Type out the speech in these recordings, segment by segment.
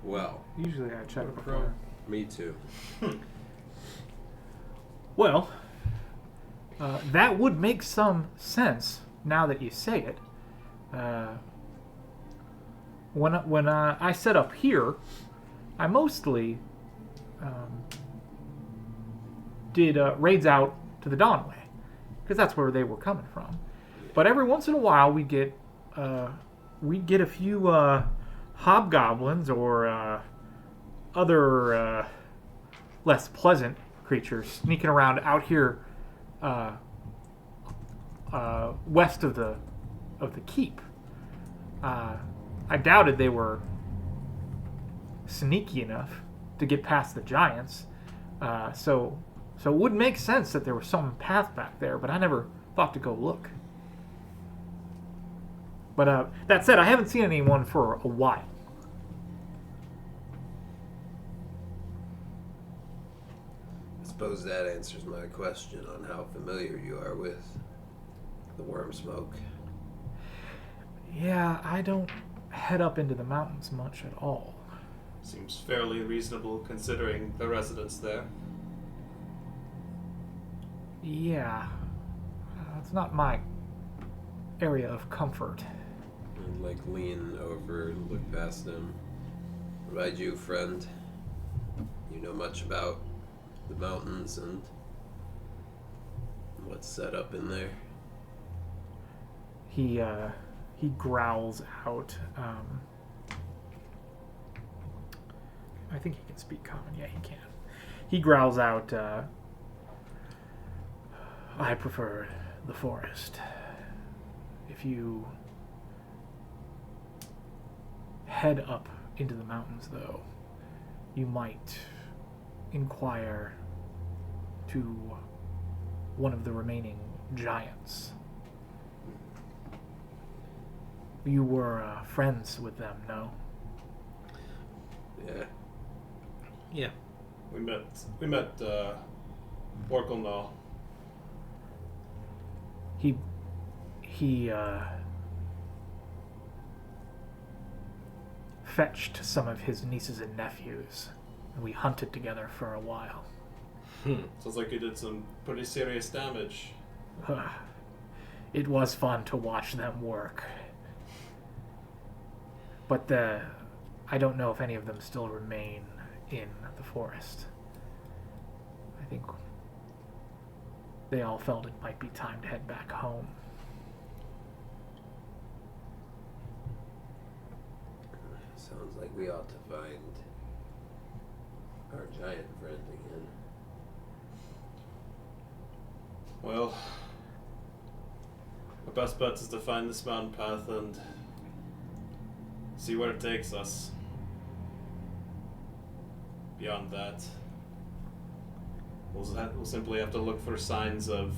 Well. Usually I check before. Me too. Well, that would make some sense now that you say it. When I set up here, I mostly did raids out to the Dawnway, because that's where they were coming from. But every once in a while, we'd get a few hobgoblins or other less pleasant creatures sneaking around out here west of the keep. I doubted they were sneaky enough to get past the giants, so it would make sense that there was some path back there, but I never thought to go look. But that said, I haven't seen anyone for a while. I suppose that answers my question on how familiar you are with the worm smoke. Yeah, I don't head up into the mountains much at all. Seems fairly reasonable considering the residents there. Yeah. It's not my area of comfort. And lean over and look past him. What about you, friend? You know much about the mountains and what's set up in there? He growls out. I think he can speak common. Yeah, he can. He growls out, I prefer the forest. If you head up into the mountains, though, you might inquire to one of the remaining giants. You were friends with them, no? Yeah. Yeah. We met Orkelnall. He fetched some of his nieces and nephews, and we hunted together for a while. Sounds like you did some pretty serious damage. It was fun to watch them work. But I don't know if any of them still remain in the forest. I think they all felt it might be time to head back home. Sounds like we ought to find our giant friend again. Well, our best bet is to find this mountain path and see where it takes us. Beyond that, we'll simply have to look for signs of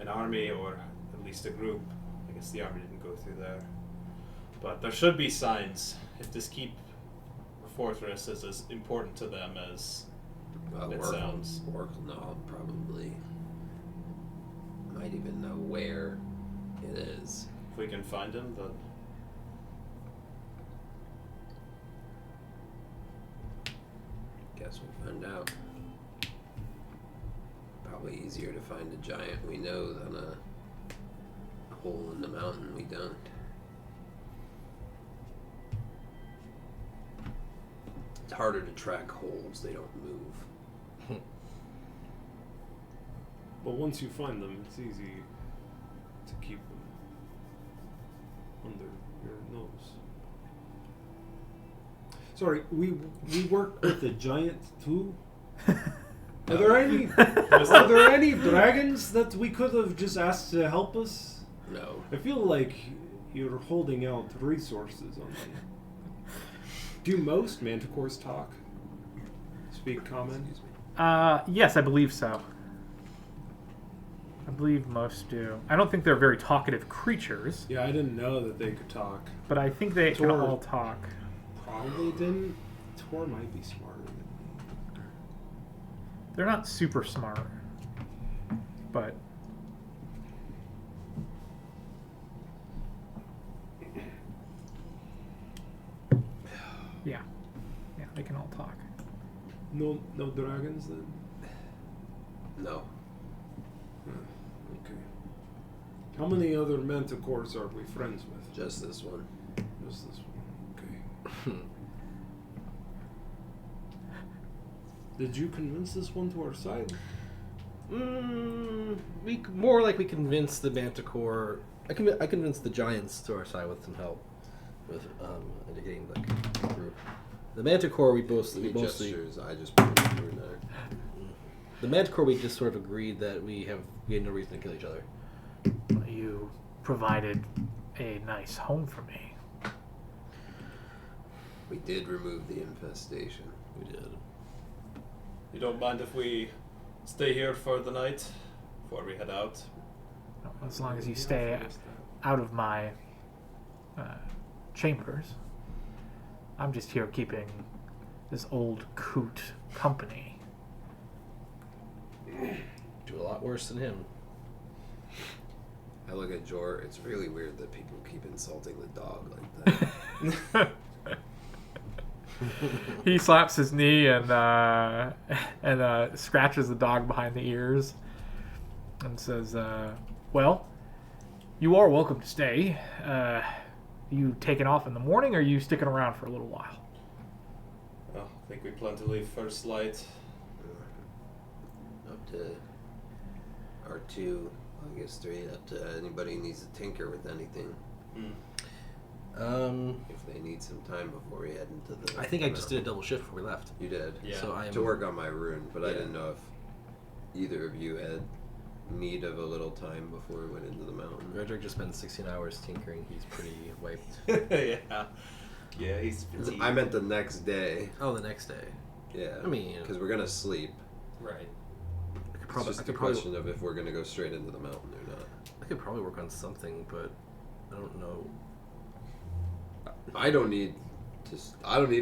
an army, or at least a group. I guess the army didn't go through there. But there should be signs if this keep or fortress is as important to them as it sounds. Orkelnall probably might even know where it is. If we can find him, then guess we'll find out. Probably easier to find a giant we know than a hole in the mountain we don't. It's harder to track holes, they don't move. But once you find them, it's easy to keep them under your nose. Sorry, we work with the giant too? Are there any dragons that we could have just asked to help us? No. I feel like you're holding out resources on me. Do most manticores talk? Speak common? Yes, I believe so. I believe most do. I don't think they're very talkative creatures. Yeah, I didn't know that they could talk. But I think they can all talk. Probably didn't. Tor might be smarter than me. They're not super smart. But... No dragons then. No. Okay. How many other manticores are we friends with? Just this one. Just this one. Okay. Did you convince this one to our side? We more like we convinced the Manticore. I convinced the Giants to our side with some help with indicating the group. The Manticore we mostly gestures. I just put it through there. The Manticore we just sort of agreed that we had no reason to kill each other. You provided a nice home for me. We did remove the infestation. We did. You don't mind if we stay here for the night before we head out? As long as you stay out of my chambers. I'm just here keeping this old coot company. Do a lot worse than him. I look at Jor. It's really weird that people keep insulting the dog like that. He slaps his knee and scratches the dog behind the ears and says, well, you are welcome to stay. You taking off in the morning, or are you sticking around for a little while? Well, I think we plan to leave first light. Up to R2, I guess 3, up to anybody who needs to tinker with anything. If they need some time before we head into the... I think I just did a double shift before we left. You did? Yeah. So I am To work on my rune, but I Yeah. didn't know if either of you had need of a little time before we went into the mountain. Redrick just spent 16 hours tinkering. He's pretty wiped. Yeah. Yeah, he's fatigued. I meant the next day. Oh, the next day. Yeah. I mean, because we're gonna sleep. Right. It's just a question of if we're gonna go straight into the mountain or not. I could probably work on something, but I don't know. I don't need to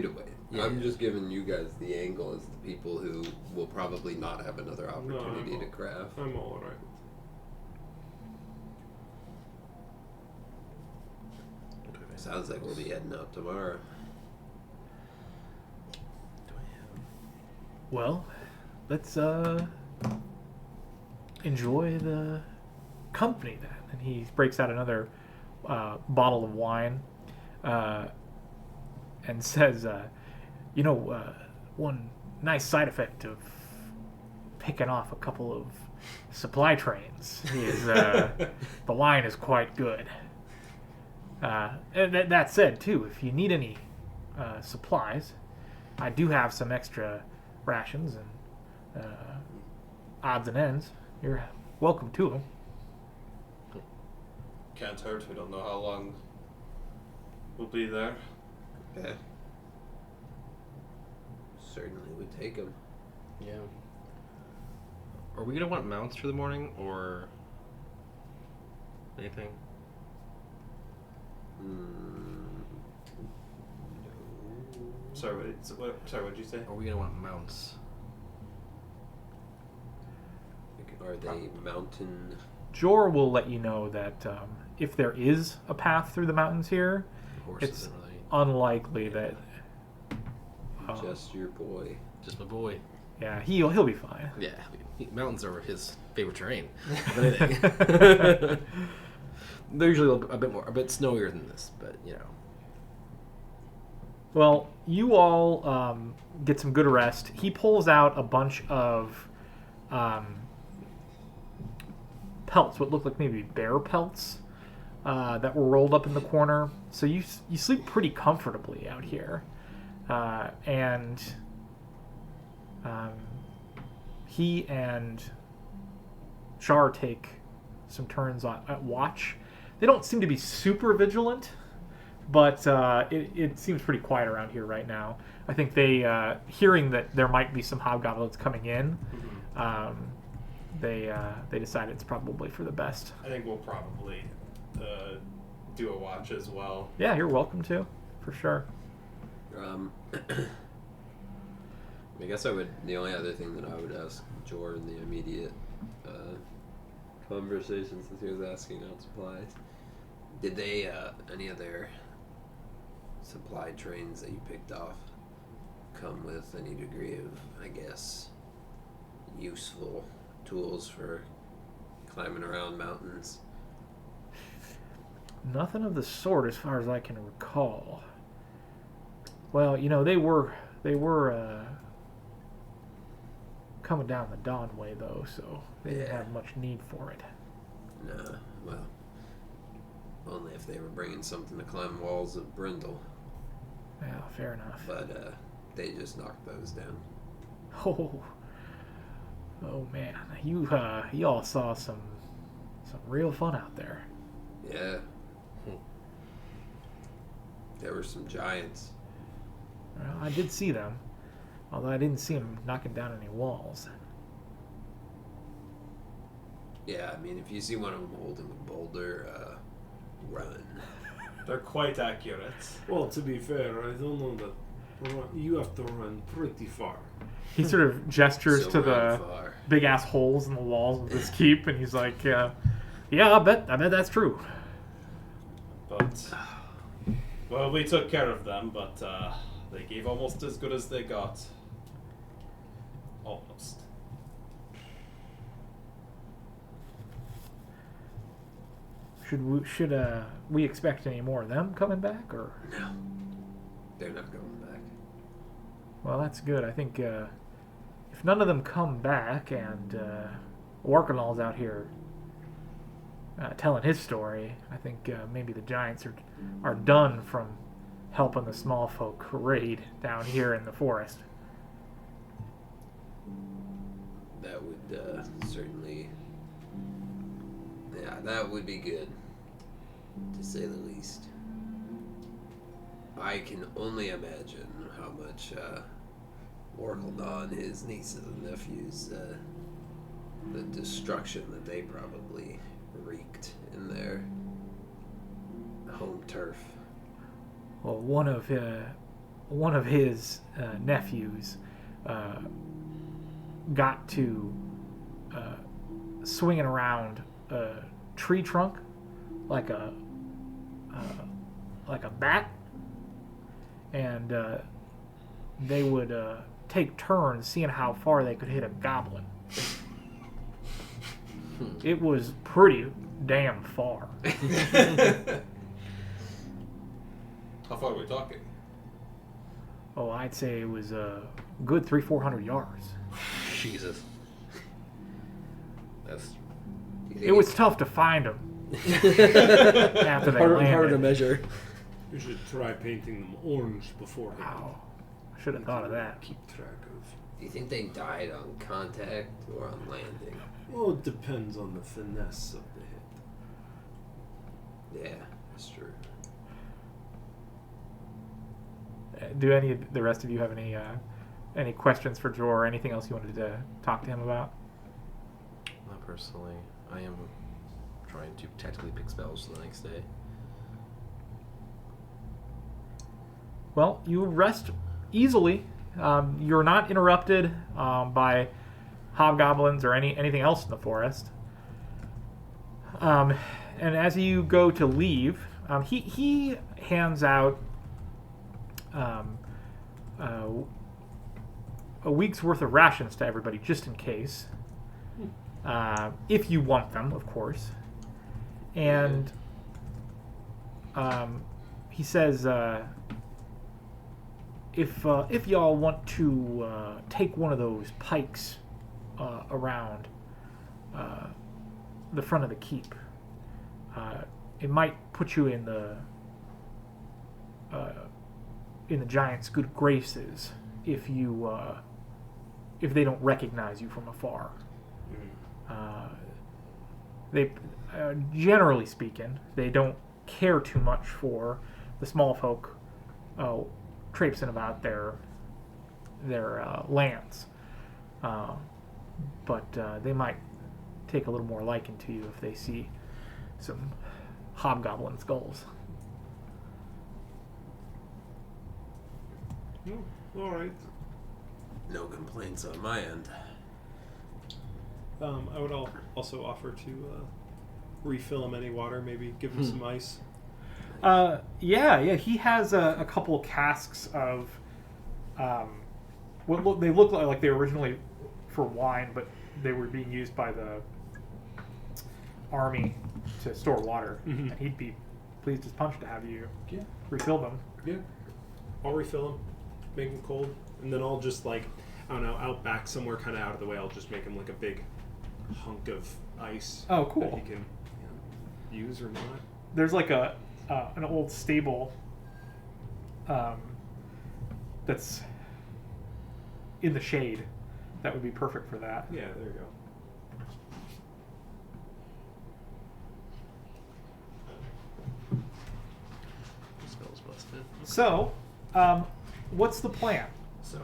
wait. Yeah. I'm just giving you guys the angle as the people who will probably not have another opportunity to craft. I'm all right. Sounds like we'll be heading out tomorrow. Well, let's enjoy the company then. And he breaks out another bottle of wine and says, one nice side effect of picking off a couple of supply trains is the wine is quite good. And that said, too, if you need any supplies, I do have some extra rations and odds and ends. You're welcome to them. Can't hurt. We don't know how long we'll be there. Yeah. Certainly would take them. Yeah. Are we gonna want mounts for the morning or anything? Sorry, what'd you say? Are we gonna want mounts? Are they mountain? Jor will let you know that if there is a path through the mountains here, Horses it's isn't really unlikely that. Just your boy. just my boy. Yeah, he'll be fine. Yeah, mountains are his favorite terrain. If anything. They're usually a bit snowier than this, but you know. Well, you all get some good rest. He pulls out a bunch of pelts, what look like maybe bear pelts, that were rolled up in the corner. So you sleep pretty comfortably out here, and he and Char take some turns at watch. They don't seem to be super vigilant, but it seems pretty quiet around here right now. I think they, hearing that there might be some hobgoblins coming in, they decided it's probably for the best. I think we'll probably do a watch as well. Yeah, you're welcome to, for sure. I guess the only other thing that I would ask Jor in the immediate conversation, since he was asking out supplies, did they, any of their supply trains that you picked off come with any degree of, I guess, useful tools for climbing around mountains? Nothing of the sort, as far as I can recall. Well, they were coming down the Dawn way, though, so they didn't Yeah. have much need for it. No, well, only if they were bringing something to climb walls of Brindle. Yeah, fair enough. But they just knocked those down. Oh man, you all saw some real fun out there. Yeah. There were some giants. Well, I did see them, although I didn't see them knocking down any walls. Yeah, I mean, if you see one of them holding a boulder, run. They're quite accurate. Well, to be fair, I don't know that you have to run pretty far. He sort of gestures So to run the far. big ass holes in the walls of this keep, and he's like, "Yeah, I bet that's true." But, well, we took care of them, but they gave almost as good as they got. Almost. Should we expect any more of them coming back, or? No. They're not going back. Well, that's good. I think if none of them come back and Warkanal's out here telling his story, I think maybe the giants are done from helping the small folk raid down here in the forest. That would certainly... Yeah, that would be good, to say the least. I can only imagine how much Warkaldon, his nieces and nephews, the destruction that they probably wreaked in their home turf. Well, one of his nephews got to swinging around a tree trunk like a bat, and they would take turns seeing how far they could hit a goblin. It was pretty damn far. How far are we talking? Oh, I'd say it was a good 300-400 yards. Jesus. That's It was tough to find them after they harder landed. to measure. You should try painting them orange beforehand. Wow, I should have thought of that. Keep track of. Do you think they died on contact or on landing? Well, it depends on the finesse of the hit. Yeah, that's true. Do any of the rest of you have any questions for Jor or anything else you wanted to talk to him about? Not personally. I am trying to tactically pick spells for the next day. Well, you rest easily. You're not interrupted by hobgoblins or anything else in the forest. And as you go to leave, he hands out a week's worth of rations to everybody, just in case, if you want them, of course. And he says, if y'all want to take one of those pikes around the front of the keep, it might put you in the giants' good graces if they don't recognize you from afar. They generally speaking, they don't care too much for the small folk traipsing about their lands, but they might take a little more liking to you if they see some hobgoblin skulls. All right. No complaints on my end. I would also offer to refill him any water, maybe give him some ice. Yeah. He has a couple casks of they look like they were originally for wine, but they were being used by the army to store water, and he'd be pleased as punch to have you refill them. Yeah. I'll refill them, make them cold, and then I'll just I don't know, out back somewhere kind of out of the way, I'll just make him like a big hunk of ice. Oh, cool. That he can use or not. There's like an old stable that's in the shade that would be perfect for that. Yeah, there you go. Spell's busted. So, what's the plan? So,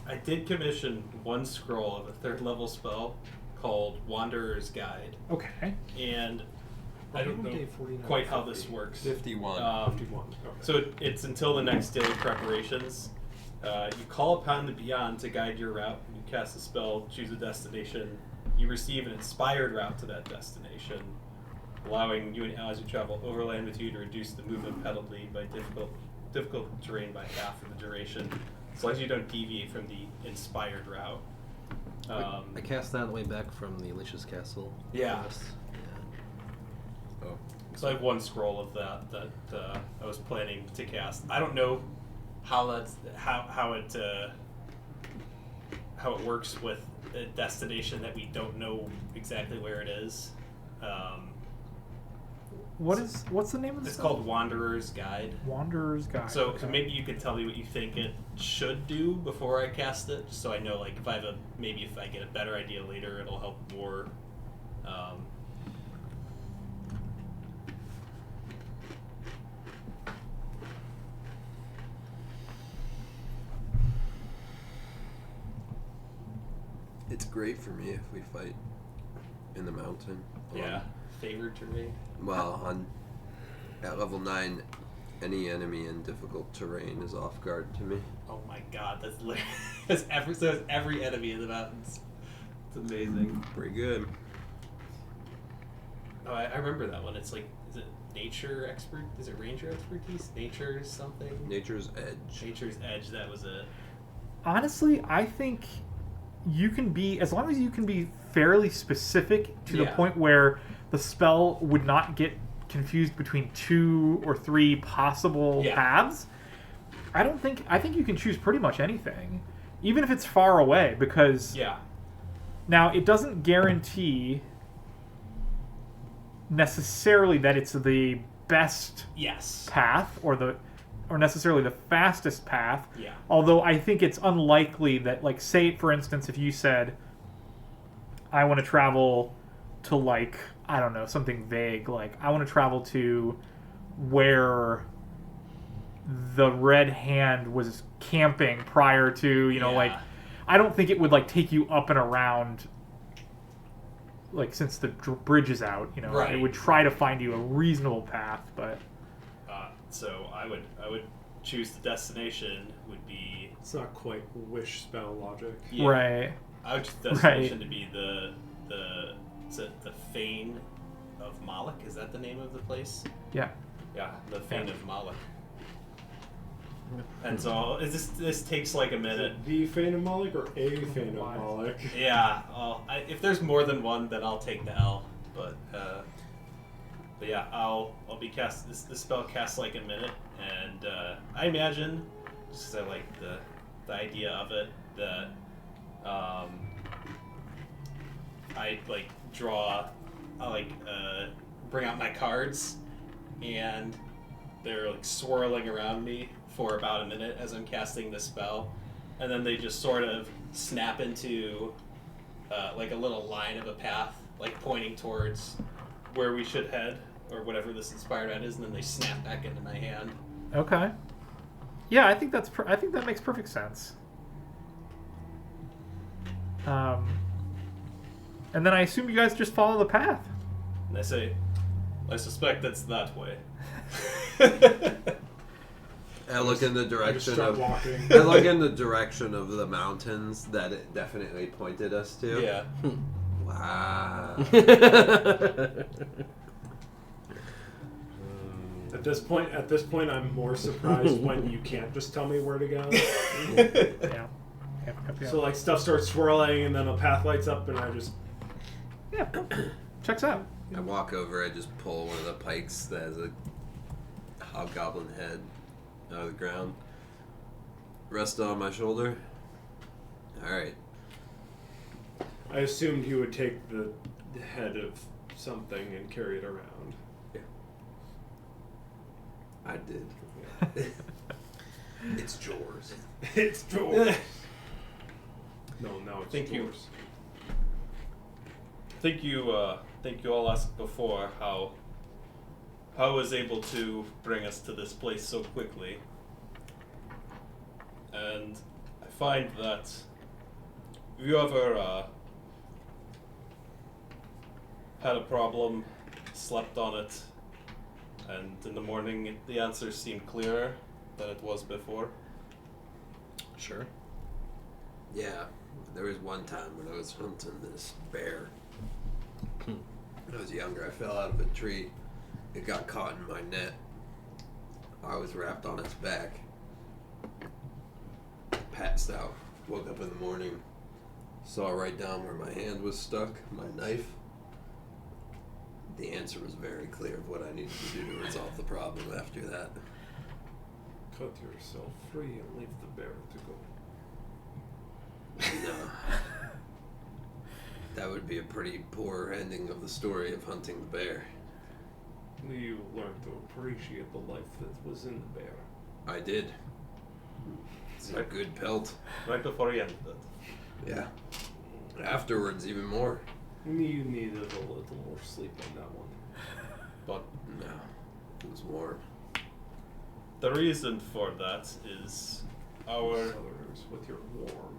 I did commission one scroll of a 3rd level spell called Wanderer's Guide, Okay. and I don't know Day 49, quite how 50. this works. 51. 51. Okay. So it's until the next daily preparations. You call upon the Beyond to guide your route. You cast a spell, choose a destination. You receive an inspired route to that destination, allowing you and allies who travel overland with you to reduce the movement penalty by difficult terrain by half for the duration, as long as you don't deviate from the inspired route. I cast that on the way back from the Alicia's Castle. Yeah. quest. Oh. So I have one scroll of that I was planning to cast. I don't know how it works with a destination that we don't know exactly where it is. What's the name of this? It's called Wanderer's Guide. Wanderer's Guide. So okay. maybe you could tell me what you think it should do before I cast it, just so I know. Like if I get a better idea later, it'll help more. It's great for me if we fight in the mountain. Yeah, favored terrain. Well, at level 9, any enemy in difficult terrain is off guard to me. Oh my god, that's every enemy in the mountains. It's amazing. Pretty good. Oh, I remember that one. It's like, is it nature expert? Is it ranger expertise? Nature something? Nature's Edge. Nature's edge. That was it. Honestly, I think you can be, as long as you can be fairly specific to the Yeah. point where the spell would not get confused between 2 or 3 possible Yeah. paths. I think you can choose pretty much anything, even if it's far away, because Yeah. now it doesn't guarantee necessarily that it's the best Yes. path or necessarily the fastest path. Yeah. Although I think it's unlikely that, like, say for instance, if you said, I want to travel to, like, I don't know, something vague, like I want to travel to where the Red Hand was camping prior to, Yeah. like, I don't think it would, like, take you up and around, like, since the bridge is out, Right. It would try to find you a reasonable path, but So I would choose the destination would be It's not quite wish spell logic. yeah, right. I would choose the destination to be the is it the Fane of Moloch? Is that the name of the place? Yeah. Yeah, the Fane of Moloch. And so this takes like a minute. The Fane of Moloch or a Fane of Moloch? Yeah, if there's more than one, then I'll take the L. But yeah, I'll be cast. This spell casts like a minute, and I imagine, just 'cause I like the idea of it, that I like draw, bring out my cards, and they're like swirling around me for about a minute as I'm casting the spell, and then they just sort of snap into like a little line of a path, like pointing towards where we should head, or whatever this inspired at is, and then they snap back into my hand. Okay. Yeah, I think I think that makes perfect sense. And then I assume you guys just follow the path. And I say, I suspect that's that way. I look in the I just direction start of. walking. I look in the direction of the mountains that it definitely pointed us to. Yeah. Wow. At this point, I'm more surprised when you can't just tell me where to go. Yeah. Yeah. So like stuff starts swirling, and then a path lights up, and I just Yeah. Checks out. I walk over, I just pull one of the pikes that has a hobgoblin head out of the ground. Rest on my shoulder. Alright. I assumed he would take the head of something and carry it around. I did. It's yours. It's George. No, it's Thank you. yours. think you all asked before how I was able to bring us to this place so quickly. And I find that if you ever had a problem, slept on it, and in the morning the answer seemed clearer than it was before. Sure. Yeah, there was one time when I was hunting this bear. When I was younger, I fell out of a tree. It got caught in my net. I was wrapped on its back. Passed out. Woke up in the morning. Saw right down where my hand was stuck, my knife. The answer was very clear of what I needed to do to resolve the problem after that. Cut yourself free and leave the bear to go. No. That would be a pretty poor ending of the story of hunting the bear. You learned to appreciate the life that was in the bear. I did. It's a good pelt. Right before he ended it. Yeah. Afterwards, even more. You needed a little more sleep on that one. But No. It was warm. the reason for that is our... Southerners with your warm.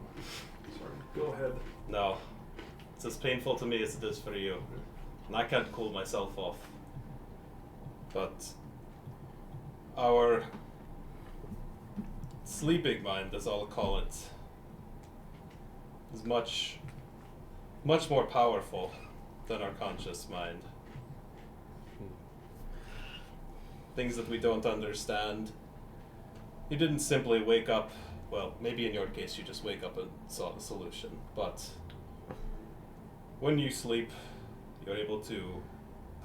Sorry, go ahead. No. It's as painful to me as it is for you. And I can't cool myself off. But our sleeping mind, as I'll call it, is much more powerful than our conscious mind. Things that we don't understand. You didn't simply wake up, well, maybe in your case you just wake up and saw the solution, but when you sleep, you're able to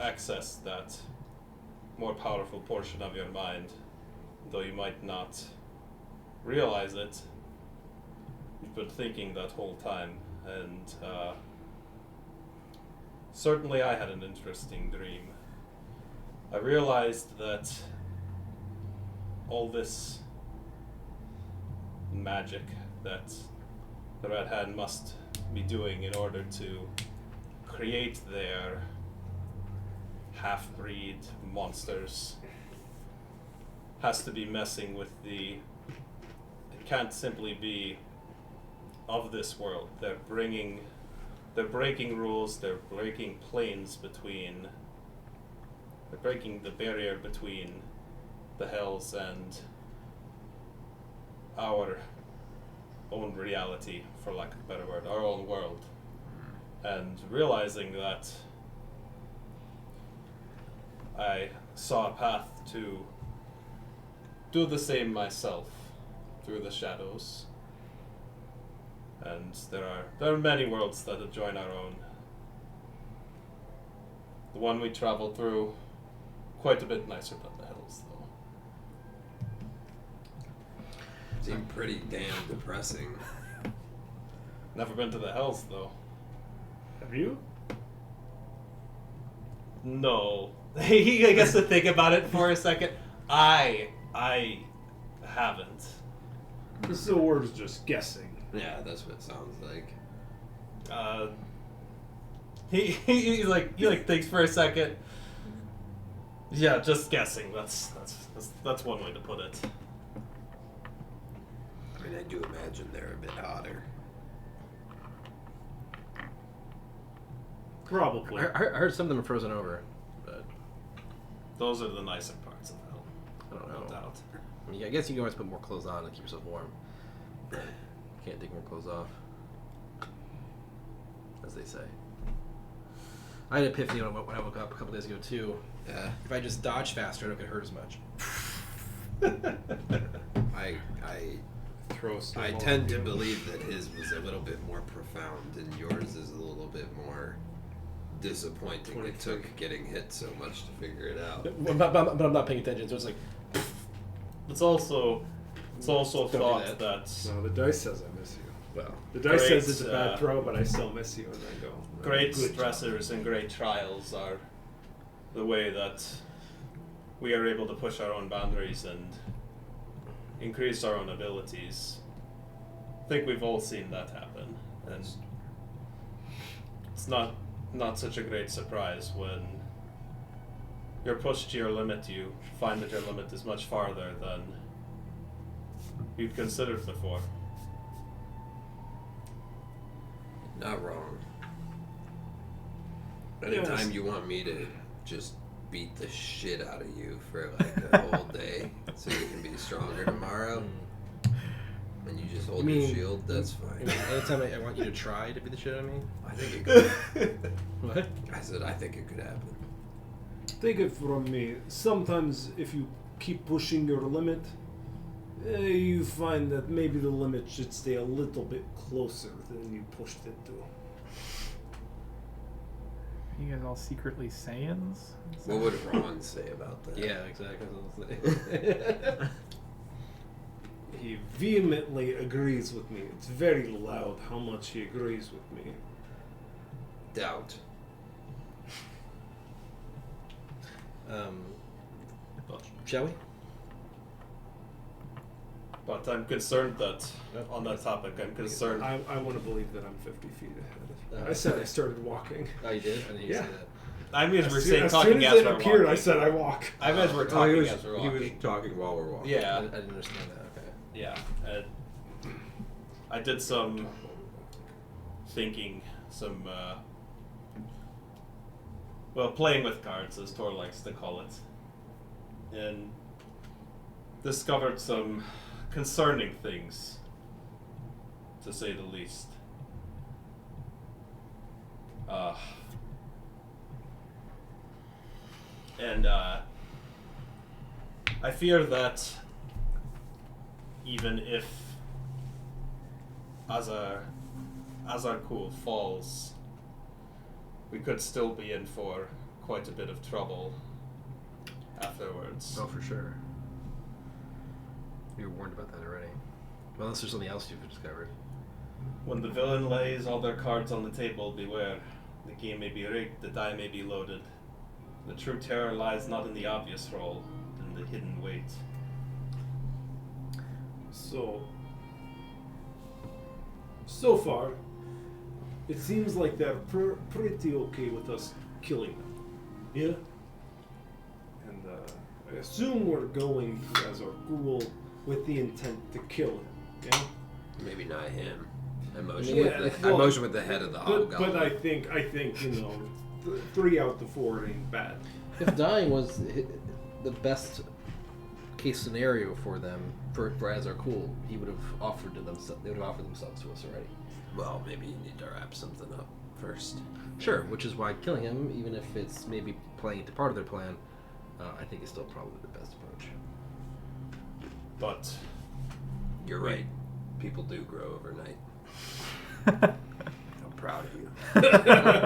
access that more powerful portion of your mind, though you might not realize it. You've been thinking that whole time, and certainly I had an interesting dream. I realized that all this magic that the Red Hand must be doing in order to create their half-breed monsters has to be messing with the... It can't simply be of this world. They're breaking rules, they're breaking planes between... They're breaking the barrier between the Hells and our own reality, for lack of a better word, our own world. And realizing that, I saw a path to do the same myself through the shadows. And there are many worlds that adjoin our own. The one we traveled through, quite a bit nicer than the Hells, though. Seemed pretty damn depressing. Never been to the Hells, though. Have you? No. I guess to think about it for a second, I haven't. So we're just guessing. Yeah, that's what it sounds like. He thinks for a second. Yeah, just guessing. That's one way to put it. I mean, I do imagine they're a bit hotter. Probably. I heard some of them are frozen over, but Those are the nicer parts of hell. I don't No know. doubt. I mean, I guess you can always put more clothes on to keep yourself warm. But you can't take more clothes off, as they say. I had an epiphany when I woke up a couple days ago too. Yeah. If I just dodge faster, I don't get hurt as much. I throw a snowball I at tend to you. believe that his was a little bit more profound, and yours is a little bit more disappointing. It 23. took getting hit so much to figure it out. But I'm not paying attention, so it's like, It's also Don't do thought that. that No, the dice says I miss you. well, The dice Great, says it's a bad uh, throw, but I still miss you, and I go. great "Good job." stressors and great trials are the way that we are able to push our own boundaries and increase our own abilities. I think we've all seen that happen, and it's not such a great surprise when you're pushed to your limit. You find that your limit is much farther than you'd considered before. Not wrong. Anytime Yes. you want me to just beat the shit out of you for like a whole day so you can be stronger tomorrow, and you just hold You your mean- shield, that's fine. anytime I want you to try to beat the shit out of me. I think it could. What? I said I think it could happen. Take it from me. Sometimes, if you keep pushing your limit, you find that maybe the limit should stay a little bit closer than you pushed it to. You guys all secretly Saiyans? What would Ron say about that? Yeah, exactly. That's what I was saying. He vehemently agrees with me. It's very loud how much he agrees with me. Doubt. Shall we? But I'm concerned that on that topic, I'm concerned. I want to believe that I'm 50 feet ahead. Uh, I said I started walking. Oh, you did? I didn't hear you Yeah. say that. I mean, we're As saying soon talking as as it we're appeared, walking. I said I walk. I meant we're he talking was, as we're he walking. was talking while we're walking. I Yeah, didn't understand that. Okay. yeah. I did some thinking, some playing with cards, as Tor likes to call it, and discovered some concerning things, to say the least. And I fear that even if Azar Cool falls, we could still be in for quite a bit of trouble afterwards. Oh, for sure. You were warned about that already. Well, unless there's something else you've discovered. When the villain lays all their cards on the table, beware. The game may be rigged, the die may be loaded. The true terror lies not in the obvious roll, but in the hidden weight. So far, it seems like they're pretty okay with us killing them. Yeah? And I assume we're going to Azargul with the intent to kill him. Yeah? Maybe not him. I motion, Yeah, with, the, I well, motion with the head of the hobgoblin. But I think you know, 3 out of 4 ain't bad. If dying was the best case scenario for them, for Azar Cool, he would have offered to they would have offered themselves to us already. Well, maybe you need to wrap something up first. Sure, which is why killing him, even if it's maybe playing into part of their plan, I think is still probably the best approach. But You're right. People do grow overnight. I'm proud of you.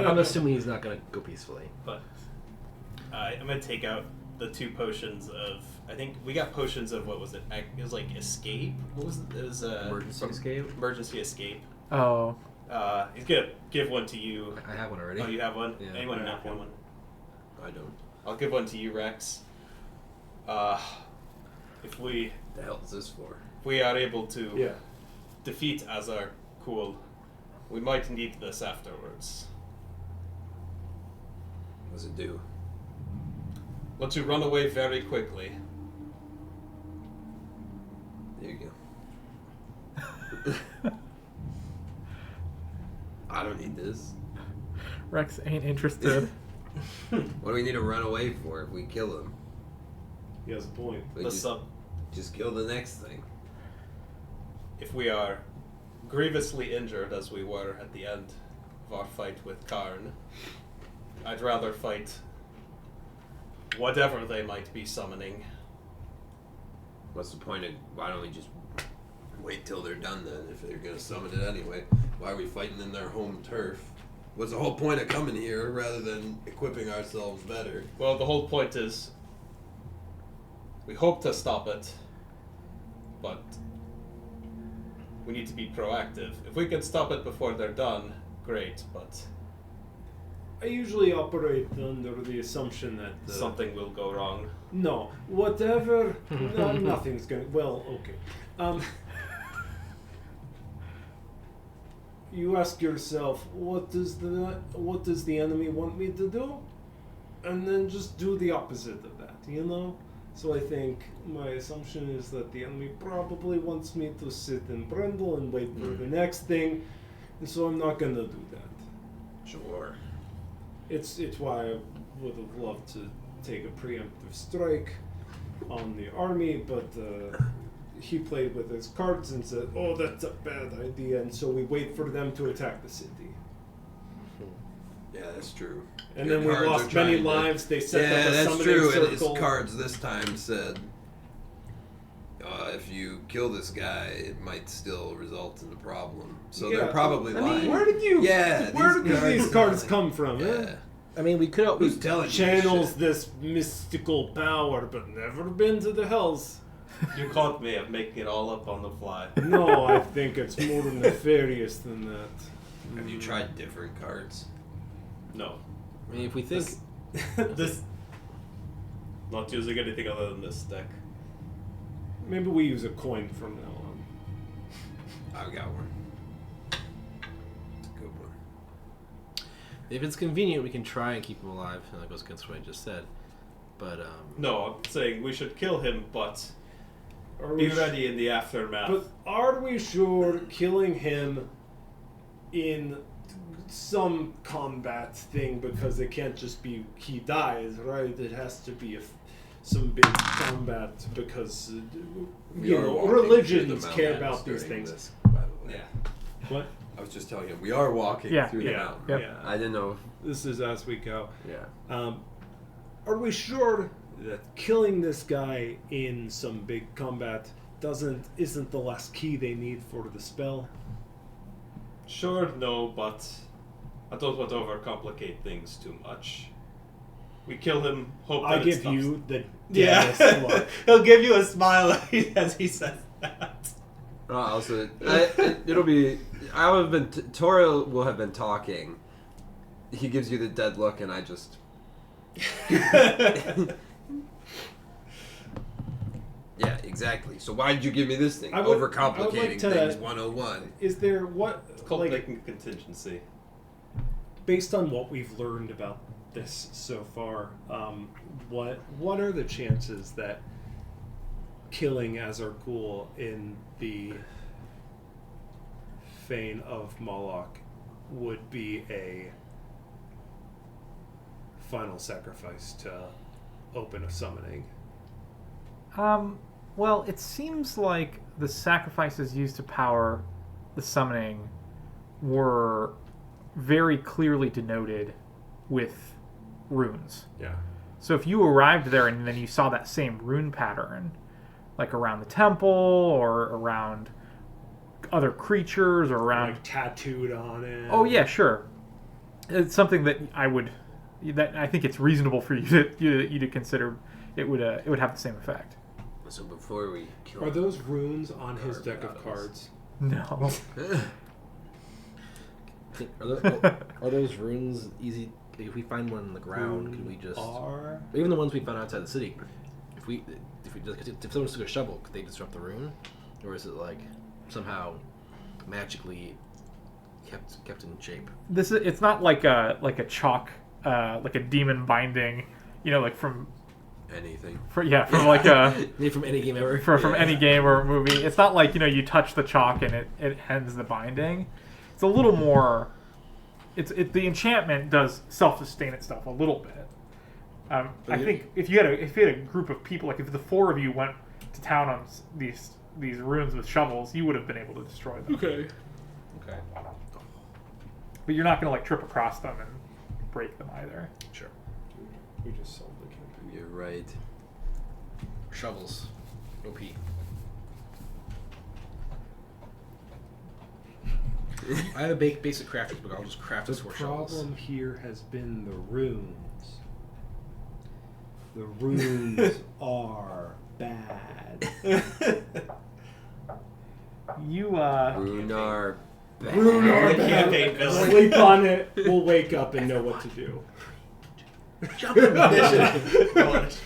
I'm assuming he's not going to go peacefully. I'm gonna take out the 2 potions of. I think we got potions of what was it? It was like escape. What was it? It was Emergency escape? Emergency escape. Oh, He's gonna give one to you. I have one already. Oh, you have one. Yeah. Anyone I not have have one. one? I don't. I'll give one to you, Rex. If we The hell is this for? are able to Yeah. defeat Azar Cool, we might need this afterwards. What does it do? Let you run away very quickly. There you go. I don't need this. Rex ain't interested. What do we need to run away for if we kill him? He has a point. We The just, sub. just kill the next thing. If we are grievously injured as we were at the end of our fight with Karn, I'd rather fight whatever they might be summoning. What's the point of? Why don't we just Wait till they're done then, if they're gonna summon it anyway. Why are we fighting in their home turf? What's the whole point of coming here rather than equipping ourselves better? Well, the whole point is we hope to stop it, but we need to be proactive. If we can stop it before they're done, great, but I usually operate under the assumption that something will go wrong. No, whatever. No, nothing's gonna. Well, okay. You ask yourself, what does the enemy want me to do, and then just do the opposite of that. You know. So I think my assumption is that the enemy probably wants me to sit and brindle and wait for the next thing, and so I'm not gonna do that. Sure. It's why I would have loved to take a preemptive strike on the army, but he played with his cards and said, "Oh, that's a bad idea," and so we wait for them to attack the city. Yeah, that's true. And Your then we cards lost are many trying to- lives. They set Yeah, up a that's summoning true. And circle. his cards this time said, if you kill this guy, it might still result in a problem. So Yeah, they're probably I mean, lying. where did you? Yeah, where these did these cards cards are come from? Yeah. Eh? I mean, we could. Who's telling you Channels this this shit? mystical power, but never been to the hells. You caught me of making it all up on the fly. No, I think it's more nefarious than that. Have you tried different cards? No. I mean, if we think, This not using anything other than this deck. Maybe we use a coin from now on. I've got one. It's a good one. if it's convenient, we can try and keep him alive. And that goes against what I just said. But No, I'm saying we should kill him, but Are be we ready in the aftermath. But are we sure killing him in some combat thing, because it can't just be he dies, right? It has to be some big combat, because We you are know, walking through religions the care mountains about these during things. this, by the way. yeah. What? I was just telling him we are walking Yeah. through the Yeah. mountain. Yep. Yeah. I didn't know. This is as we go. Yeah. Are we sure that killing this guy in some big combat isn't the last key they need for the spell? Sure, no, but I don't want to overcomplicate things too much. We kill him, hope that I it give stops. you the Yeah. deadest look. He'll give you a smile as he says that. Also, it'll be. I would have been. Tora will have been talking. He gives you the dead look, and I just. Yeah, exactly. So why did you give me this thing? I would Overcomplicating like to- things 101. Is there what It's called like making a contingency. based on what we've learned about this so far? What are the chances that killing Azarkul in the Fane of Moloch would be a final sacrifice to open a summoning? Well, it seems like the sacrifices used to power the summoning were very clearly denoted with runes. Yeah. So if you arrived there and then you saw that same rune pattern, like around the temple or around other creatures or around... Like tattooed on it. Oh yeah, sure. It's something that I think it's reasonable for you to consider. It would have the same effect. So before we kill Are those runes on his deck of Cards. cards? No. are those runes easy? If we find one on the ground, can we just Are even the ones we found outside the city? If someone took a shovel, could they disrupt the rune, or is it like somehow magically kept in shape? It's not like a chalk, like a demon binding, like from anything. from like a Maybe from any game ever. from any game or movie. It's not like you touch the chalk and it ends the binding. It's a little more. The enchantment does self-sustain itself a little bit. I think if you had a group of people, like if the four of you went to town on these runes with shovels, you would have been able to destroy them. okay. Okay. But you're not going to trip across them and break them either. Sure. We just solved the campaign. You're right. Shovels. OP. I have a basic crafting book. I'll just craft The us 4 shovels. problem here has been the runes. The runes are bad. You Runar. Runar The campaign villain. Sleep on it. We'll wake up and know what to do. Jump in the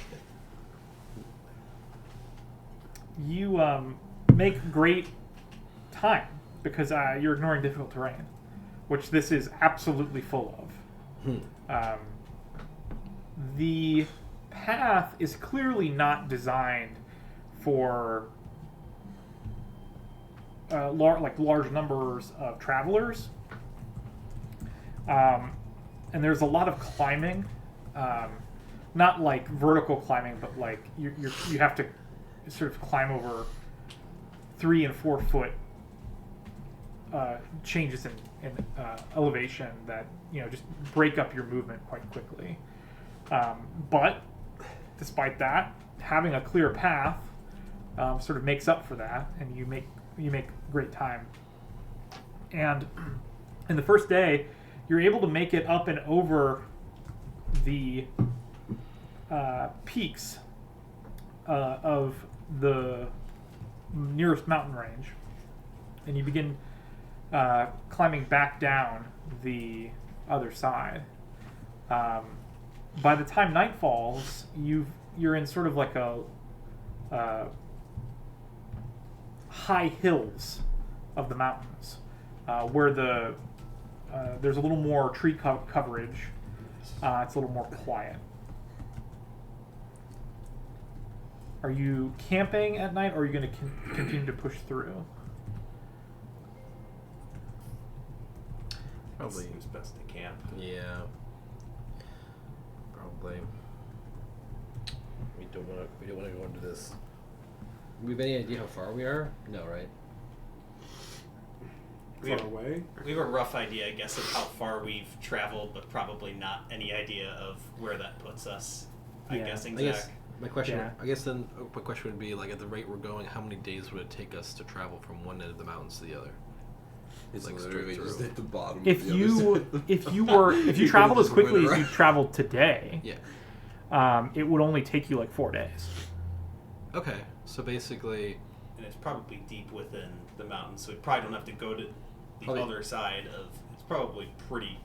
you make great time because you're ignoring difficult terrain, which this is absolutely full of. The path is clearly not designed for large numbers of travelers, and there's a lot of climbing, not like vertical climbing, but like you have to sort of climb over 3 and 4 foot changes in elevation that just break up your movement quite quickly. But despite that, having a clear path sort of makes up for that, and you make great time. And in the first day, you're able to make it up and over the peaks of the nearest mountain range, and you begin climbing back down the other side. By the time night falls, you're in sort of like a high hills of the mountains, where there's a little more tree coverage. It's a little more quiet. Are you camping at night, or are you going to continue to push through? Probably. Seems best to camp. Yeah. Probably. We don't want to go into this. Do we have any idea how far we are? No, right? We Far have, away. we have a rough idea, I guess, of how far we've traveled, but probably not any idea of where that puts us. I'm Yeah. guessing, I guess Zach. my question. Yeah. I guess then my question would be like, at the rate we're going, how many days would it take us to travel from one end of the mountains to the other? It's Like literally straight just through. at the bottom. If of the you other side. if you You traveled could've as just quickly went as you around. traveled today, Yeah. it would only take you like 4 days. Okay. So basically, And it's probably deep within the mountains, so we probably don't have to go to the Probably- other side of. It's probably pretty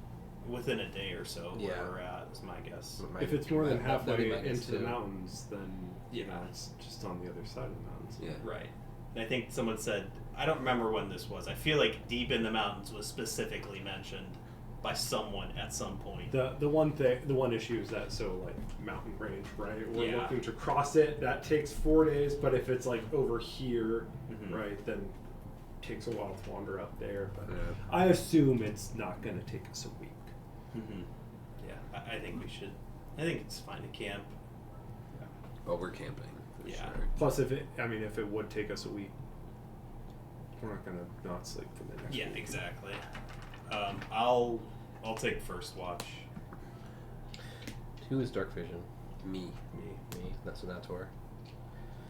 within a day or so Yeah. where we're at, is my guess. If it's more than that'd be halfway my guess into the too. mountains, then Yeah. it's just on the other side of the mountains. Yeah. Right. And I think someone said, I don't remember when this was. I feel like deep in the mountains was specifically mentioned by someone at some point. The one issue is that mountain range, right? We're Yeah. looking to cross it. That takes 4 days, but if it's like over here, Mhm. right, then it takes a while to wander up there. But Yeah. I assume it's not going to take us a week. Mm-hmm. Yeah, I think we should. I think it's fine to camp. But we're camping. For Yeah. Sure. Plus, if it would take us a week, we're not going to not sleep for the next Yeah, week. exactly. I'll take first watch. who is dark vision? Me. Me. That's not Tor.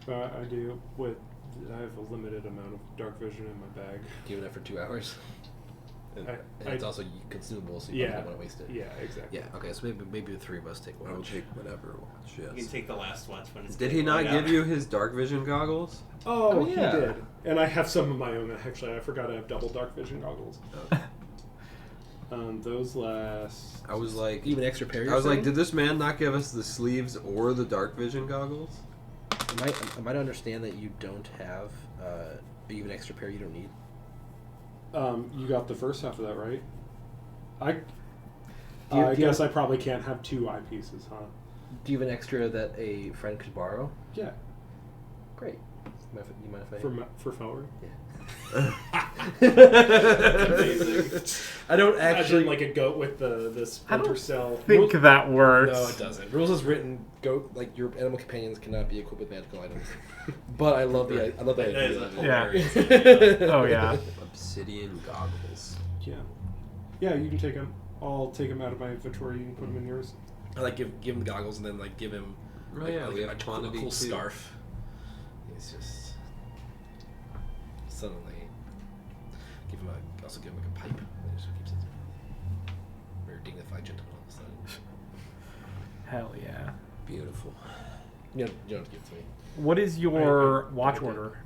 I do. I have a limited amount of dark vision in my bag. Given it for 2 hours. And, I- and it's also consumable, so you Yeah. don't want to waste it. Yeah, exactly. Yeah. Okay. So maybe the 3 of us take I will watch. take whatever watch. You can Yes. take the last watch when it's Did he not light give out. you his dark vision goggles? Oh, Oh, yeah. he did. And I have some of my own. Actually, I forgot I have double dark vision goggles. Those last. I was like, Even extra pair. I was like, did this man not give us the sleeves or the dark vision goggles? Am I to understand that you don't have even extra pair you don't need? You got the first half of that right. Do you- I do you guess have- I probably can't have 2 eyepieces, huh? Do you have an extra that a friend could borrow? Yeah, Great. You mind if I? for Felry. Amazing. I don't Actually, actually like a goat with the I splinter don't cell. think that works. No, it doesn't. Rules is written. Go like your animal companions cannot be equipped with magical items. But I love the That idea is a of it. hilarious Yeah. idea. Oh yeah. Obsidian goggles. Yeah, you can take them. I'll take them out of my inventory. You can put them in yours. I like give him the goggles and then like give him Oh, like, yeah, like we a have cool quantity too. scarf. It's just suddenly Also give him like a pipe. That just keeps it very dignified gentleman on the side. Hell yeah. Beautiful. You don't have to give it to me. What is your watch I did. order?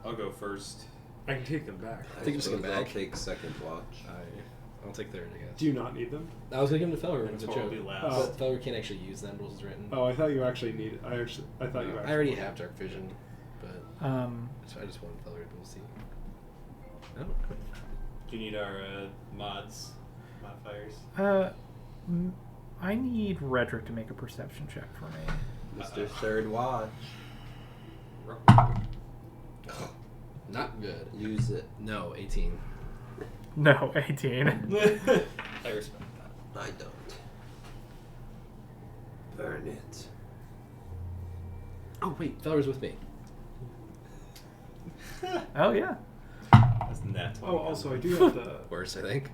I'll go first. I can take them back. I think I'm just gonna suppose I'll back. take second watch. I'll take third, I guess. Do you not need them? I was gonna give him to Felger. And It's a Tor will joke. be last. But Felger can't actually use them. Rules is written. Oh, I thought you actually needed. I thought you. Actually I already have dark vision, but Um, so I just wanted Felger to be able to see. Oh. Do you need our modifiers? I need Redrick to make a perception check for me. Mr. Third Watch. Not good. Use it. No, 18. No, 18. I respect that. I don't. Burn it. Oh wait, Felger's with me. Oh yeah. That's net. Oh, also I do have the. Worse, I think.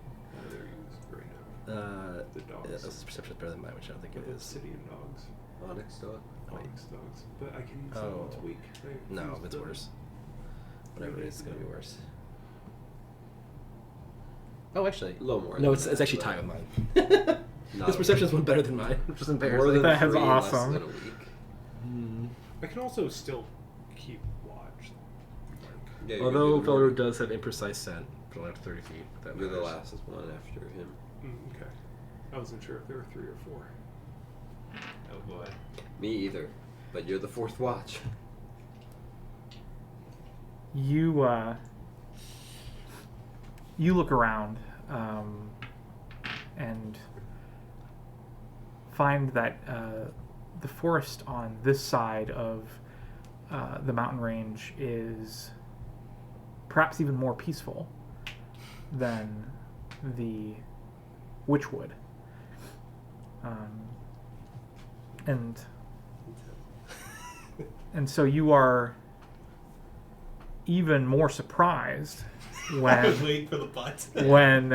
They're used right now. The dogs. This perception's better than mine, which I don't think The it is. obsidian dogs. Onyx dog. Onyx dogs. But I can use them Oh. once a week. They No, use it's the- worse. Whatever it is, it's gonna be worse. Oh, actually. A little more. No, than it's that, actually but tied with mine. not His perception's one better than mine, which is More embarrassing. than That is 3 in less awesome. than a week. I can also still keep watch. Yeah, you're Although gonna do the Felger morning. does have imprecise scent, but only up to 30 feet. That You're the matters. last one after him. Okay. I wasn't sure if there were 3 or 4. Oh boy. Me either. But you're the fourth watch. You look around and find that the forest on this side of the mountain range is perhaps even more peaceful than the Witchwood. And so you are even more surprised I was when waiting for the butt. when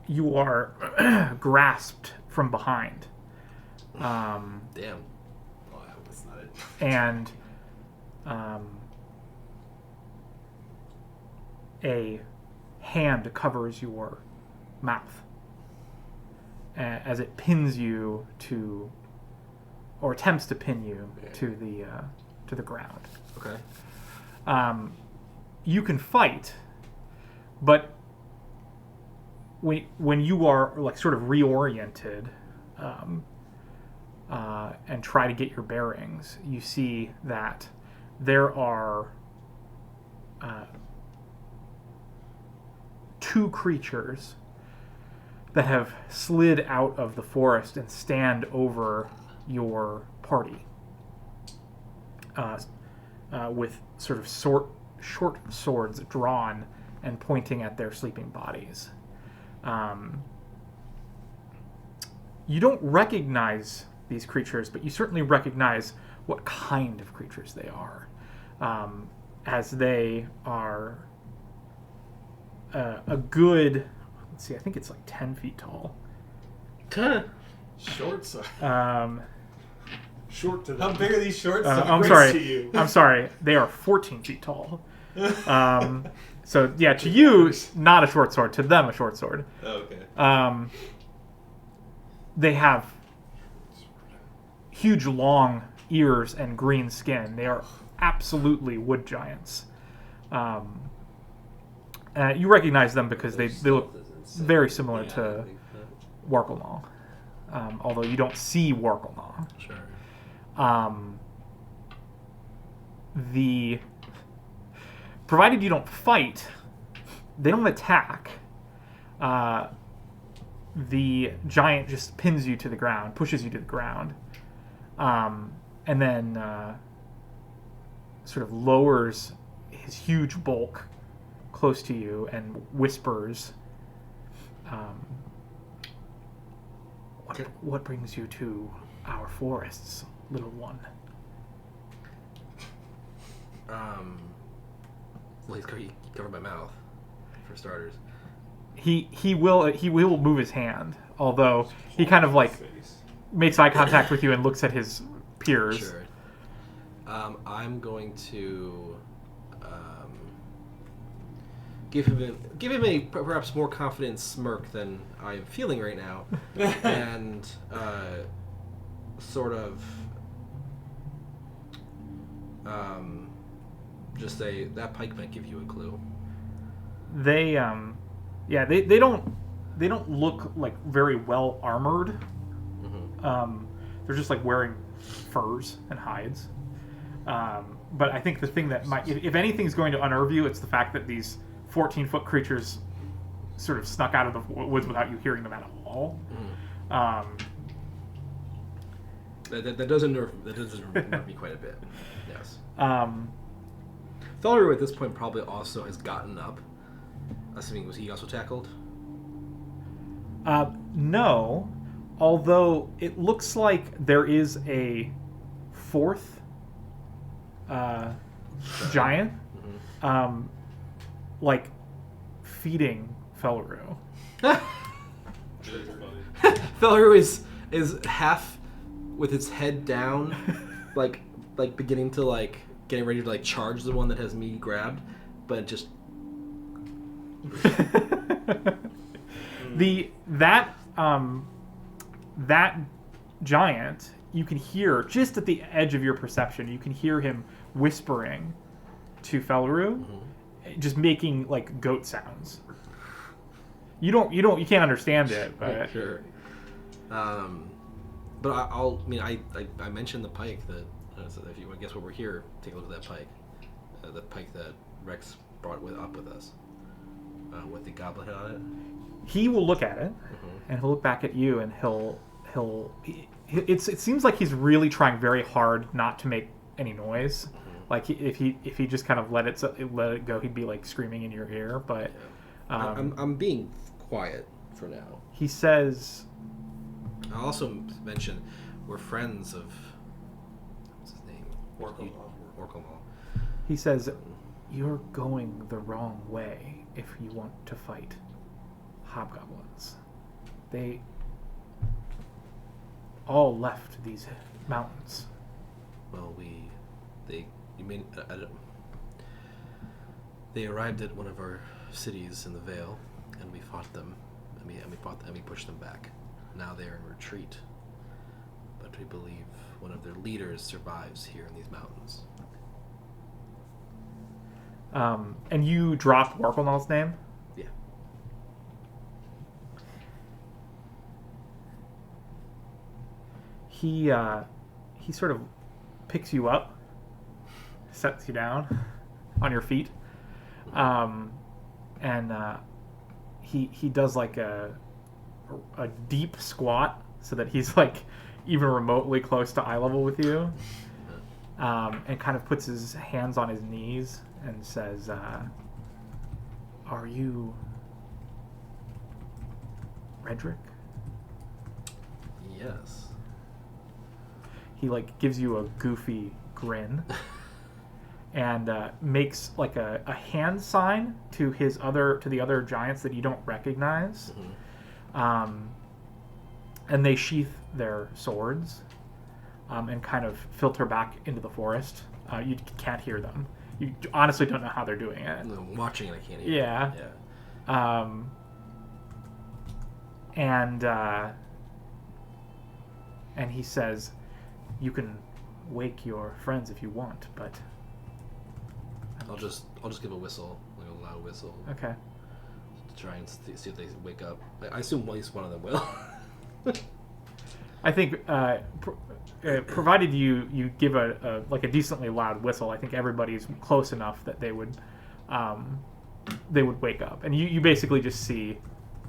you are grasped from behind, Damn. Oh, I hope that's not it. and a hand covers your mouth as it pins you to, or attempts to pin you to the ground. Okay. You can fight, but when you are like sort of reoriented and try to get your bearings, you see that there are 2 creatures that have slid out of the forest and stand over your party with sort of short swords drawn and pointing at their sleeping bodies. You don't recognize these creatures, but you certainly recognize what kind of creatures they are, as they are a good, let's see, I think it's like 10 feet tall. Shorts. Short to How them. big are these shorts? I'm race sorry. to you. I'm sorry. They are 14 feet tall. So yeah, to you, not a short sword. To them, a short sword. Oh, okay. They have huge, long ears and green skin. They are absolutely wood giants. You recognize them because they look very similar to Warkelnong, although you don't see Warkelnong. Sure. Provided you don't fight, they don't attack. The giant just pins you to the ground, pushes you to the ground, and then sort of lowers his huge bulk close to you and whispers, what brings you to our forests, little one? Well, he covered my mouth, for starters. He will move his hand, although he kind of like Face. makes eye contact with you and looks at his peers. Sure. I'm going to give him a perhaps more confident smirk than I am feeling right now, and sort of just say that pike might give you a clue. They don't look like very well armored. Mm-hmm. They're just like wearing furs and hides. But I think the thing that might, if anything's going to unnerve you, it's the fact that these 14-foot creatures sort of snuck out of the woods without you hearing them at all. Mm-hmm. That does unnerve me quite a bit. Yes. Felleru at this point probably also has gotten up. Assuming, was he also tackled? No, although it looks like there is a fourth giant, like feeding Felleru. Felleru is half with its head down, like beginning to getting ready to charge the one that has me grabbed, but just that giant, you can hear just at the edge of your perception, you can hear him whispering to Felleru, just making goat sounds. You can't understand it, but sure. But I mentioned the pike that so if you guess what we're here, take a look at that pike, the pike that Rex brought up with us, with the goblet head on it. He will look at it, and he'll look back at you, and it seems like he's really trying very hard not to make any noise. Like if he just kind of let it go, he'd be screaming in your ear. But I'm being quiet for now. He says, I'll also mention we're friends of what's his name? Orkomal. He says, you're going the wrong way if you want to fight hobgoblins. They all left these mountains. Well, they arrived at one of our cities in the Vale, and we fought them, and we pushed them back. Now they are in retreat, but we believe one of their leaders survives here in these mountains. And you dropped Warkelnall's name? Yeah. He sort of picks you up, sets you down on your feet, and he does a deep squat so that he's even remotely close to eye level with you, and kind of puts his hands on his knees and says, are you Redrick? Yes. He gives you a goofy grin and makes a hand sign to the other giants that you don't recognize. And they sheath their swords and kind of filter back into the forest. You can't hear them. You honestly don't know how they're doing it. I'm watching it, I can't hear. Yeah. And he says, you can wake your friends if you want, but I'll just give a whistle, a loud whistle. Okay. To try and see if they wake up. I assume at least one of them will. I think, provided you give a decently loud whistle, I think everybody's close enough that they would wake up, and you basically just see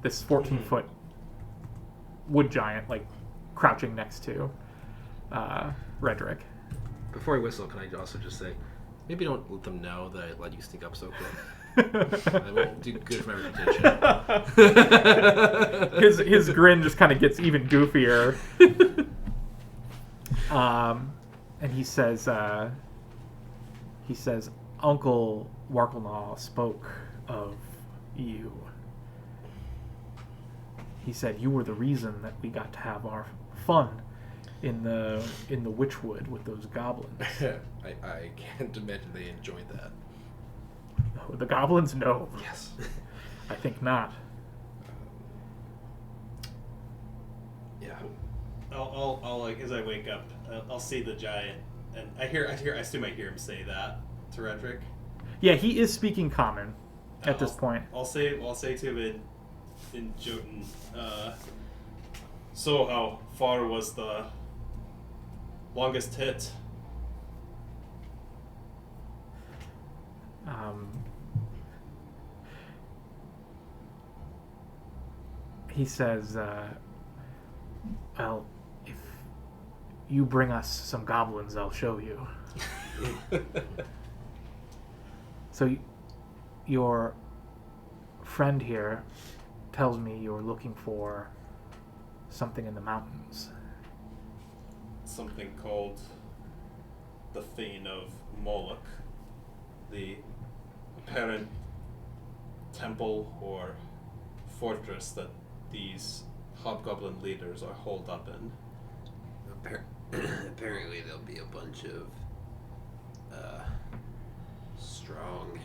this 14-foot wood giant crouching next to Redrick. Before I whistle, can I also just say, maybe don't let them know that I let you sneak up so quick. I won't do good for my reputation. His grin just kind of gets even goofier. And he says, Uncle Warkelnall spoke of you. He said you were the reason that we got to have our fun in the Witchwood with those goblins. I can't imagine they enjoyed that. Oh, the goblins? No. Yes. I think not. Yeah. I'll like as I wake up, I'll see the giant, and I assume I hear him say that to Redrick. Yeah, he is speaking common at this point. I'll say to him in Jotun. So how far was the longest hit? He says, well, if you bring us some goblins, I'll show you. So your friend here tells me you're looking for something in the mountains. Something called the Fane of Moloch, the apparent temple or fortress that these hobgoblin leaders are holed up in. Apparently there'll be a bunch of strong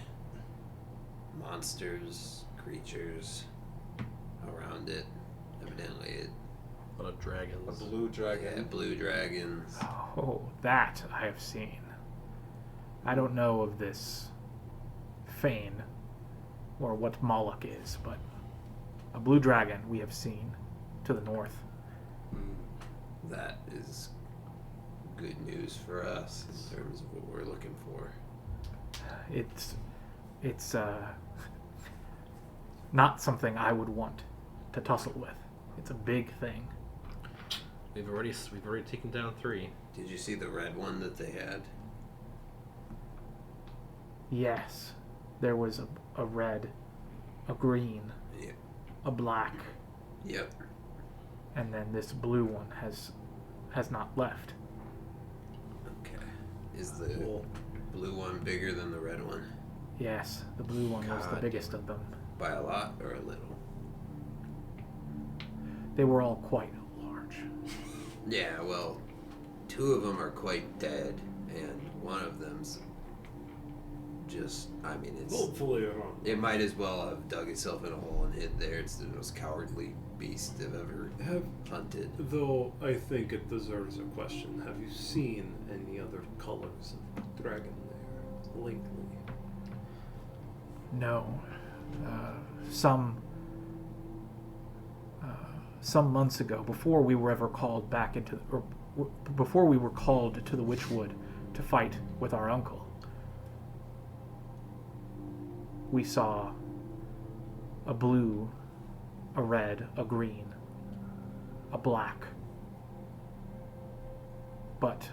monsters, creatures around it. Evidently A lot of dragons. A blue dragon. yeah, blue dragons. Oh, that I have seen. I don't know of this Fane or what Moloch is, but a blue dragon we have seen to the north. That is good news for us in terms of what we're looking for. It's not something I would want to tussle with. It's a big thing. We've already taken down 3. Did you see the red one that they had? Yes, there was a red, a green, Yep. a black, Yep. and then this blue one has not left. Okay. Is the Cool. blue one bigger than the red one? Yes, the blue one was the God. biggest of them. By a lot or a little? They were all quite large. Yeah, well, 2 of them are quite dead, and one of them's just, I mean, Hopefully wrong. it might as well have dug itself in a hole and hid there. It's the most cowardly beast I've ever hunted. Though I think it deserves a question. Have you seen any other colors of dragon there lately? No, some months ago, before we were ever called back into, or before we were called to the Witchwood to fight with our uncle, we saw a blue, a red, a green, a black. But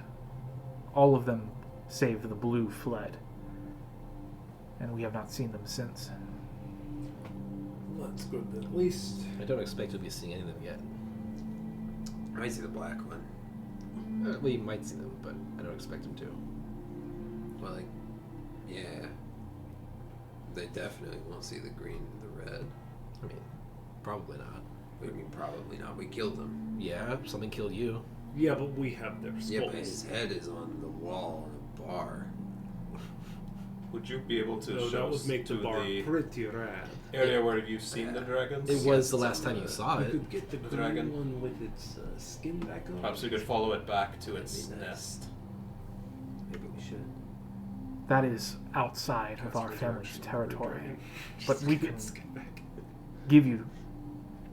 all of them, save the blue, fled. And we have not seen them since. That's good. At least I don't expect to be seeing any of them yet. I might see the black one. We might see them, but I don't expect them to. Well, like, yeah. They definitely won't see the green and the red. I mean, probably not. What do you mean, probably not? We killed them. Yeah, something killed you. yeah, but we have their Yeah, but skulls. his head is on the wall in a bar. Would you be able to So show that would us make the to bar the pretty rad. area where you've seen the dragons? It Yes, was the it's last on time you the- saw We it. could get the The green dragon. one with its skin back on. Perhaps we could follow it back to its That'd be nice. nest. Maybe we should. That is outside of our That's family's the territory. dragon. But we can Skin back.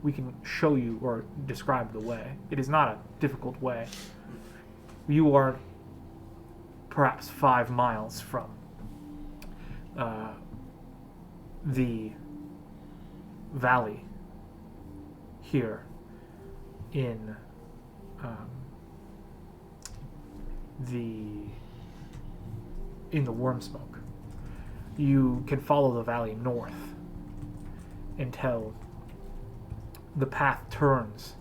we can show you or describe the way. It is not a difficult way. You are perhaps 5 miles from the valley here in the worm smoke. You can follow the valley north until the path turns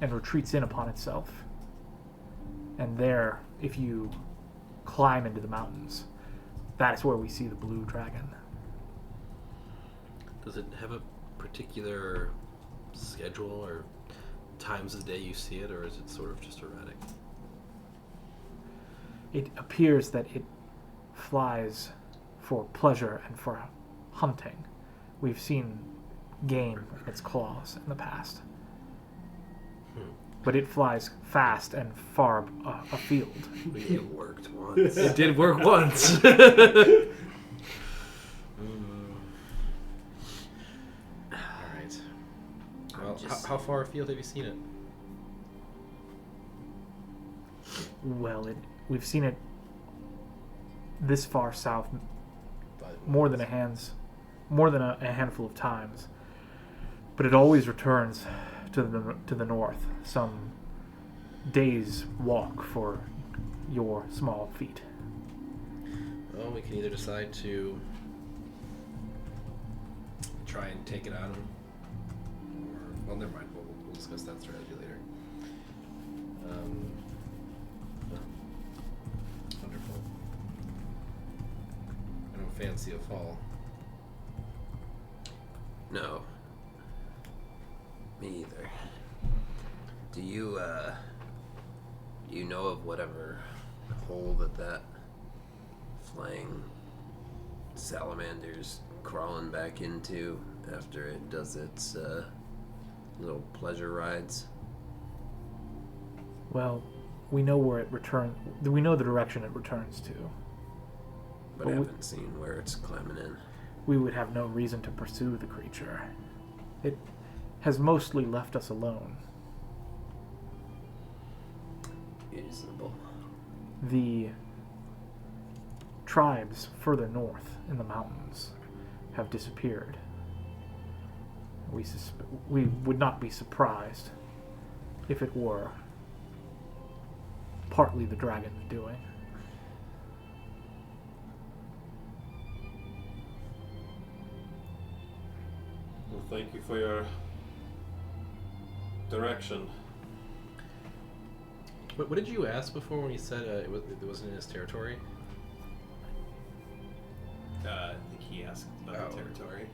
and retreats in upon itself. And there, if you climb into the mountains, that is where we see the blue dragon. Does it have a particular schedule or times of the day you see it, or is it sort of just erratic? It appears that it flies for pleasure and for hunting. We've seen game in its claws in the past. But it flies fast and far afield. It worked once. It did work once. Alright. Well, how far afield have you seen it? Well, we've seen it this far south more than a handful of times, but it always returns to the north, some day's walk for your small feet. Well, we can either decide to try and take it out of him, or, well, never mind, we'll discuss that strategy later. Wonderful. I don't fancy a fall. No. Me either. Do you know of whatever hole that flying salamander's crawling back into after it does its little pleasure rides? Well, we know where it returns. We know the direction it returns to. But I haven't seen where it's climbing in. We would have no reason to pursue the creature. It has mostly left us alone. Reasonable. The tribes further north in the mountains have disappeared. We would not be surprised if it were partly the dragon's doing. Well, thank you for your direction. What did you ask before when you said it wasn't in his territory? I think he asked about the territory.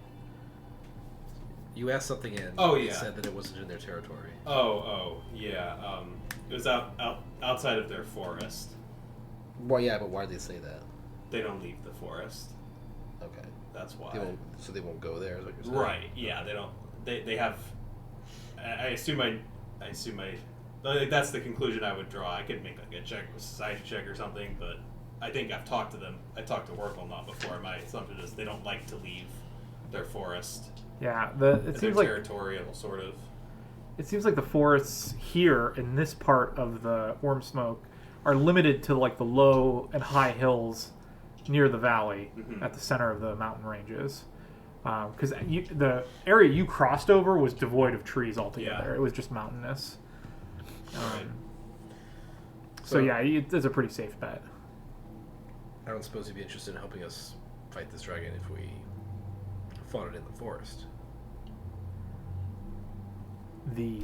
You asked something in. Oh, It yeah. said that it wasn't in their territory. Yeah. It was outside of their forest. Well, yeah, but why did they say that? They don't leave the forest. Okay. That's why. They won't go there, is what you're saying? Right. Yeah. They don't. They have. I assume I. Like, that's the conclusion I would draw. I could make like a society check or something, but I think I've talked to them. I talked to Workelnot before. My assumption is they don't like to leave their forest. Yeah, It seems territorial, sort of. It seems like the forests here in this part of the Worm Smoke are limited to like the low and high hills near the valley at the center of the mountain ranges. Because the area you crossed over was devoid of trees altogether. Yeah. It was just mountainous. Right. So yeah, it's a pretty safe bet. I don't suppose you'd be interested in helping us fight this dragon if we fought it in the forest. The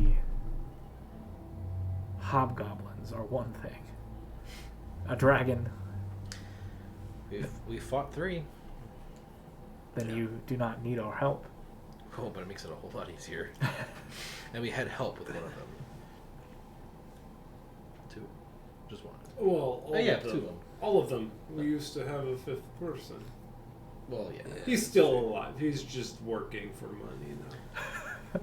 hobgoblins are one thing. A dragon, We fought 3. then you do not need our help. Oh, but it makes it a whole lot easier. And we had help with one of them. 2. Just one. Well, all yeah, of them. 2 of them. All of them. We used to have a 5th person. Well, yeah. He's still alive. He's just working for money now.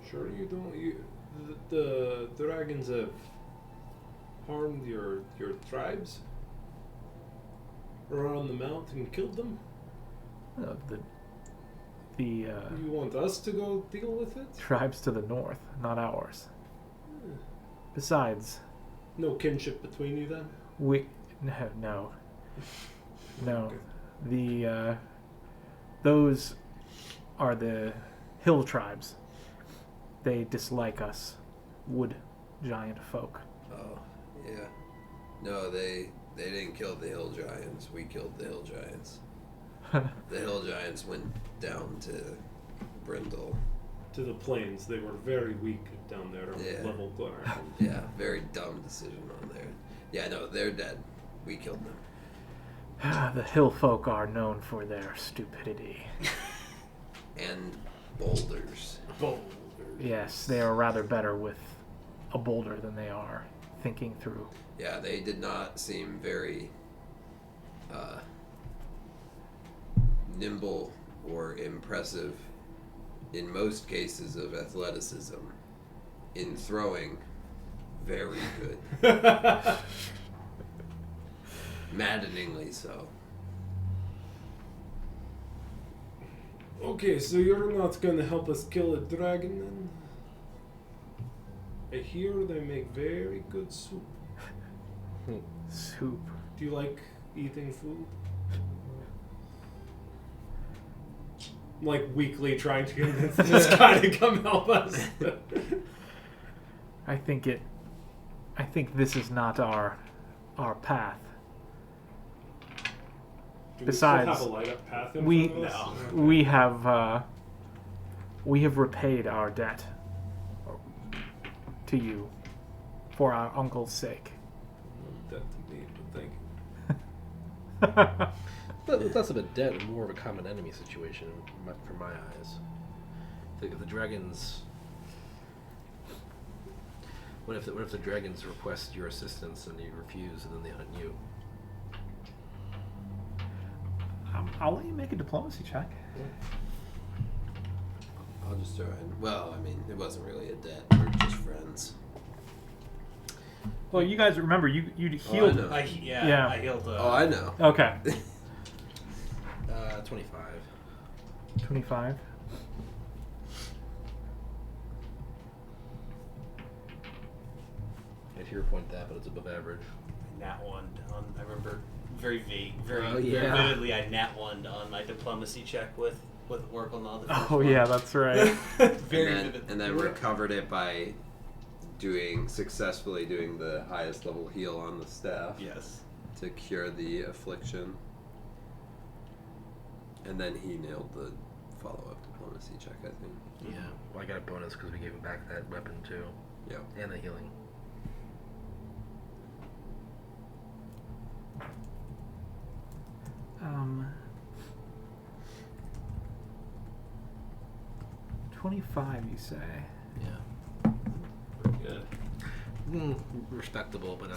Sure, you don't. The dragons have harmed your tribes around the mountain, killed them. The You want us to go deal with it? tribes to the north, not ours. Besides, No kinship between you then? no. Okay. The those are the hill tribes. They dislike us, wood giant folk. Oh, yeah. No, they didn't kill the hill giants. We killed the hill giants. The hill giants went down to Brindle. To the plains. They were very weak down there on Yeah. level ground. Yeah, very dumb decision on there. Yeah, no, they're dead. We killed them. The hill folk are known for their stupidity. And boulders. Yes, they are rather better with a boulder than they are thinking through. Yeah, they did not seem very nimble or impressive in most cases of athleticism. In throwing, very good. Maddeningly so. Okay, so you're not gonna help us kill a dragon then? I hear they make very good soup. Soup. Do you like eating food? I'm like weakly trying to convince this guy to come help us. I think this is not our path. Do Besides, we still have a light up path in we- front of us? No. We have repaid our debt to you for our uncle's sake. That to me, but thank you. But less of a debt and more of a common enemy situation from my eyes. If the dragons... What if the dragons request your assistance and you refuse and then they hunt you? I'll let you make a diplomacy check. I'll just throw in. Well, I mean, it wasn't really a debt. We're just friends. Well, you guys remember you healed. know. I healed. Oh, I know. Okay. 25. 25. I'd hear point that, but it's above average. Nat 1 on. I remember very vague, very Oh, yeah. vividly. I nat 1 on my diplomacy check with Oracle Nod. the first Oh one. yeah, that's right. Very and then, vivid. and then recovered it by successfully doing the highest level heal on the staff Yes. to cure the affliction. And then he nailed the follow-up diplomacy check, I think. Yeah. Well, I got a bonus because we gave him back that weapon too. Yep. And the healing. Um, 25, you say? Yeah. Good. Respectable, but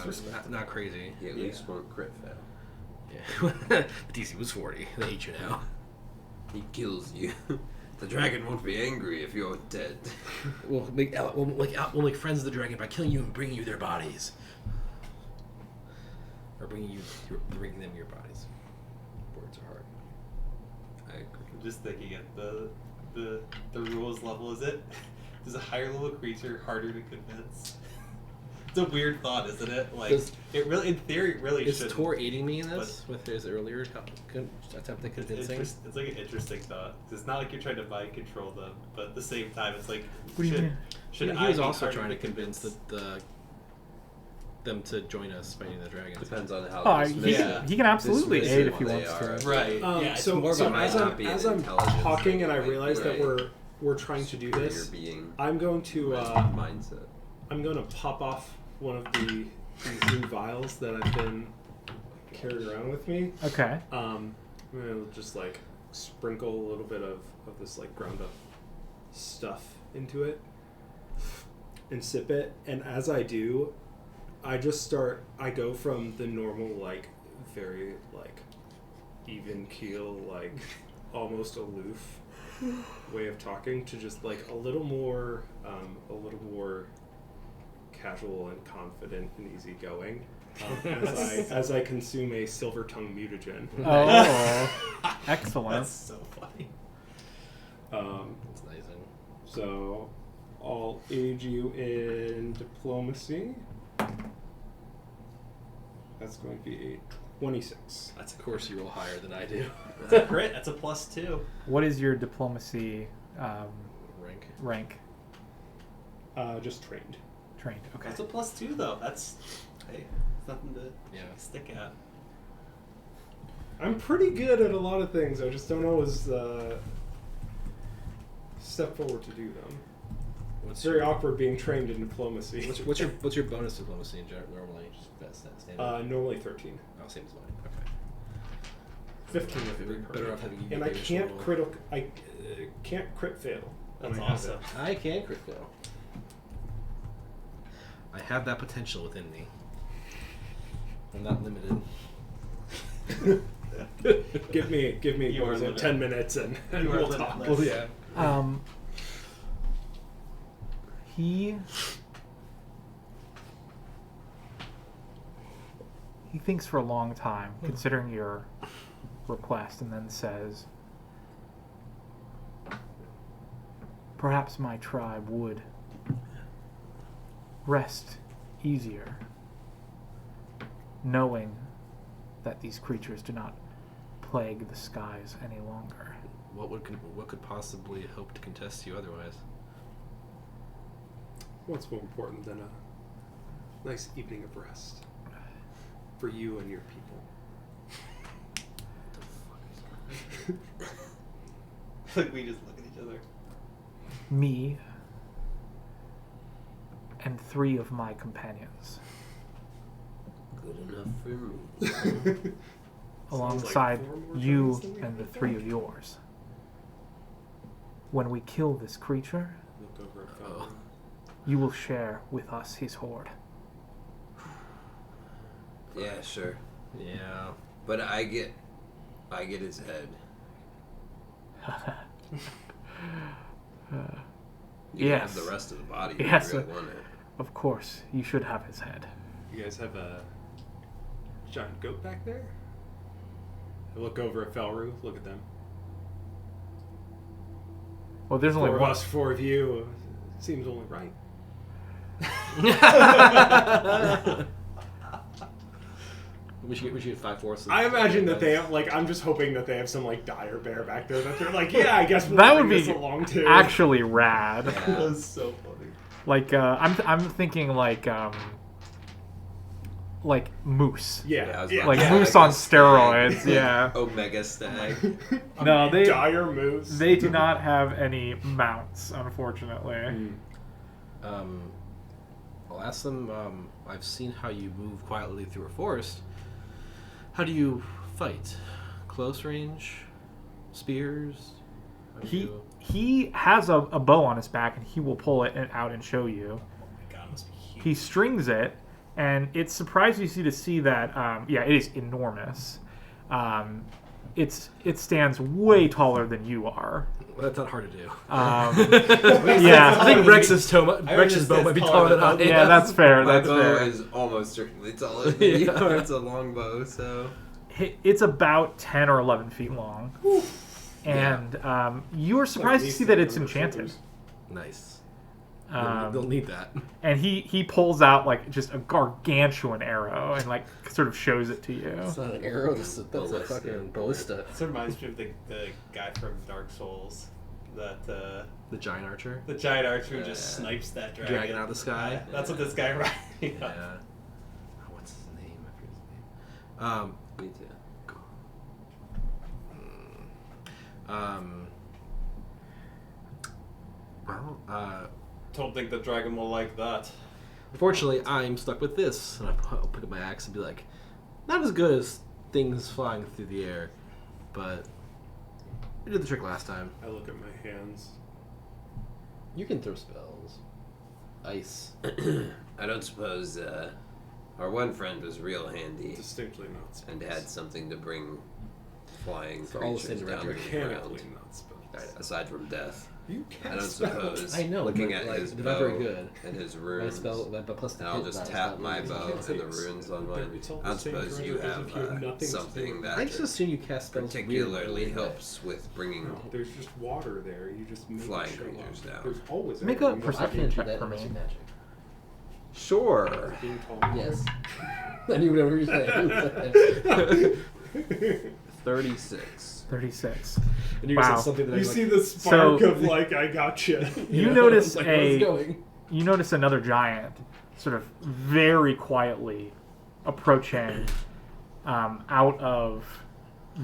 not crazy. He at least won't crit fail. Yeah. The DC was 40. They hate you now. He kills you. The dragon won't be angry if you're dead. We'll make friends of the dragon by killing you and bringing you their bodies. Or bringing them your bodies. Words are hard. I agree. I'm just thinking at the rules level. Is it? Is a higher level creature harder to convince? It's a weird thought, isn't it? Like it really, in theory, it really Is should. Tor aiding me in this with his earlier attempt at convincing? It's like an interesting thought. It's not like you're trying to mind control them, but at the same time, it's like What do you mean? should he I was be also harder trying to convince them to join us fighting the dragons. Depends on how Oh, dismissive- he can absolutely dismissive aid if he they wants are. to. Right. Yeah, it's so more so about as not I'm being as I'm intelligence talking and I than, like, realize that right. we're trying to do Superior this, being I'm going to mindset. I'm going to pop off one of these new vials that I've been carrying around with me. Okay. I'm gonna just like sprinkle a little bit of this like ground up stuff into it and sip it. And as I do, I go from the normal like very like even keel like almost aloof way of talking to just like a little more casual and confident and easygoing as I consume a silver tongue mutagen. Oh, excellent. That's so funny. That's nice. So I'll aid you in diplomacy. That's going to be a 26. That's of course you roll higher than I do. That's a crit. That's a +2. What is your diplomacy Rank. rank? Just trained. Trained. Okay. That's a +2 though. That's it's nothing to stick at. I'm pretty good at a lot of things. I just don't always step forward to do them. It's very awkward being trained in diplomacy. What's your bonus diplomacy in general normally? Just that's standard. Normally 13. Oh, same as mine. Okay. 15 with Better recursion. off having you And get I the can't initial critical. I can't crit fail. when That's I have awesome. it. I can crit fail. I have that potential within me. I'm not limited. give me You are what is it, limited. 10 minutes and You are we'll talk. limitless. Yeah. He thinks for a long time, considering your request, and then says, perhaps my tribe would rest easier knowing that these creatures do not plague the skies any longer. What could possibly hope to contest you otherwise? What's more important than a nice evening of rest for you and your people? Like we just look at each other. Me and 3 of my companions, Good enough for me. alongside 4 more you times than we and the had 3 before. of yours. When we kill this creature, Look over at Oh. Fane. you will share with us his horde. Yeah, sure. Yeah. But I get his head. You can have Yes. the rest of the body if Yes. you really want it. Of course, you should have his head. You guys have a giant goat back there? I look over at Felru, look at them. Well, there's only 4 of one. us, 4 of you. Seems only right. We should get 5/4. I imagine that they have, like, I'm just hoping that they have some, like, dire bear back there that they're like, yeah, I guess we'll That bring would this be along too. actually rad. That's so funny. Like I'm thinking like moose. Yeah, I was yeah. about Like to say, moose like on a stag. steroids. Yeah. Omega stag. No, they dire moose. they do not have any mounts, unfortunately. Mm. I'll ask them. I've seen how you move quietly through a forest. How do you fight? Close range, spears. How do you- He has a bow on his back, and he will pull it out and show you. Oh my god, it must be huge. He strings it, and it surprises you to see that. Yeah, it is enormous. It stands way taller than you are. Well, that's not hard to do. Yeah, I think Rex's bow understand might be it's taller than I taller am. yeah, that's fair. My That's bow fair. is almost certainly taller than you. It's a long bow, so. It's about 10 or 11 feet long, and you are surprised to see that it's enchanted. Nice. Um, They'll need that. And he pulls out like just a gargantuan arrow and like sort of shows it to you. It's not an arrow. That's a Ballista. fucking ballista. This reminds me of the guy from Dark Souls. That The giant archer. the giant archer who just Yeah. snipes that dragon. Dragon out of the sky. Yeah, that's what this guy rides. Yeah. Oh, what's his name? I forget his name. Me too. Don't think the dragon will like that. Unfortunately, I'm stuck with this, and I'll pick up my axe and be like, not as good as things flying through the air, but we did the trick last time. I look at my hands. You can throw spells. Ice. I don't suppose our one friend was real handy Distinctly not spells. and had something to bring flying For all the creatures same down to the Mechanically ground. not spells. Aside from death. You I don't cast spells. suppose. I know, Looking but, at like, his they're not very bow good. and his My runes. spell, but plus the And I'll hit just dice, tap that my means- bow and the runes on mine. It's all I don't the same suppose you treasure, have if you have nothing to something do. that I just assume you cast spells particularly weirdly, but- helps with bringing No, there's just water there. You just make Flying it show creatures up. down. There's always Make a everything. I perception can't do check that for unless me. you magic. Sure. Being tall. Yes. I knew whatever you were saying. 36. 36. And you Wow. said something that You I was see like, the spark So- of like I gotcha. You notice like, where's it going? you notice another giant sort of very quietly approaching out of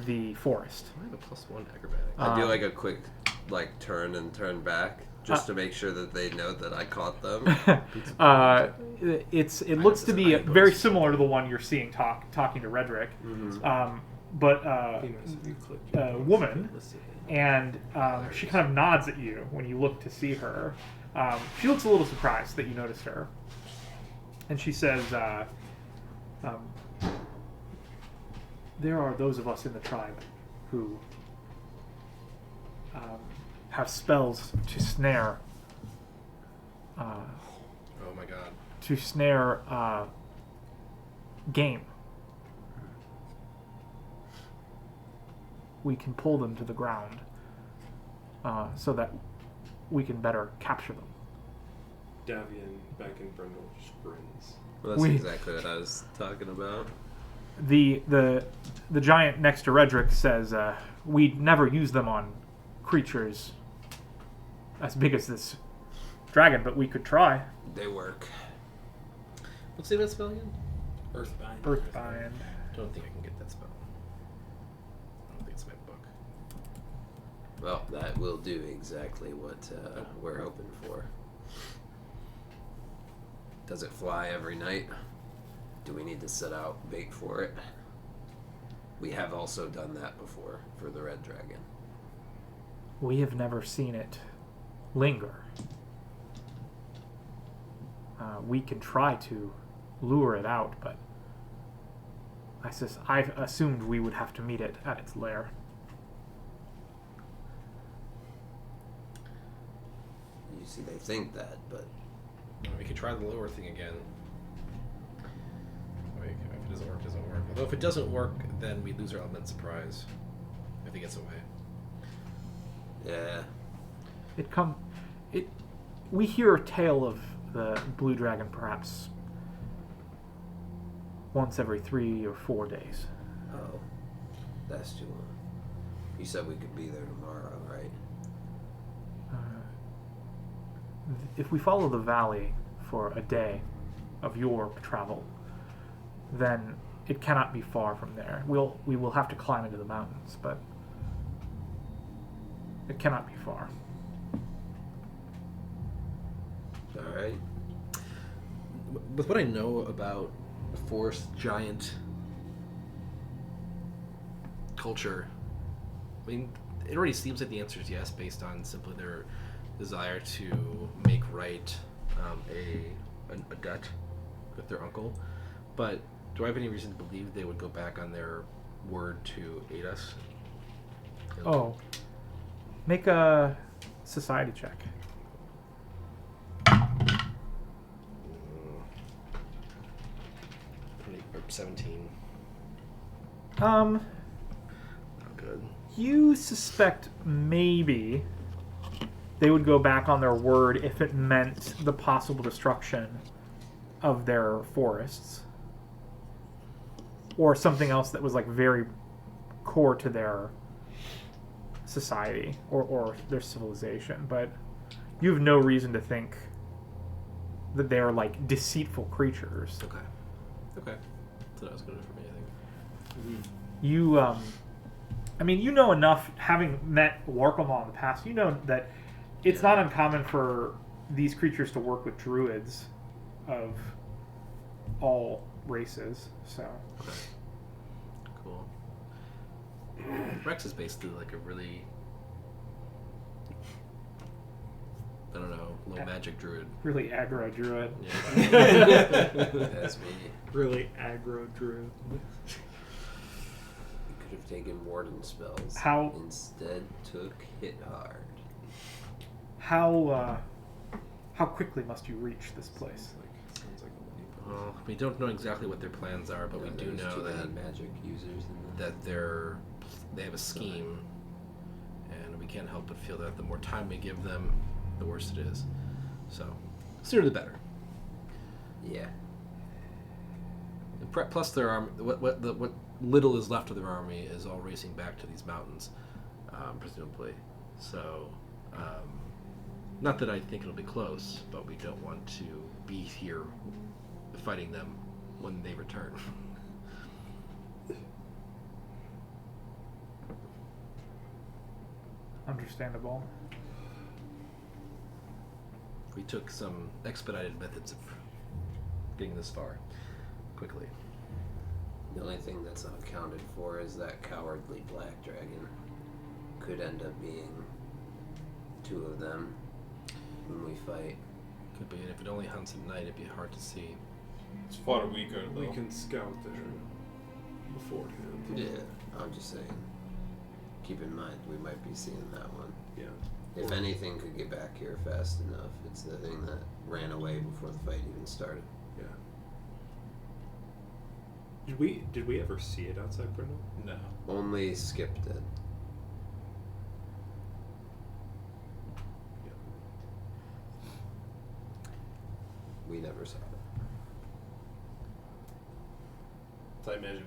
the forest. I have a +1 acrobatics. I do like a quick turn and turn back just Uh, to make sure that they know that I caught them. It looks to be I have very bonus. similar to the one you're seeing talking to Redrick. Mm-hmm. but Be nice if you clicked your mouse woman, and listed it. and she kind of nods at you when you look to see her. She looks a little surprised that you noticed her, and she says, "There are those of us in the tribe who have spells to snare." Oh my god. To snare game. We can pull them to the ground so that we can better capture them. Davian back in Brindle just grins. Well, that's We- exactly what I was talking about. The giant next to Redrick says, we'd never use them on creatures as big as this dragon, but we could try. They work. What's the name of that spell again? Earthbind. Earthbind. Don't think I can get that spell. I don't think it's in my book. Well, that will do exactly what we're hoping for. Does it fly every night? Do we need to set out bait for it? We have also done that before for the red dragon. We have never seen it linger. We can try to lure it out, but I assumed we would have to meet it at its lair. You see, they think that, but We could try the lower thing again. Wait, if it doesn't work, it doesn't work. Although if it doesn't work, then we lose our element surprise. If he gets away. yeah. We hear a tale of the blue dragon perhaps once every 3 or 4 days. Oh, that's too long. You said we could be there tomorrow, right? If we follow the valley for a day of your travel, then it cannot be far from there. We will have to climb into the mountains, but it cannot be far. All right. With what I know about forest giant culture, I mean, it already seems like the answer is yes, based on simply their desire to make right a debt with their uncle. But do I have any reason to believe they would go back on their word to aid us? Oh, make a society check. 17. Um, Not good. you suspect maybe they would go back on their word if it meant the possible destruction of their forests, or something else that was like very core to their society or their civilization. But you have no reason to think that they are like deceitful creatures. Okay. Okay. So that was good for me, I think. You, I mean, you know enough, having met Warklemall in the past, you know that it's not uncommon for these creatures to work with druids of all races, so. Okay. Cool. Rex is basically like a really, I don't know, low magic druid. Really aggro druid. Yeah. That's me. Really aggro druid. You could have taken warden spells. How- Instead, took hit hard. How quickly must you reach this place? Sounds like a money. Well, we don't know exactly what their plans are, but we do There's know too many that magic users in that they have a scheme, and we can't help but feel that the more time we give them, the worse it is. So, sooner the better. Yeah. And plus, their arm, what little is left of their army is all racing back to these mountains, presumably. So, not that I think it'll be close, but we don't want to be here fighting them when they return. Understandable. We took some expedited methods of getting this far quickly. The only thing that's unaccounted for is that cowardly black dragon. Could end up being 2 of them when we fight. Could be, and if it only hunts at night, it'd be hard to see. It's far weaker though. We can scout there beforehand. Yeah, I'm just saying. Keep in mind, we might be seeing that one. Yeah. If anything could get back here fast enough, it's the thing that ran away before the fight even started. Yeah. Did we ever see it outside Brindle? No. Only Skip did. Yeah. We never saw it. So I imagine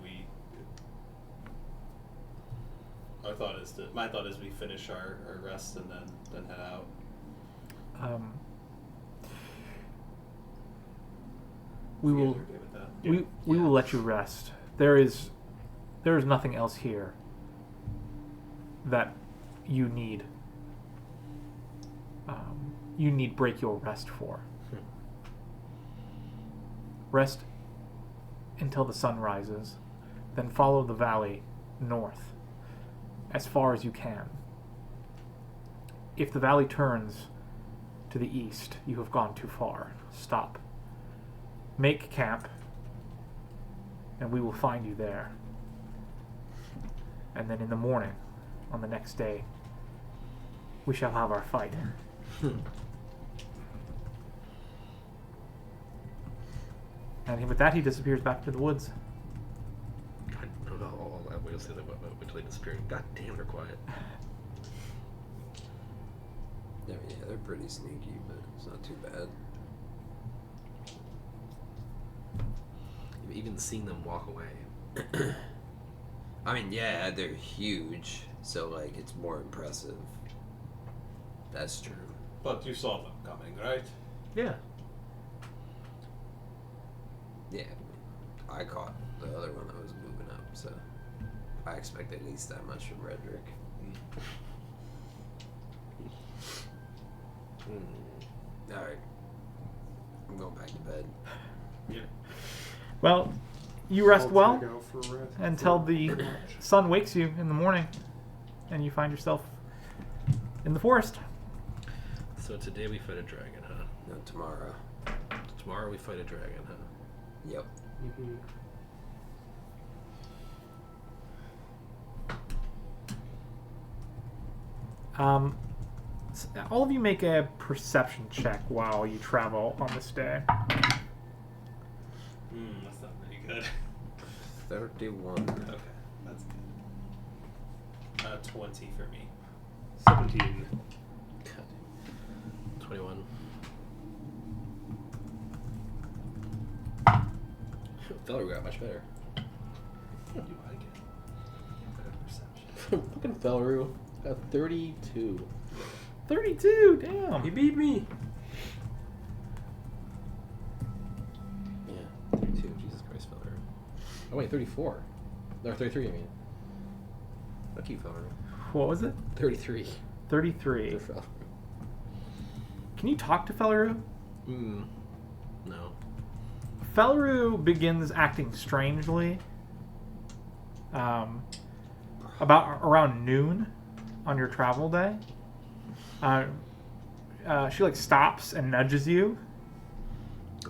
my thought is we finish our rest and then head out. We will. You guys are okay with that? We will let you rest. There is nothing else here that you need. You need break your rest for. Rest until the sun rises, then follow the valley north as far as you can. If the valley turns to the east, you have gone too far. Stop. Make camp, and we will find you there. And then in the morning, on the next day, we shall have our fight. And with that, he disappears back to the woods. God, I'll wait till they disappear. God damn, they're quiet. Yeah, they're pretty sneaky, but it's not too bad. Even seeing them walk away. I mean, yeah, they're huge, so like it's more impressive. That's true. But you saw them coming, right? Yeah. Yeah, I caught the other one that was moving up, so I expect at least that much from Redrick. Alright. I'm going back to bed. Yeah. Well, you rest I'll well take out for rest until for the watch. sun wakes you in the morning, and you find yourself in the forest. So today we fight a dragon, huh? No, tomorrow. Tomorrow we fight a dragon, huh? Yep. Mhm. All of you make a perception check while you travel on this day. That's not very good. 31. Okay, that's good. 20 for me. 17. 21. Felleru got much better. You I get better perception. Fucking Felleru got 32. 32, damn. He beat me! Yeah, 32. Jesus Christ, Felleru. Oh wait, 34. No, 33, I mean. Fuck you, Felleru. What was it? 33. 33. For Felleru. Can you talk to Felleru? No. Felleru begins acting strangely about around noon on your travel day. She like stops and nudges you.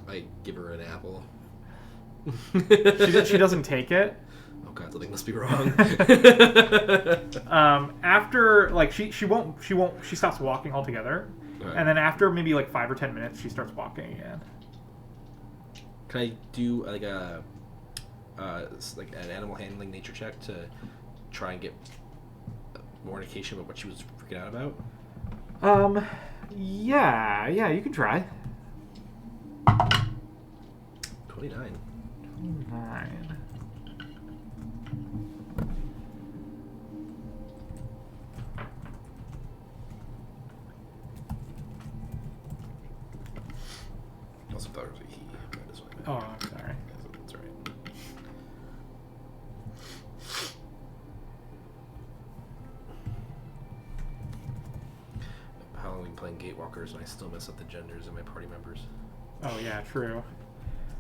I give her an apple. She doesn't take it. Oh god, something must be wrong. After like she stops walking altogether, Right. and then after maybe like 5 or 10 minutes, she starts walking again. Can I do like a like an animal handling nature check to try and get more indication about what she was freaking out about? Yeah, you can try. 29. 29. Also thought it was a he. That is what I meant. Oh, I'm sorry. That's right. How long have we been playing Gatewalkers and I still mess up the genders of my party members? Oh yeah, true.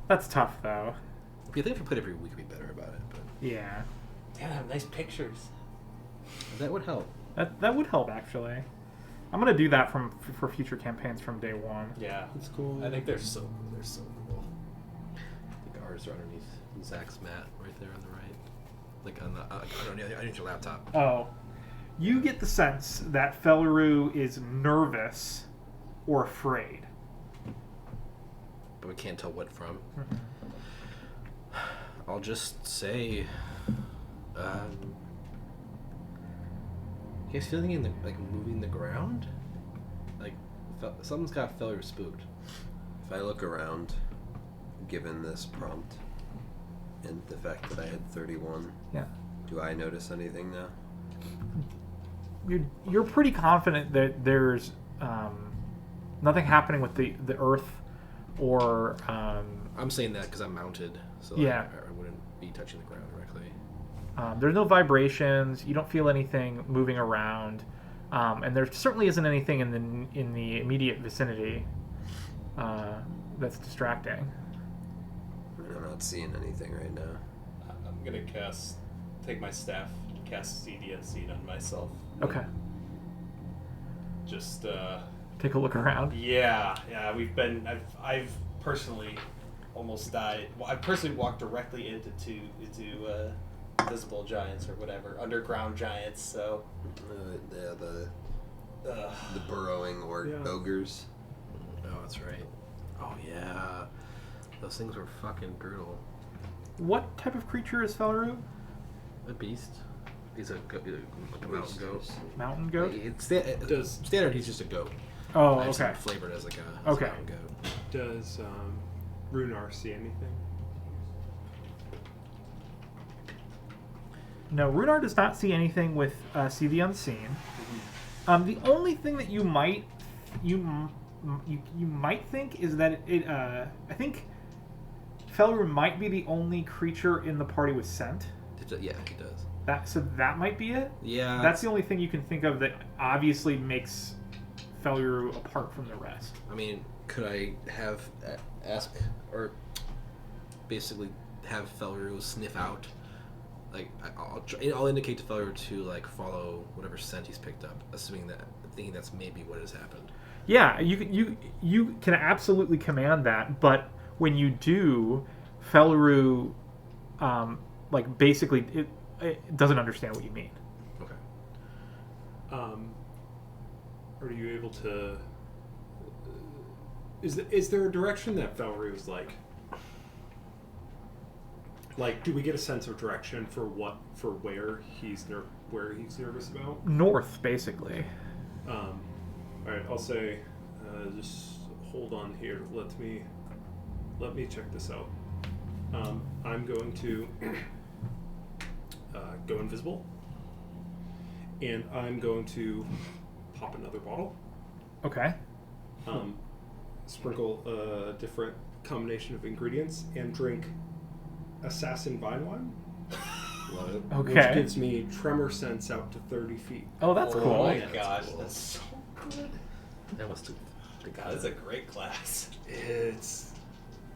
That's tough though. If you think if we put every week, we'd be better about it. But Yeah, Damn, have nice pictures. that would help. that would help actually. I'm gonna do that for future campaigns from day one. Yeah, It's cool. I think They're there's so cool. They're so cool. I think ours are underneath Zach's mat, right there on the right. Like on the underneath your laptop. Oh, you get the sense that Felru is nervous or afraid. But we can't tell what from. I'll just say, you guys feel anything in the, like moving the ground? Like something's got Felru spooked. If I look around, given this prompt and the fact that I had 31, Yeah. do I notice anything now? You're pretty confident that there's nothing happening with the earth or I'm saying that because I'm mounted, so Yeah. I wouldn't be touching the ground directly. there's no vibrations. You don't feel anything moving around, and there certainly isn't anything in the immediate vicinity that's distracting. I'm not seeing anything right now. I'm gonna take my staff, cast CD Unseen on myself. Okay, Just take a look around. yeah. I've personally almost died. Well, I personally walked directly into invisible giants or whatever, underground giants. So Yeah, uh, the burrowing ogres. Oh, that's right. Oh yeah, those things were fucking brutal. What type of creature is Felru? A beast. He's a mountain goat. Mountain goat? Standard. He's just a goat. Oh, I just okay. flavored as like a Okay. mountain goat. Does Runar see anything? No, Runar does not see anything with See the Unseen. The only thing that you might think is that I think Felru might be the only creature in the party with scent. Yeah, he does. That might be it. Yeah. That's the only thing you can think of that obviously makes Felru apart from the rest. I mean, could I ask or basically have Felru sniff out? Like I'll indicate to Felru to like follow whatever scent he's picked up, thinking that's maybe what has happened. Yeah, you can absolutely command that, but when you do, Felru, like basically it doesn't understand what you mean. Okay. Are you able to? Is there a direction that Valerie was like? Like, do we get a sense of direction for where he's nervous about? North, basically. All right, I'll say, just hold on here. Let me check this out. I'm going to go invisible, and I'm going to pop another bottle. Okay. Sprinkle a different combination of ingredients, and drink Assassin Vine Wine. Love it. Okay. Which gives me tremor sense out to 30 feet. Oh, that's oh cool. my Yeah, that's gosh, cool. that's so good. That was too. God, that's a great class.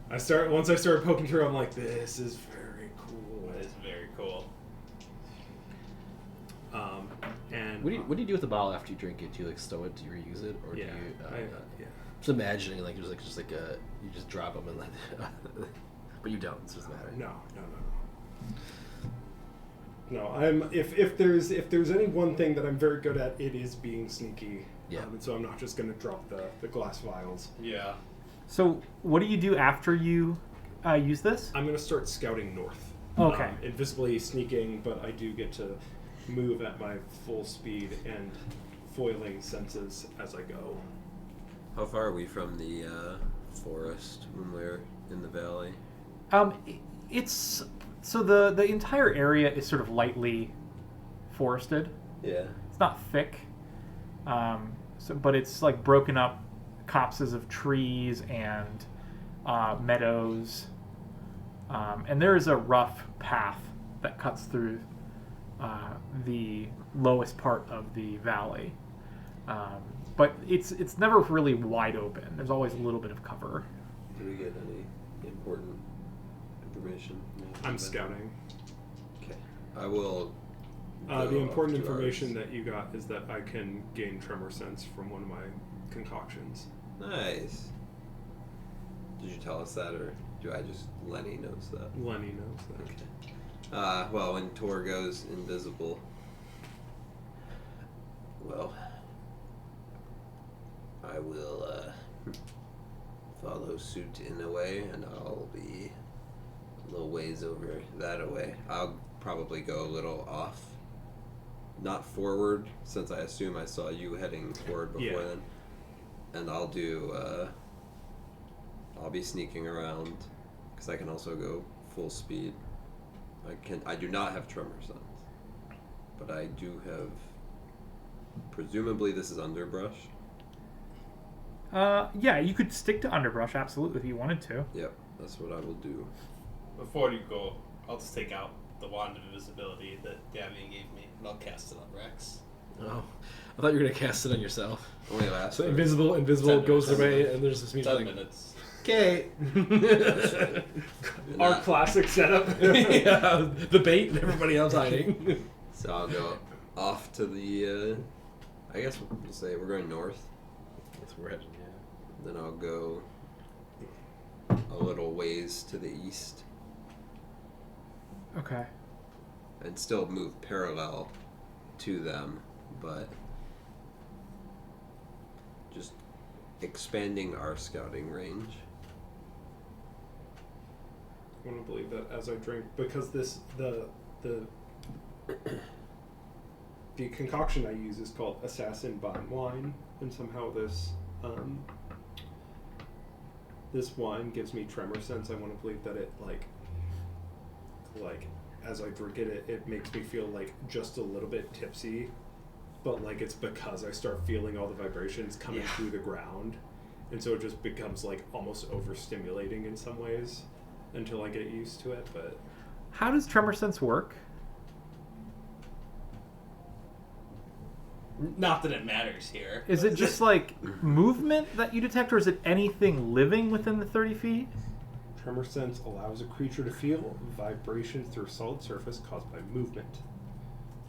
Once I started poking through, I'm like, this is very cool. That is very cool. And What do you do with the bottle after you drink it? Do you like stow it? Do you reuse it, or yeah, do you? yeah. Just imagining like there's just like a you just drop them and like, but you don't. It doesn't matter. No. I'm if there's any one thing that I'm very good at, it is being sneaky. Yeah. And so I'm not just gonna drop the glass vials. Yeah. So, what do you do after you use this? I'm gonna start scouting north. Okay. Invisibly sneaking, but I do get to move at my full speed and foiling senses as I go. How far are we from the forest when we're in the valley? It's so the entire area is sort of lightly forested. Yeah. It's not thick, but it's like broken up copses of trees and meadows, and there is a rough path that cuts through the lowest part of the valley, but it's never really wide open. There's always a little bit of cover. Do we get any important information? I'm scouting. Okay. I will. The go important off to information ours. that you got is that I can gain tremor sense from one of my concoctions. Nice. Did you tell us that, or do I just Lenny knows that? Lenny knows that. Okay. Well, when Tor goes invisible, well, I will follow suit in a way, and I'll be a little ways over that away. I'll probably go a little off, not forward, since I assume I saw you heading forward before Yeah. then. And I'll do, I'll be sneaking around, because I can also go full speed. I do not have tremor sense, but I do have, presumably this is underbrush. Yeah, you could stick to underbrush, absolutely, if you wanted to. Yep, that's what I will do. Before you go, I'll just take out the wand of invisibility that Davian gave me, and I'll cast it on Rex. Oh, I thought you were gonna cast it on yourself. Only lasts So for- invisible 10 goes minutes. away, and there's this music 10 like, minutes. okay. And Our I- classic setup. Yeah, the bait and everybody else hiding. So I'll go off to the, I guess we'll say we're going north. That's where we're headed. Then I'll go a little ways to the east Okay. and still move parallel to them, but just expanding our scouting range. I want to believe that as I drink, because the concoction I use is called Assassin Vine Wine, and somehow this wine gives me tremor sense. I want to believe that it like as I drink it, it makes me feel like just a little bit tipsy, but like it's because I start feeling all the vibrations coming through the ground, and so it just becomes like almost overstimulating in some ways until I get used to it. But How does tremor sense work? Not that it matters here. Is it just like movement that you detect, or is it anything living within the 30 feet? tremor sense allows a creature to feel vibrations through a solid surface caused by movement.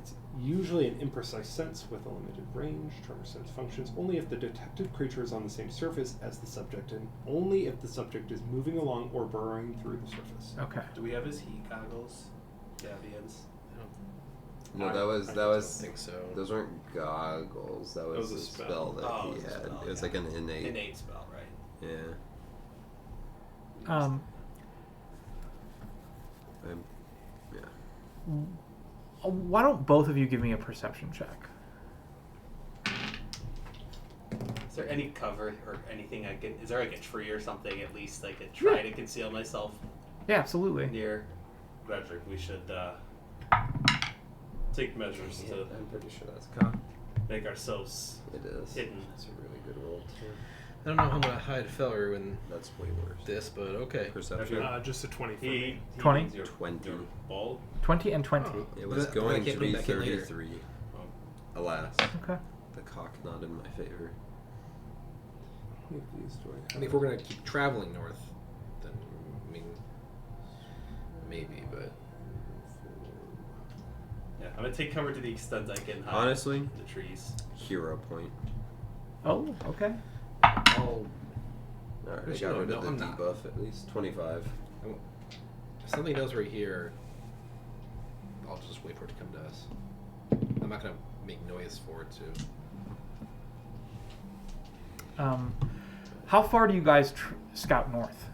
It's usually an imprecise sense with a limited range. Tremor sense functions only if the detected creature is on the same surface as the subject, and only if the subject is moving along or burrowing through the surface. Okay. Do we have his heat goggles? Davian's? No, I that I was think so. those weren't goggles. That was, was a a spell. spell that Oh, he it was a had. spell, It was yeah. like an innate. Innate spell, right? Yeah. Yeah. Why don't both of you give me a perception check? Is there any cover or anything I can? Is there like a tree or something at least I could try to conceal myself Yeah, absolutely. near? Frederick, we should take measures to I'm pretty sure that's cocked. make ourselves It is. hidden. That's a really good roll too. I don't know how I'm gonna hide Feller in That's way worse. this, but okay. Perception. Just a 20 for He me. 20? means you're 20. you're bald. 20 and 20. Oh. It was But I going can't to put it be back in later. 33. Oh. Alas, Okay. the cock not in my favor. How many of these do I I have? mean, if we're gonna keep traveling north, then I mean, maybe, but Yeah, I'm gonna take cover to the extent I can hide Honestly, in the trees. hero point. Oh, okay. I'll. Alright, I Actually, got no, rid no, of the I'm not. debuff at least. 25. If something knows we're here, I'll just wait for it to come to us. I'm not gonna make noise for it to. How far do you guys scout north?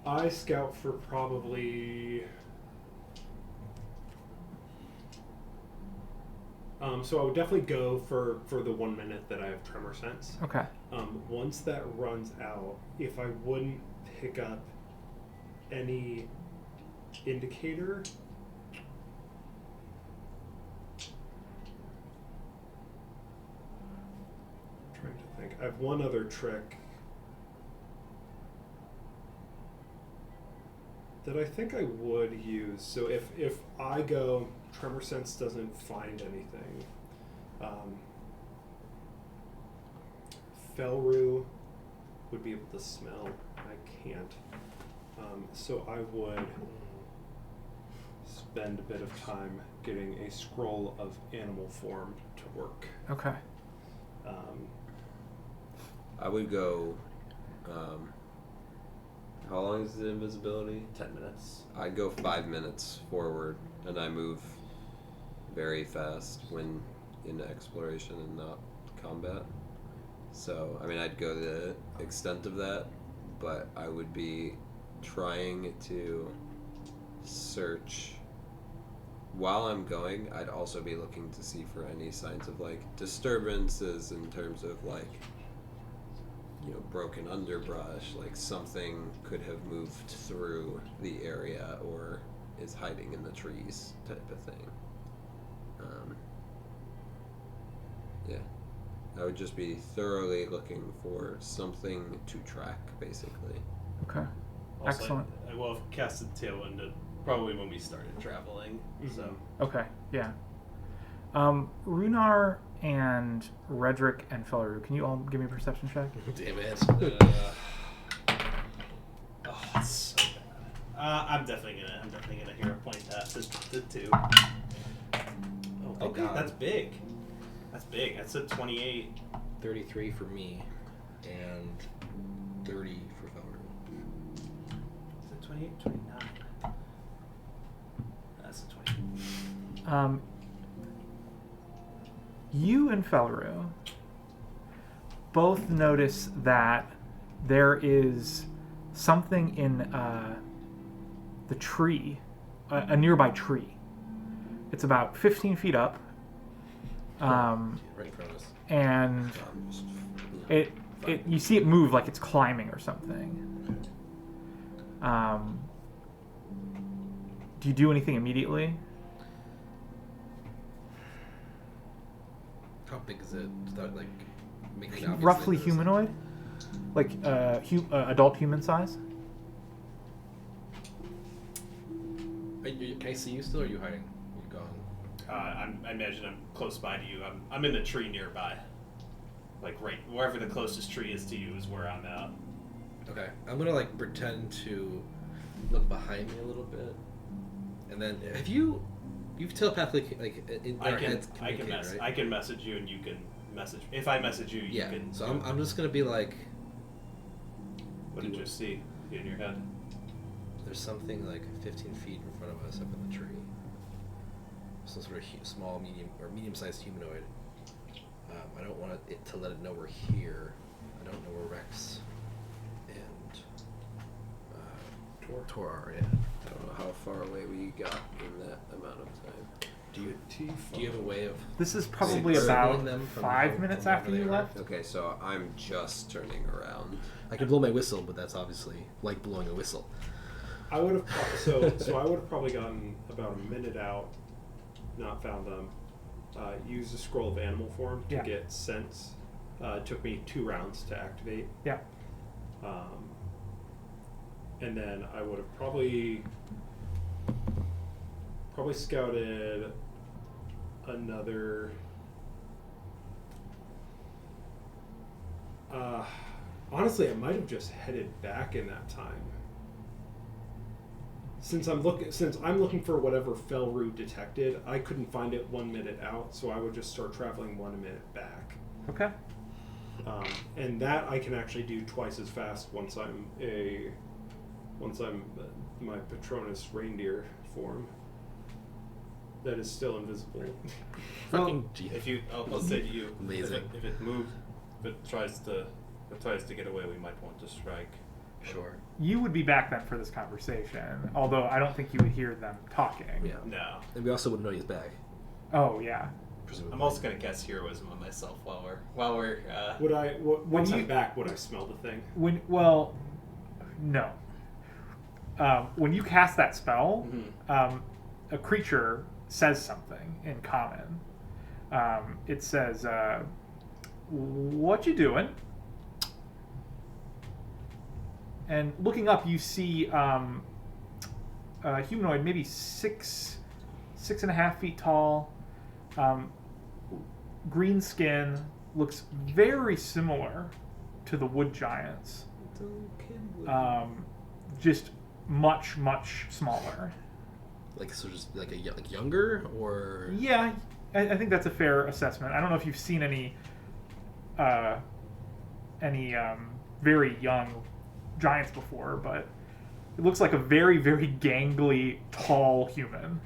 I scout for probably. So I would definitely go for the 1 minute that I have tremor sense. Okay. Once that runs out, if I wouldn't pick up any indicator. I'm trying to think. I have one other trick that I think I would use. So if I go, tremor sense doesn't find anything. Felru would be able to smell. I can't. So I would spend a bit of time getting a scroll of animal form to work. Okay. I would go. How long is the invisibility? 10 minutes. I'd go 5 minutes forward, and I move very fast when in exploration and not combat. So, I mean, I'd go the extent of that, but I would be trying to search. While I'm going, I'd also be looking to see for any signs of, like, disturbances in terms of, like, you know, broken underbrush, like something could have moved through the area or is hiding in the trees type of thing. Yeah. I would just be thoroughly looking for something to track, basically. Okay. Also, Excellent. I will have casted Tailwind probably when we started traveling. So Okay. Yeah. Runar and Redrick and Felleru, can you all give me a perception check? Damn it. Oh, it's so bad. I'm definitely gonna hero point that to 2. Oh, Okay, God. that's big. That's a 28. 33 for me, and 30 for Felleru. Is it 28? 29. That's a 20. You and Felleru both notice that there is something in the tree, a nearby tree. It's about 15 feet up, Right in front of us. and it you see it move like it's climbing or something. Do you do anything immediately? How big is it? Start, like, making it obvious Roughly that there's, humanoid, like adult human size. Can I see you still, or are you hiding? You gone? I imagine I'm close by to you. I'm in the tree nearby. Like right wherever the closest tree is to you is where I'm at. Okay, I'm gonna like pretend to look behind me a little bit, and then you've telepathically like in our heads communicated, right? I can message you and you can message. If I message you, you Yeah. can. So I'm just gonna be like, What did you see in your head? there's something like 15 feet in front of us up in the tree. Some sort of small, medium-sized humanoid. I don't want it to let it know we're here. I don't know where Rex and Tor are. Yeah. I don't know how far away we got in that amount of time. Do you have a way of? This is probably signaling about them from 5 minutes from after wherever you they are? left. Okay, so I'm just turning around. I can blow my whistle, but that's obviously like blowing a whistle. I would have so I would have probably gotten about a minute out, not found them. Used a scroll of animal form to Yeah. get sense. It took me 2 rounds to activate. Yeah. And then I would have probably scouted another. Honestly, I might have just headed back in that time. Since I'm looking for whatever Felleru detected, I couldn't find it 1 minute out, so I would just start traveling 1 minute back. Okay. And that I can actually do twice as fast once I'm my Patronus reindeer form. That is still invisible. Fucking genius. If you, I'll say to you, Amazing. if it moves, if it tries to get away, we might want to strike. Sure. You would be back then for this conversation, although I don't think you would hear them talking. Yeah. No. And we also wouldn't know he's back. Oh yeah. Presumably. I'm also gonna cast heroism on myself while we're. Once you- I'm back, would I smell the thing? No. When you cast that spell, Mhm. a creature says something in common. It says, "What you doing?" And looking up, you see a humanoid, maybe 6.5 feet tall, green skin, looks very similar to the wood giants. Okay. Just much, much smaller. Like so, just like like younger or Yeah, I think that's a fair assessment. I don't know if you've seen any very young giants before, but it looks like a very, very gangly, tall human.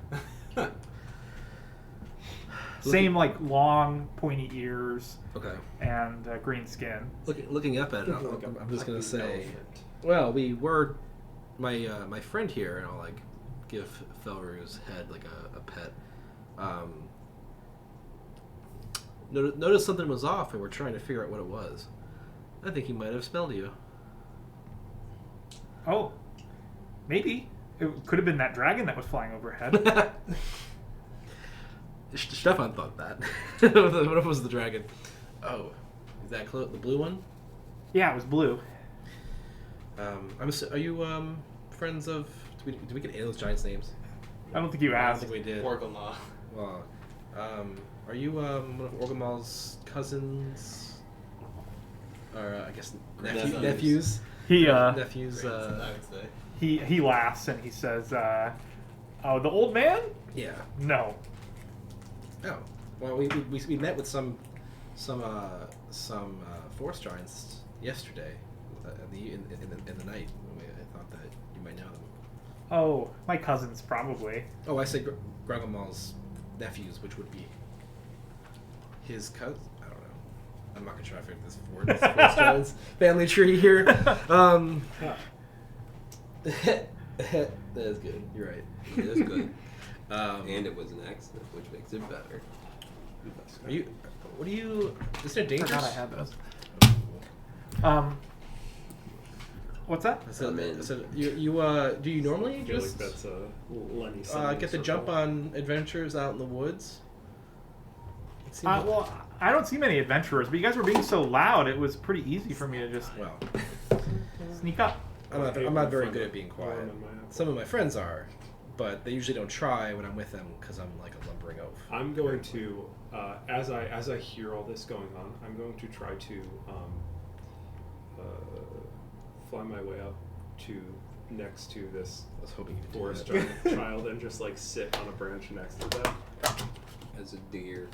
Same like long, pointy ears okay. and green skin. Looking up at it, I'm just gonna say, well, we were my friend here, and I'll like give Felru's head like a pet. Noticed something was off, and we're trying to figure out what it was. I think he might have smelled you. Oh, maybe. It could have been that dragon that was flying overhead. Stefan thought that. What if it was the dragon? Oh, is that the blue one? Yeah, it was blue. Are you friends of? Did we get any of those giants' names? I don't think you I don't asked. think we did. Orgulma. Well, are you one of Orgamal's cousins? Or I guess nephews? He Nephews. I would say. he laughs and he says, "Oh, the old man? Yeah. No." Oh. Well, we met with some forest giants yesterday, in the night. I thought that you might know them. Oh, my cousins probably. Oh, I say Gargamal's nephews, which would be his cousin. I don't know. I'm not gonna try to figure this forest giants family tree here. That is good. You're right. It is good. And it was an accident, which makes it better. are you? What are you? Is there danger? Forgot I had those. What's that? So, I'm in. so you do you normally I feel just like that's a Lenny get the jump on adventures out in the woods? It seems Well, I don't see many adventurers, but you guys were being so loud, it was pretty easy for me to just well, sneak up. I'm not very good at being quiet. Some of my friends are, but they usually don't try when I'm with them because I'm like a lumbering oaf. I'm going to, as I hear all this going on, I'm going to try to fly my way up to next to this I was hoping you could do forest that. giant child and just like sit on a branch next to them. As a deer.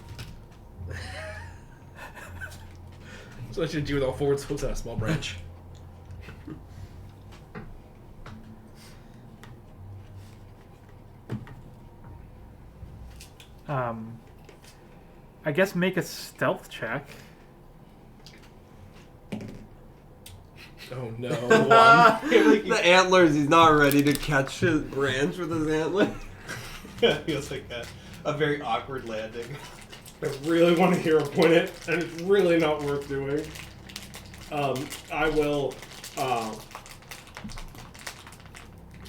So what you do with all forward hooks on a small branch. I guess make a stealth check. Oh no! The antlers, he's not ready to catch his branch with his antler. It feels like a very awkward landing. I really want to hero point it, and it's really not worth doing. I will.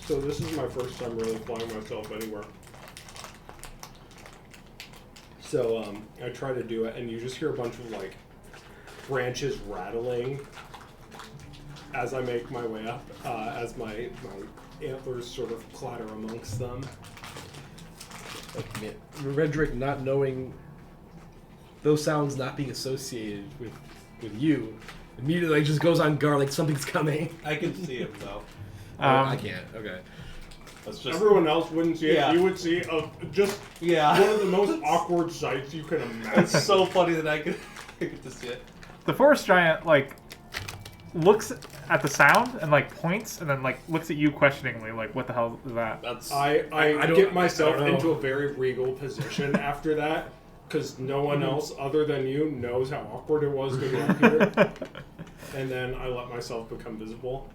So this is my first time really flying myself anywhere. So I try to do it, and you just hear a bunch of like branches rattling as I make my way up, as my antlers sort of clatter amongst them. Like, man, Redrick not knowing those sounds not being associated with you immediately just goes on guard like something's coming. I can see him though. I can't. Okay. That's just Everyone else wouldn't see it. Yeah. You would see just yeah. one of the most awkward sights you can imagine. It's so funny that I could get to see it. The forest giant like looks at the sound and like points and then like looks at you questioningly like what the hell is that? That's I don't- get myself I don't know. into a very regal position after that because no one else other than you knows how awkward it was to get here. And then I let myself become visible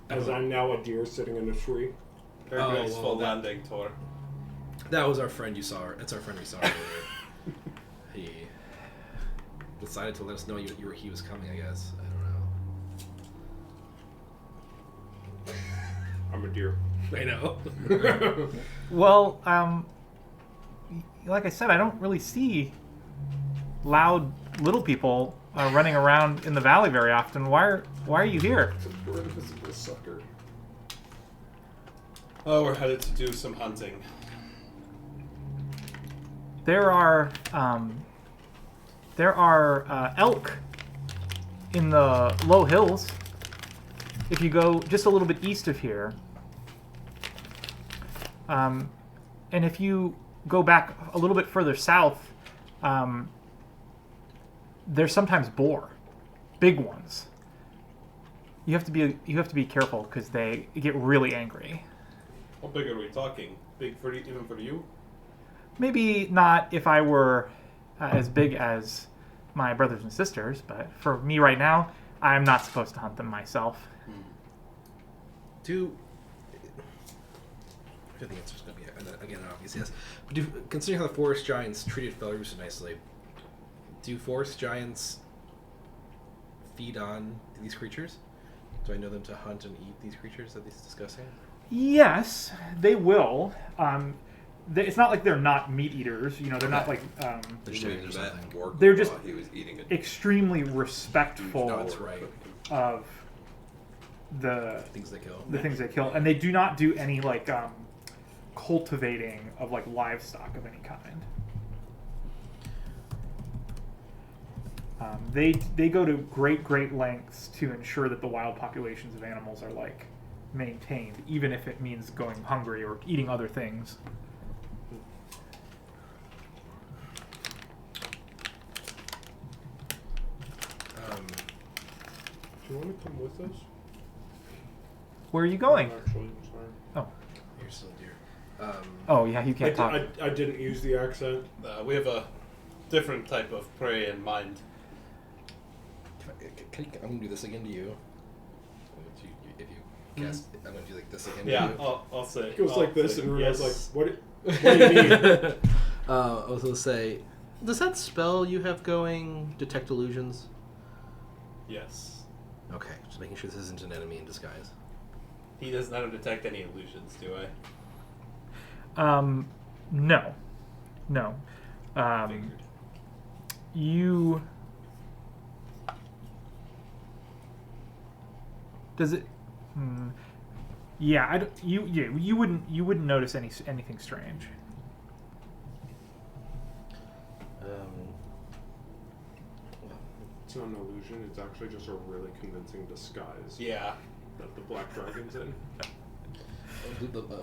as I'm now a deer sitting in a tree. very Oh, graceful well, that- landing, Tor. That was our friend you saw. That's our friend we saw earlier. He decided to let us know he was coming. I guess I don't know. I'm a deer. I know. Well, like I said, I don't really see loud little people running around in the valley very often. Why are you here? We're an invisible sucker. Oh, we're headed to do some hunting. There are elk in the low hills. If you go just a little bit east of here, and if you go back a little bit further south, there's sometimes boar, big ones. You have to be careful because they get really angry. How big are we talking? Big for even for you? Maybe not if I were as big as my brothers and sisters, but for me right now, I'm not supposed to hunt them myself. I think the answer's going to be again an obvious yes. But considering how the forest giants treated Belarus so nicely, do forest giants feed on these creatures? Do I know them to hunt and eat these creatures that he's discussing? Yes, they will. It's not like they're not meat eaters. You know, they're not like. They're Maybe just that something. Wargle They're just thought he was eating a extremely respectful No, that's right. of the Things they kill. things they kill, and they do not do any like cultivating of like livestock of any kind. They go to great lengths to ensure that the wild populations of animals are like maintained, even if it means going hungry or eating other things. Do you want to come with us? Where are you going? Actually, I'm sorry. Oh, You're still dear. oh yeah, you can't talk. I didn't use the accent. We have a different type of prey in mind. I'm going to do this again to you. If you cast, I'm going to do like this again Yeah, to you. I'll say. It goes like this, and Runa's yes. like, what do you need? I was going to say, does that spell you have going detect illusions? Yes. Okay, just making sure this isn't an enemy in disguise. He does not detect any illusions, do I? No. Figured. You. Does it? Yeah, you wouldn't notice anything strange. It's not an illusion. It's actually just a really convincing disguise Yeah. that the black dragon's in.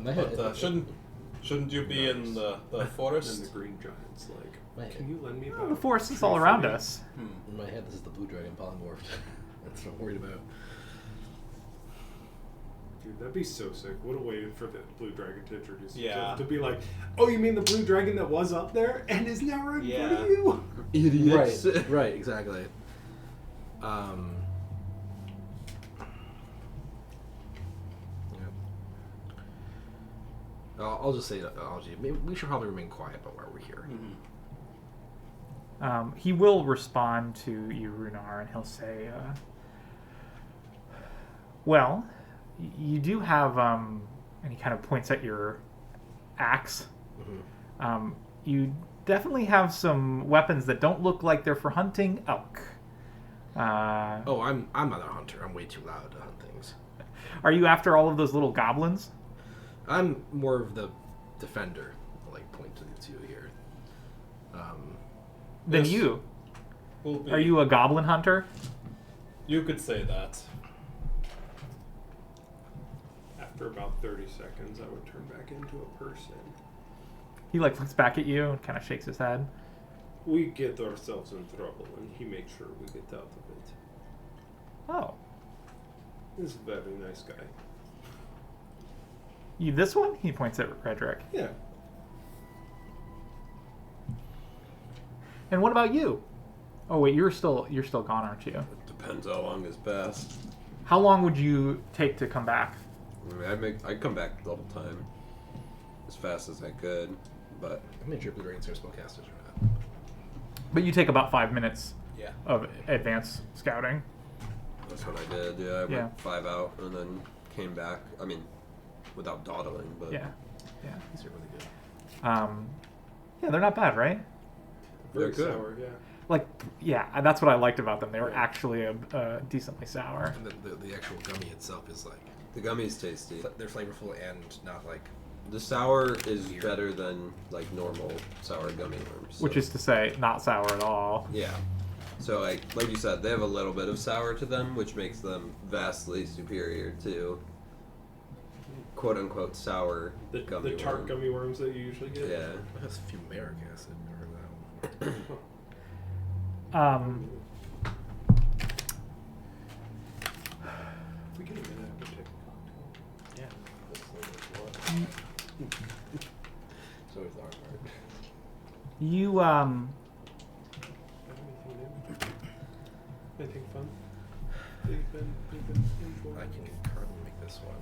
My head, But shouldn't you be in the And forest? the green giant's like, Right. can you lend me Well, that? the forest is tree all for around me?" us. In my head, this is the blue dragon polymorphed. That's what I'm worried about. Dude, that'd be so sick. Would have waited for the blue dragon to introduce Yeah. himself. To be like, oh, you mean the blue dragon that was up there and is now right in front Yeah. of you? idiots. Right, exactly. Yeah. I'll just say, we should probably remain quiet about why we're here. He will respond to you, Runar, and he'll say, well, you do have, and he kind of points at your axe. You definitely have some weapons that don't look like they're for hunting elk. Oh, I'm not a hunter. I'm way too loud to hunt things. Are you after all of those little goblins? I'm more of the defender. I like point to the two here. Then Yes. you. Will be. Are you a goblin hunter? You could say that. After about 30 seconds, I would turn back into a person. He like looks back at you and kind of shakes his head. We get ourselves in trouble, and he makes sure we get out of it. Oh, He's a very nice guy. you this one? He points at Redrick. Yeah. And what about you? Oh wait, you're still gone, aren't you? It depends how long has passed. How long would you take to come back? I mean, I'd come back the whole time as fast as I could, but I'm not sure if the dragons are spellcasters or not. But you take about 5 minutes Yeah. of advanced scouting. that's what I did. Yeah, I went Yeah. 5 out and then came back. I mean, without dawdling, but Yeah. These are really good. Yeah, they're not bad, right? They're Very good. sour, yeah. Like, yeah, that's what I liked about them. They were actually decently sour. And the actual gummy itself is like, the gummy's tasty. they're flavorful and not like. The sour is Weird. better than like normal sour gummy worms. Which is to say, not sour at all. yeah. So, like you said, they have a little bit of sour to them, which makes them vastly superior to quote-unquote sour The gummy tart worm. gummy worms that you usually get. Yeah. It has fumaric acid. Never heard that one. If we get a minute, I could take a cocktail. Yeah. It's always the hard part. You Anything fun? They've been enjoying. I can currently make this one,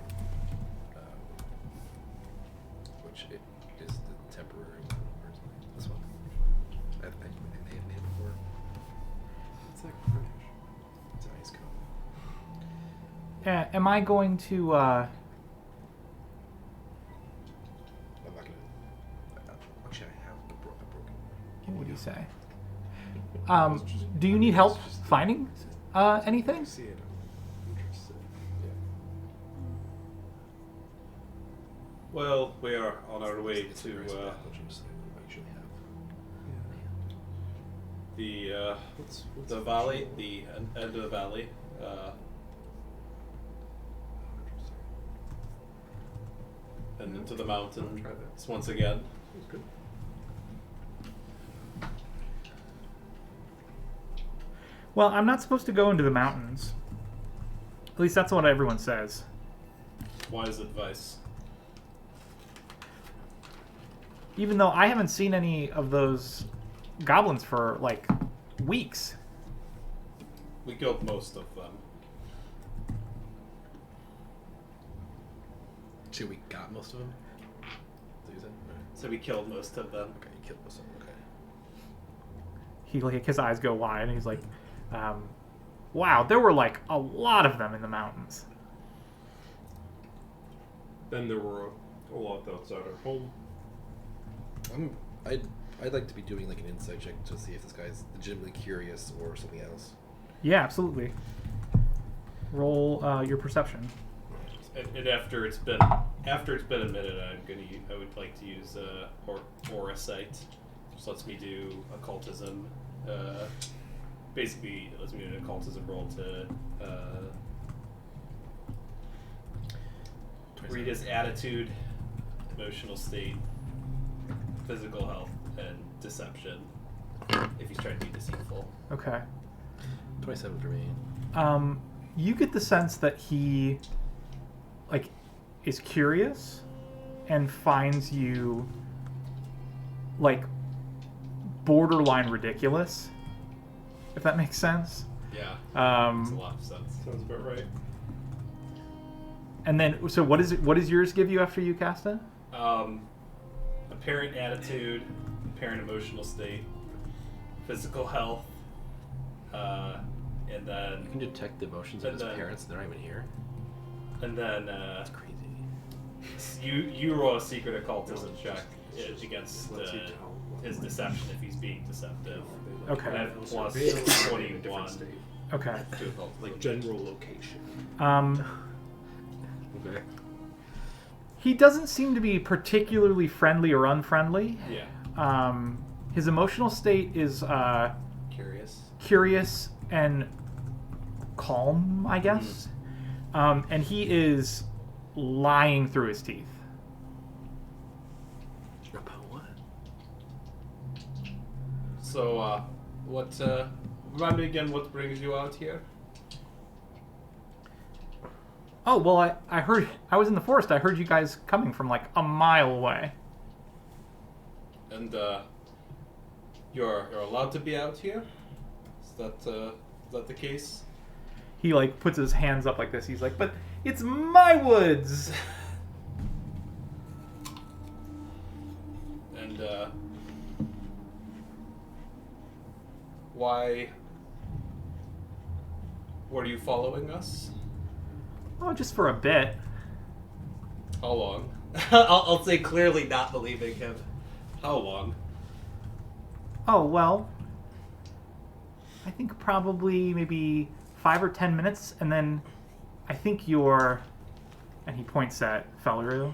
which it is the temporary one. Where's this one? I think they have made before. It's like British. It's an ice cone. am I going to I'm not gonna. Actually, I have a broken one. what do you say? Do you need help finding anything? See it. I'm interested. Well, we are on our way It's to very small, which is I actually have. the What's the valley, the end of the valley. And into the mountain Try that. once again. That's good. Well, I'm not supposed to go into the mountains. At least that's what everyone says. Wise advice. Even though I haven't seen any of those goblins for like weeks. We killed most of them. See, we got most of them. Is that what you said? So we killed most of them. Okay, you killed most of them. Okay. He like his eyes go wide and he's like, wow, there were like a lot of them in the mountains. Then there were a lot outside our home. I'd like to be doing like an insight check to see if this guy's legitimately curious or something else. Yeah, absolutely. Roll your perception. And after it's been a minute, I would like to use aura sight, which lets me do occultism. Basically, it lets me do an occultism roll to read his attitude, emotional state, physical health, and deception. If he's trying to be deceitful. Okay. 27 for me. You get the sense that he like is curious and finds you like borderline ridiculous, if that makes sense. Yeah, makes a lot of sense. Sounds about right. And then so what does yours give you after you cast it? Apparent attitude, apparent emotional state, physical health, and then You can detect the emotions of And his then- parents, and they're not even here. That's crazy. you roll a secret occultism check against Lets you tell what his deception if he's being deceptive. Okay. And I have plus Veil is in a 21 different state. Okay. to occultism. Like general location. Okay. He doesn't seem to be particularly friendly or unfriendly. Yeah. His emotional state is Curious. curious and calm, I guess. And he is lying through his teeth. About what? So, what, remind me again what brings you out here? Oh, well, I heard... I was in the forest. I heard you guys coming from, like, a mile away. And, you're allowed to be out here? Is that the case? He, like, puts his hands up like this. He's like, but it's my woods! And, why were you following us? Oh, just for a bit. How long? I'll say clearly not believing him. How long? Oh, well... I think probably maybe 5 or 10 minutes, and then I think you're... And he points at Felru.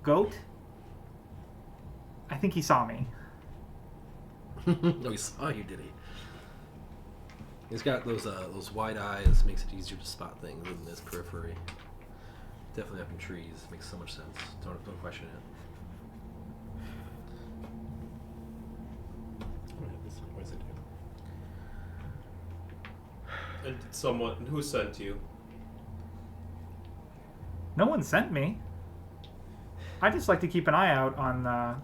Goat? I think he saw me. No, he saw you, did he? He's got those wide eyes, makes it easier to spot things in his periphery. Definitely up in trees, makes so much sense. Don't question it. What does it do? And someone who sent you? No one sent me. I just like to keep an eye out on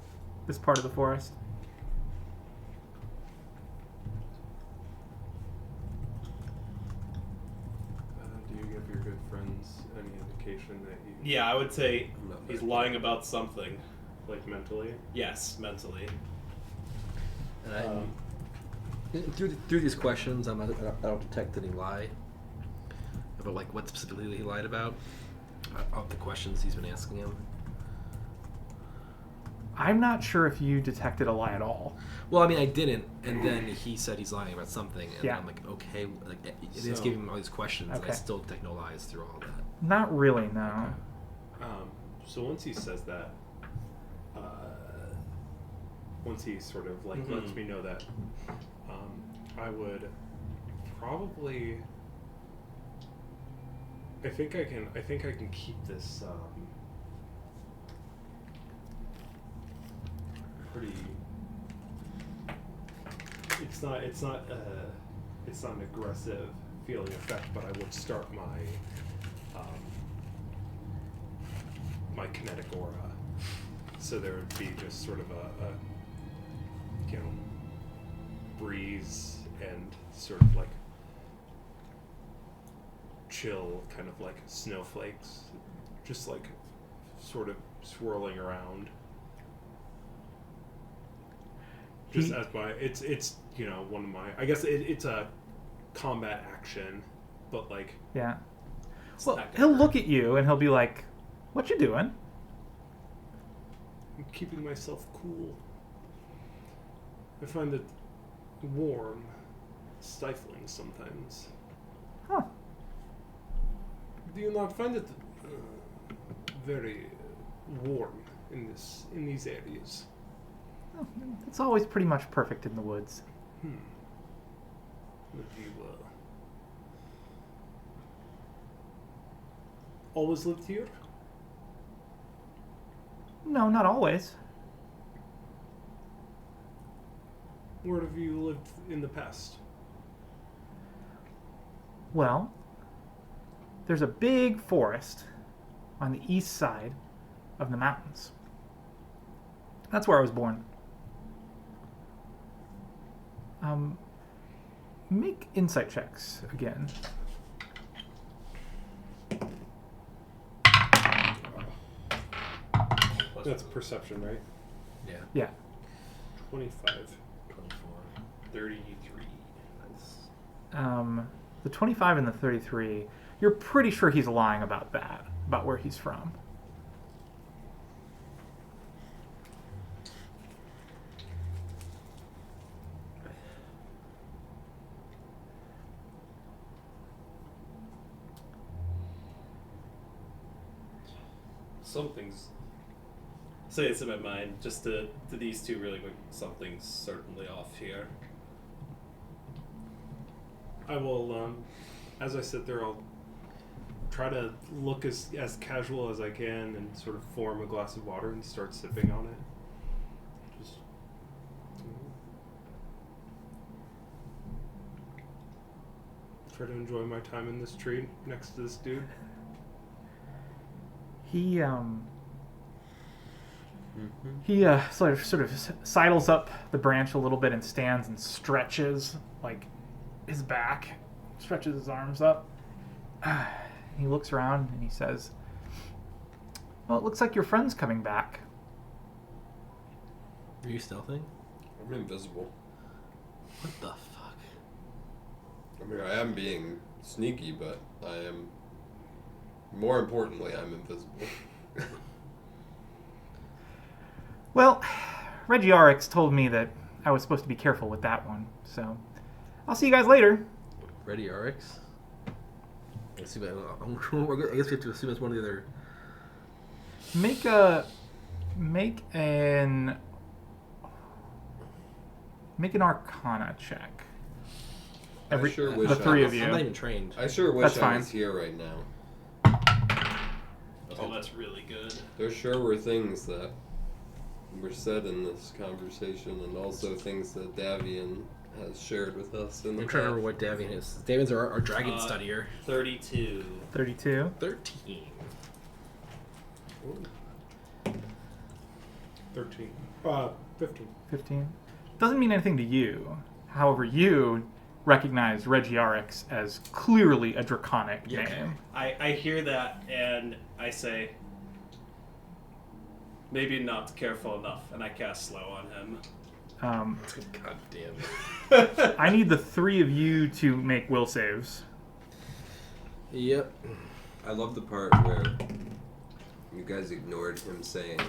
this part of the forest. Do you give your good friends any indication that you... Yeah, I would say I'm not he's very lying about something. Like mentally? Yes, mentally. And through these questions, I don't detect any lie about like what specifically he lied about. Of the questions he's been asking him. I'm not sure if you detected a lie at all. Well, I mean, I didn't, and then he said he's lying about something, and Yeah. I'm like, okay, like it's So- giving him all these questions, and I Okay. still detect no lies through all that. Not really, no. So once he says that, once he sort of like lets me know that, I would probably. I think I can keep this pretty. It's not an aggressive feeling effect, but I would start my my kinetic aura, so there would be just sort of a breeze and sort of like chill, kind of like snowflakes, just like sort of swirling around. Just as my it's one of my, I guess it's a combat action, but like Yeah. It's Well, not gonna he'll hurt. look at you and he'll be like, "What you doing?" I'm keeping myself cool. I find it warm, stifling sometimes. Huh. Do you not find it very warm in these areas? Oh, it's always pretty much perfect in the woods. Would you always lived here? No, not always. Where have you lived in the past? Well, there's a big forest on the east side of the mountains. That's where I was born. Make insight checks again. That's perception, right? Yeah. Yeah. 25. 24. 33. Nice. The 25 and the 33, you're pretty sure he's lying about that, about where he's from. Something's. Say it's in my mind, just to these two really quick. Something's certainly off here. I will, as I sit there, I'll try to look as casual as I can and sort of form a glass of water and start sipping on it. Just. Try to enjoy my time in this tree next to this dude. He sort of sidles up the branch a little bit and stands and stretches like his back, stretches his arms up. He looks around and he says, "Well, it looks like your friend's coming back." Are you stealthing? I'm invisible. What the fuck? I mean, I am being sneaky, but I am. More importantly, I'm invisible. Well, Regiarix told me that I was supposed to be careful with that one, so I'll see you guys later. Ready, RX? I guess we have to assume it's one of the other. Make an Arcana check. I sure wish the three I of was, you. I'm not even trained. I sure wish That's I fine. was here right now. Oh, that's really good. There sure were things that were said in this conversation, and also things that Davian has shared with us in the I'm trying to remember past. what Davian is. Davian's our dragon studier. 32. 32. 13. 13. 15. 15. Doesn't mean anything to you. However, you recognize Regiarix as clearly a draconic Yeah, okay. name. I hear that and I say, maybe not careful enough, and I cast slow on him. God damn. I need the three of you to make will saves. Yep. I love the part where you guys ignored him saying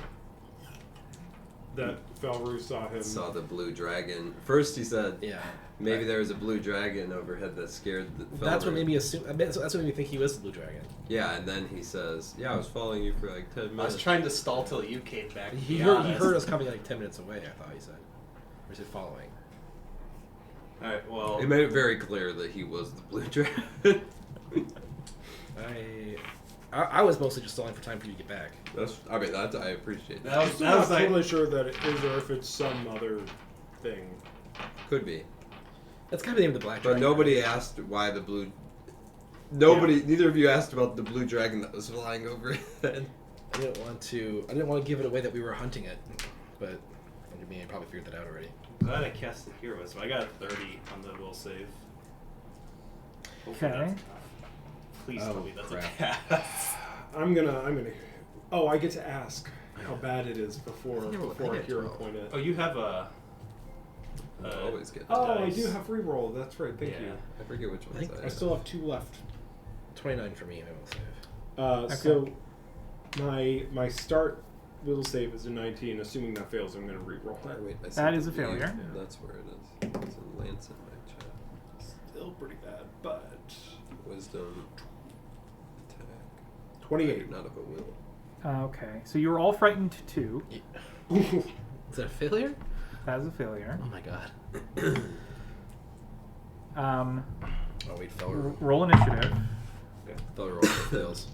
That Valru saw him. saw the blue dragon. First he said Yeah. maybe there was a blue dragon overhead that scared the That's what Felder. made me assume. That's what made me think he was the blue dragon. Yeah, and then he says, yeah, I was following you for like 10 I was minutes. trying to stall till you came back. to He be heard, he honest. heard us coming like 10 minutes away. I thought he said. Or is it following? Alright, well. He made it very clear that he was the blue dragon. I was mostly just stalling for time for you to get back. I mean, that I appreciate that. That I'm was, still that not was like. totally sure that it is or if it's some other thing. Could be. That's kind of the name of the black But dragon. nobody asked why the blue... Neither of you asked about the blue dragon that was flying overhead. I didn't want to give it away that we were hunting it, but I mean, I probably figured that out already. Glad I cast the hero, so I got a 30 on the will save. Hopefully Okay. that's enough. Please Oh, tell me that's crap. a pass. I'm gonna. Oh, I get to ask how bad it is before I I get hero 12. point it. Oh, you have a. I always get Oh, that. I dice. do have reroll. That's right. Thank Yeah. you. I forget which ones think I I have. still have 2 left. 29 for me, I will save. So my start will save is a 19. Assuming that fails, I'm gonna reroll Oh, it. wait, I That said is a the blue. failure. That's where it is. It's in Lance in my chat. Still pretty bad, but Wisdom. Attack. 28. Not of a will. Okay, so you were all frightened too. Is that a failure? That is a failure. Oh my god. Oh wait, Feller. Roll initiative. Feller roll fails.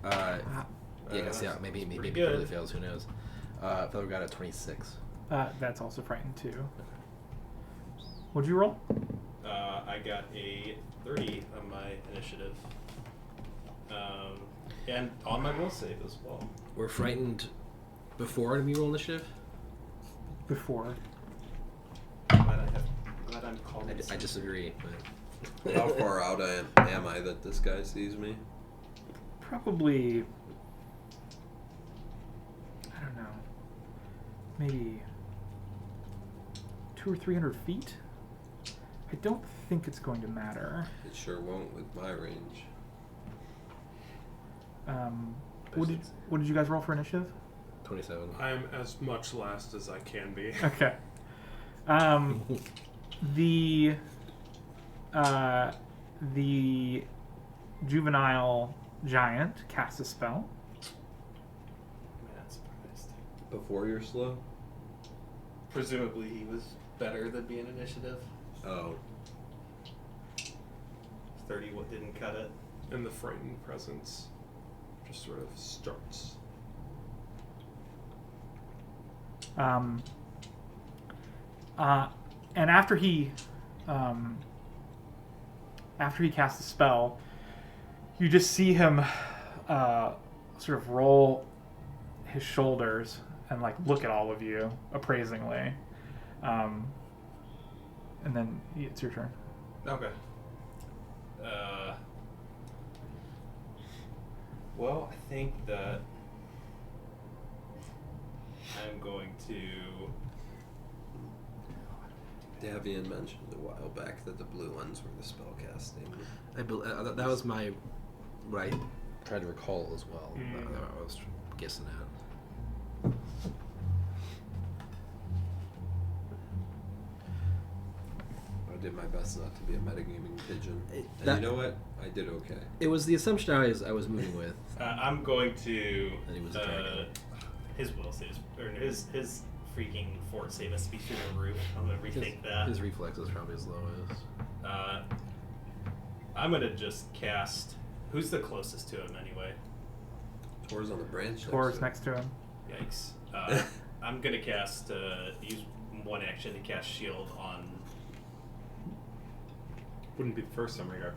Yeah, I guess yeah. Maybe pretty totally good. fails. Who knows? Feller got a 26. That's also frightened too. What'd you roll? I got a 30 on my initiative. And on my will save as well. We're frightened before we roll initiative. Before. Glad I'm calling. I disagree. But How far out am I that this guy sees me? Probably. I don't know. Maybe 200 or 300 feet. I don't think it's going to matter. It sure won't with my range. What did you guys roll for initiative? 27. I'm as much last as I can be. Okay. The juvenile giant casts a spell. I'm not surprised. Before you're slow? Presumably he was better than being initiative. Oh. 30 what didn't cut it. And the frightened presence just sort of starts. And after he casts the spell, you just see him sort of roll his shoulders and like look at all of you appraisingly, and then it's your turn. Okay. Well, I think that I'm going to. Davian mentioned a while back that the blue ones were the spell casting. That was what I tried to recall as well. I was guessing at. I did my best not to be a metagaming pigeon. And that- you know what? I did okay. It was the assumption I was moving with. I'm going to. That he was a dragon. His will saves or his freaking fort save has to be through the roof. I'm gonna rethink that. His reflex is probably as low as. I'm gonna just cast. Who's the closest to him anyway? Tor's on the branch. Tor's next to him. Yikes. I'm gonna cast. Use one action to cast shield on. Wouldn't be the first time I got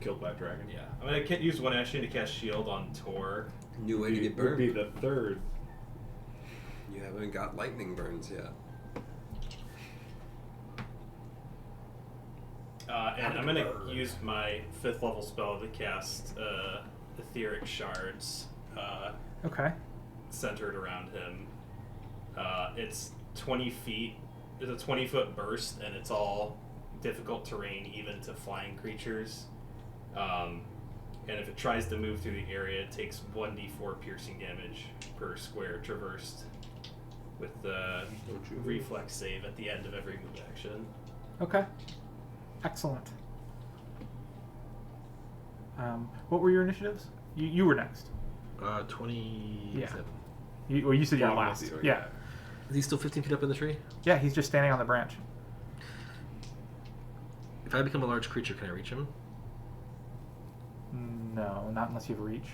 killed by a dragon. Yeah, I'm gonna use one action to cast shield on Tor. New way to get It would burned. be the third. You haven't got lightning burns yet. And I'm gonna use my 5th level spell to cast etheric shards. Okay. Centered around him. It's 20 feet. It's a 20-foot burst, and it's all difficult terrain, even to flying creatures. And if it tries to move through the area, it takes 1d4 piercing damage per square traversed, with the reflex save at the end of every move action. Okay. Excellent. What were your initiatives? You were next. 27. You said you were Bottom of last. the- Yeah. Is he still 15 feet up in the tree? Yeah, he's just standing on the branch. If I become a large creature, can I reach him? No, not unless you have reach.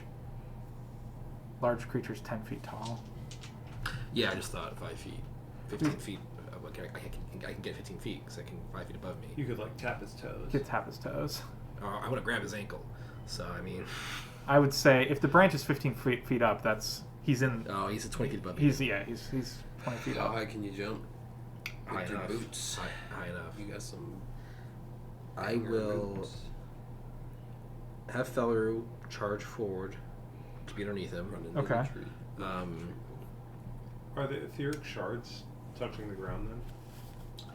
Large creature's 10 feet tall. Yeah, I just thought 5 feet. 15 feet. I can get 15 feet because I can 5 feet above me. You could like tap his toes. Gets half his toes. I want to grab his ankle. So, I mean. I would say if the branch is 15 feet up, he's in. Oh, he's at 20 feet above me. He's 20 feet How up. high can you jump? high With your enough. boots. High enough. You got some. I banger will boots. have Felleru charge forward to be underneath him. Run into Okay. the tree. Are the etheric shards touching the ground then?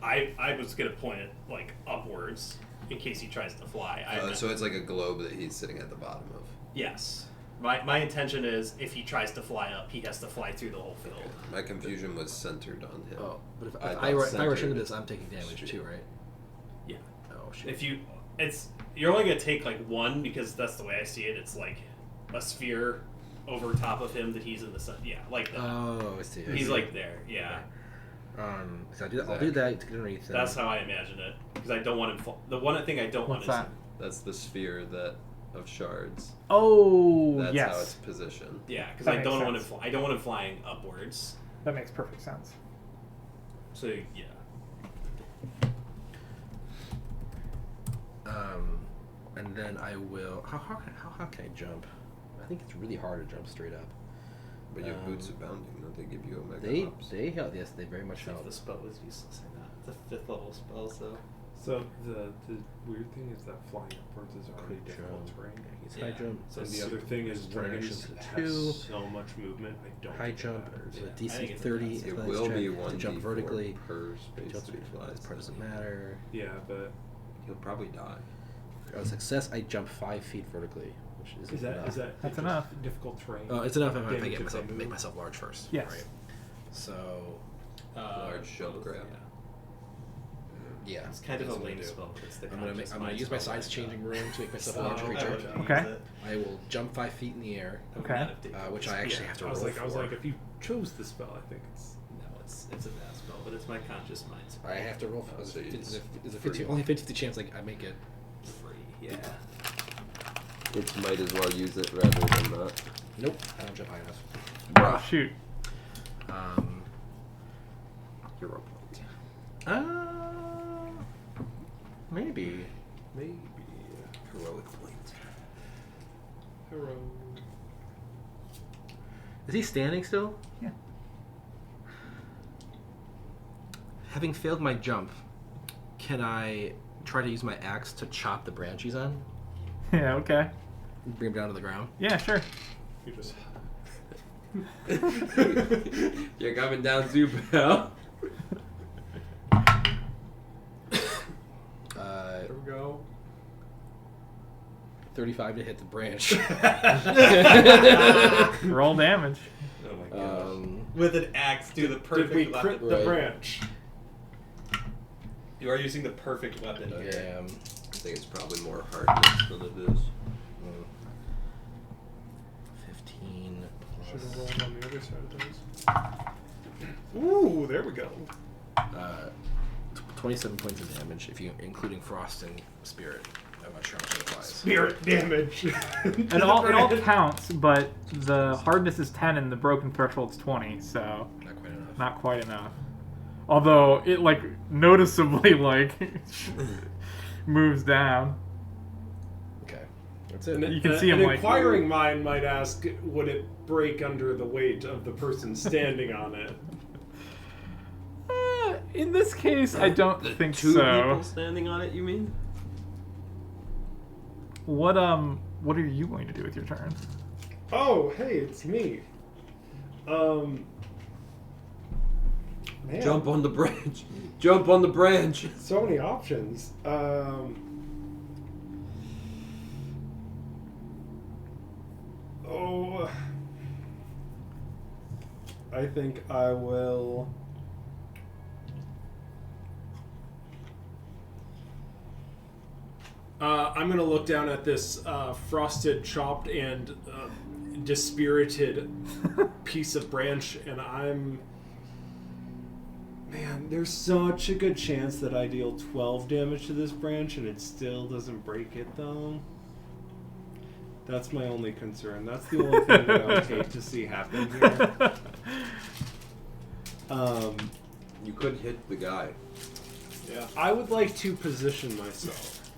I was gonna point it like upwards in case he tries to fly. So it's like a globe that he's sitting at the bottom of. Yes. My intention is if he tries to fly up, he has to fly through the whole field. My confusion was centered on him. Oh, but if I I thought rush into centered this, I'm taking damage too, right? Yeah. Oh, shit. If you're only gonna take like one because that's the way I see it. It's like a sphere over top of him that he's in the sun. Yeah, like that. Oh, I see. He's like there. Yeah. So I'll do that to get underneath him. That's how I imagine it because I don't want him. The one thing I don't What's want that? That's the sphere of shards. Oh, That's yes. how it's positioned. is. Yeah, because That I makes don't want him. sense. I don't want him flying upwards. That makes perfect sense. So yeah. And then I will. How can I jump? I think it's really hard to jump straight up. But your boots are bounding. Don't they give you Omega They hops? help. Yes, they very much help. The spell was useless in that. It's a 5th level spell, so. So the weird thing is that flying upwards is already Quick difficult jump. terrain. He's Yeah. high jump. So And the super- other thing is one dragons action to have 2. so much movement. I don't High think it jump matters. with a I think DC it's 30. advanced. It athletics will check be to 1d4 jump vertically. per space Jump that he flies. This part doesn't matter. Yeah, but He'll probably die. On success, I jump 5 feet vertically, which is is that That's just enough. difficult terrain? Oh, it's enough if I Damage get if they myself move. make myself large first. Yes. Right. So Large shell both, grab. yeah, It's kind of that's a what lame I'm gonna do. spell. But it's the I'm gonna conscious use mind my spell size right changing now. room to make myself a So large I creature. would Okay. use it. I will jump 5 feet in the air, I would Okay. not have taken which this. I actually have to I roll was for. like, if you chose the spell, I think it's. No, it's a bad spell, but it's my conscious mind spell. I have to roll for. Oh, so There's it's a free. 50, only 50 chance I make it. Free, yeah. It might as well use it rather than not. Nope, I don't jump high enough. Oh, shoot. Hero point. Maybe. Maybe. Heroic point. Hero. Is he standing still? Yeah. Having failed my jump, can I try to use my axe to chop the branch he's on? Yeah, okay. Bring him down to the ground? Yeah, sure. You just. You're coming down too, pal. There we go. 35 to hit the branch. Roll damage. Oh my gosh. um, With an axe, do the perfect Did we weapon. crit the Right. branch? You are using the perfect weapon I here. am. I think it's probably more hardness than it is. 15 Should have plus. rolled on the other side of those. Ooh, there we go. 27 points of damage, if you including frost and spirit. I'm not sure how much it applies. Spirit damage. It all counts, but the hardness is 10 and the broken threshold's 20, so Not quite enough. not quite enough. Although it like noticeably like moves down. Okay, that's it. You can see him an like inquiring mind might ask, would it break under the weight of the person standing on it? In this case, I don't think Two so. people standing on it, you mean? What are you going to do with your turn? Oh, hey, it's me. Man. Jump on the branch. Jump on the branch. So many options. I think I will. I'm going to look down at this frosted, chopped, and dispirited piece of branch, and I'm... Man, there's such a good chance that I deal 12 damage to this branch, and it still doesn't break it, though. That's my only concern. That's the only thing that I would hate to see happen here. You could hit the guy. Yeah, I would like to position myself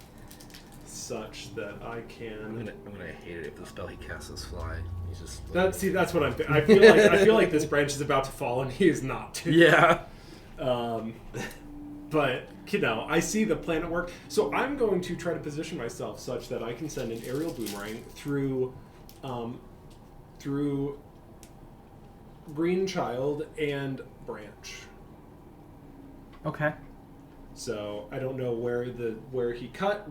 such that I I'm can. gonna hate it if the spell he casts is fly. He's just. That's what I'm. I feel like this branch is about to fall, and he is not. To. Yeah. But you know, I see the plan at work. So I'm going to try to position myself such that I can send an aerial boomerang through Green Child and Branch. Okay. So I don't know where he cut,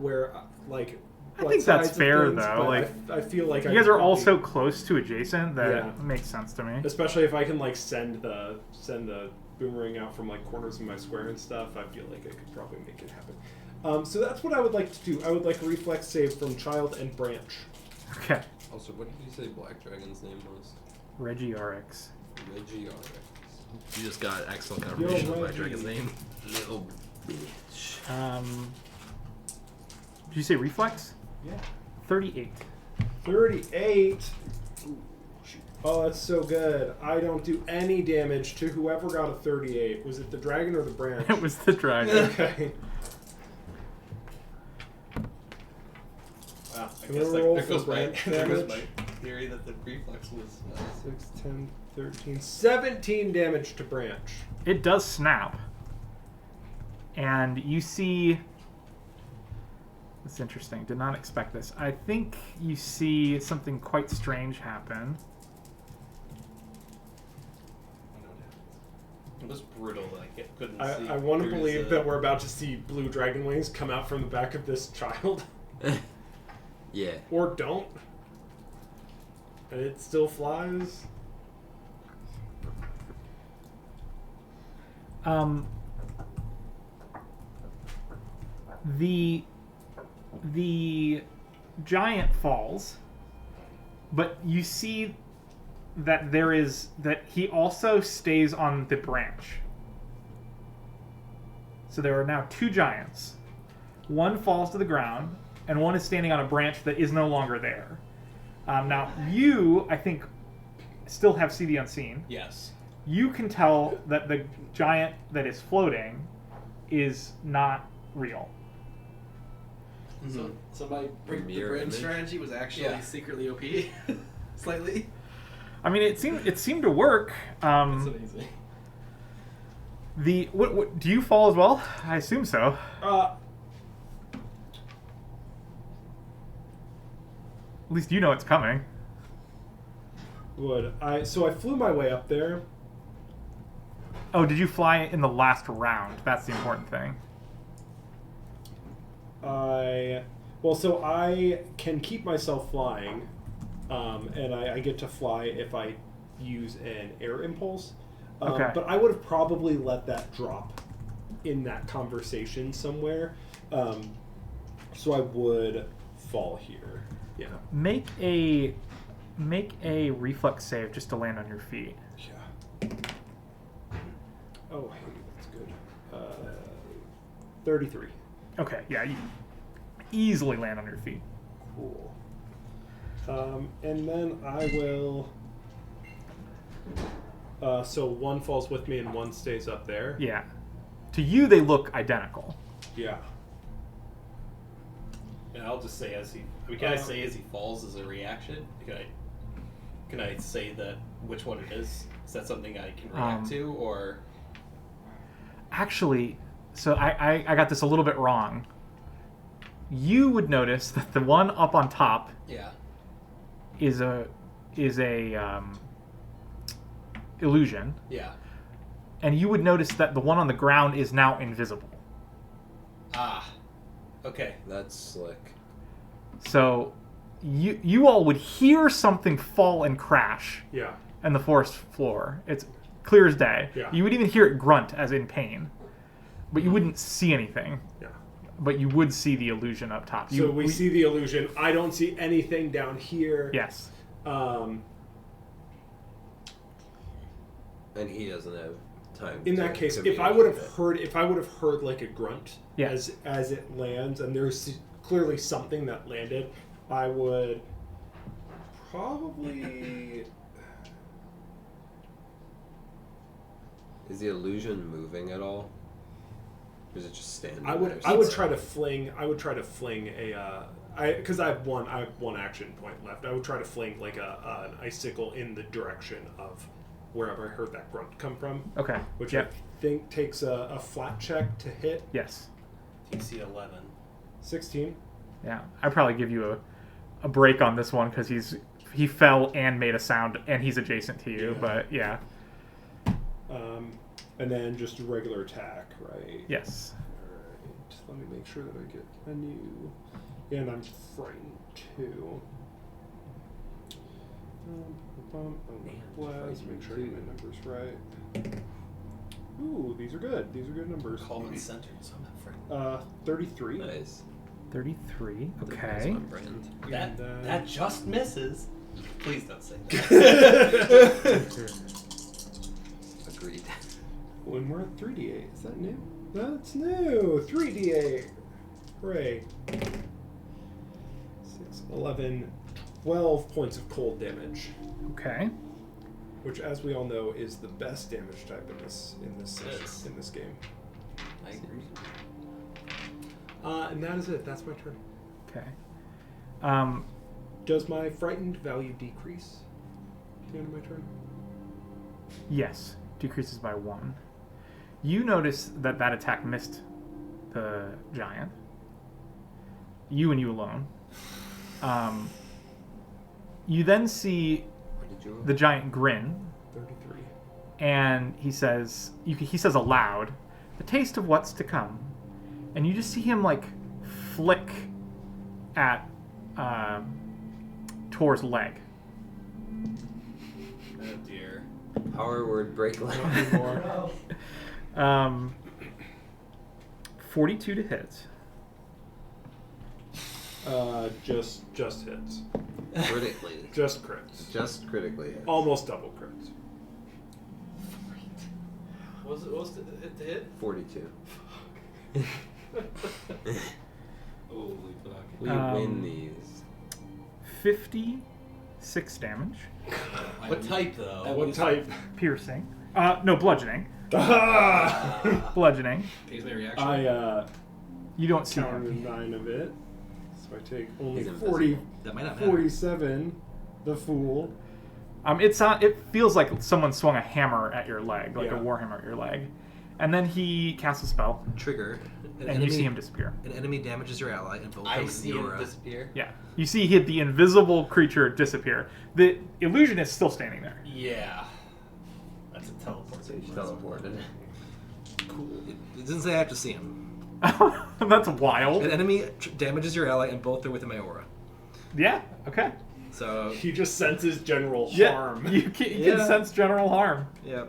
like. I what think that's sides of fair, things, though. but Like, I feel like you I guys could are all probably- so close to adjacent that Yeah. it makes sense to me. Especially if I can like send the boomerang out from like corners of my square and stuff, I feel like I could probably make it happen. So that's what I would like to do. I would like a reflex save from Child and Branch. Okay. Also, what did you say Black Dragon's name was? Reggie RX. Reggie RX. You just got excellent confirmation of my Reggie. dragon's name. Little bitch. Did you say reflex? Yeah. 38. 38. Oh, that's so good. I don't do any damage to whoever got a 38. Was it the dragon or the branch? It was the dragon. Okay. Wow, I I'm guess gonna roll there for goes my branch there goes damage. my theory that the reflex was. 6, 10, 13, 17 damage to Branch. It does snap. And you see... That's interesting. Did not expect this. I think you see something quite strange happen. It was brutal that I couldn't see. I want to through believe the- that we're about to see blue dragon wings come out from the back of this child. Yeah. Or don't. And it still flies. The giant falls, but you see that that he also stays on the branch. So there are now two giants. One falls to the ground, and one is standing on a branch that is no longer there. Now you, I think, still have see the unseen. Yes. You can tell that the giant that is floating is not real. So my Mirror brain image. strategy was actually Yeah. secretly OP, slightly. I mean, it seemed to work. That's amazing. What do you fall as well? I assume so. At least you know it's coming. So I flew my way up there. Oh, did you fly in the last round? That's the important thing. So I can keep myself flying, and I get to fly if I use an air impulse. Okay. But I would have probably let that drop in that conversation somewhere. So I would fall here. Yeah. Make a reflex save just to land on your feet. Yeah. Oh, hey, that's good. 33. Okay, yeah, you easily land on your feet. Cool. And then I will. So one falls with me and one stays up there. Yeah. To you, they look identical. Yeah. And I'll just say can I say as he falls as a reaction? Can I say that which one it is? Is that something I can react to, or? Actually, so I got this a little bit wrong. You would notice that the one up on top Yeah. is a illusion, Yeah. and you would notice that the one on the ground is now invisible. Ah. Okay. That's slick. So you all would hear something fall and crash Yeah. on the forest floor. It's clear as day. Yeah. You would even hear it grunt as in pain, but you wouldn't see anything. Yeah. But you would see the illusion up top. So we see the illusion. I don't see anything down here. Yes. And he doesn't have time. In to that case, if communicate I would have it. heard like a grunt Yeah. as it lands, and there's clearly something that landed, I would probably. Is the illusion moving at all? Or is it just standing I would there? try to fling a because I have one action point left. I would try to fling like an icicle in the direction of wherever I heard that grunt come from. Okay. Which Yep. I think takes a flat check to hit. Yes. DC 11. 16. Yeah. I'd probably give you a break on this one because he fell and made a sound and he's adjacent to you. Yeah. But yeah. And then just a regular attack, right? Yes. Alright. Let me make sure that I get a new. And I'm frightened too. Blast. Make sure I get my numbers right. Ooh, these are good. These are good numbers. Common centered, so I'm not afraid. 33. Nice. 33. That's Okay. on brand. That just misses. Please don't say that. Agreed. When we're at 3d8, is that new? That's new. 3d8. Hooray. 6, 11, 12 points of cold damage, Okay. which, as we all know, is the best damage type in this Yes. in this game. I agree. And that is it. That's my turn. Okay. Does my frightened value decrease at the end of my turn? Yes. Decreases by 1. You notice that attack missed the giant. You and you alone. You then see Where did you roll? the giant grin, 33. and he says aloud, "The taste of what's to come." And you just see him like flick at Tor's leg. Oh dear. Power word break leg. 42 to hit. Just hits. Critically. Just crits. Just critically. hit. Almost double crits. What was the hit? 42. Holy fuck. We win these. 56 damage. What type though? What type? Piercing. No, bludgeoning. Bludgeoning. Here's my reaction. I You don't see counted him. 9 of it. So I take only He's 40, That might not matter. 47. The fool. It feels like someone swung a hammer at your leg, like Yeah. a warhammer at your leg. And then he casts a spell, Trigger. and you see him disappear. An enemy damages your ally and both I with see the him aura. disappear. Yeah. You see the invisible creature disappear. The illusion is still standing there. Yeah. That's a teleport. So he's teleported. Cool. It doesn't say I have to see him. That's wild. An enemy damages your ally and both are within my aura. Yeah, okay. So He just senses general Yeah, harm. you can Yeah. sense general harm. yeah.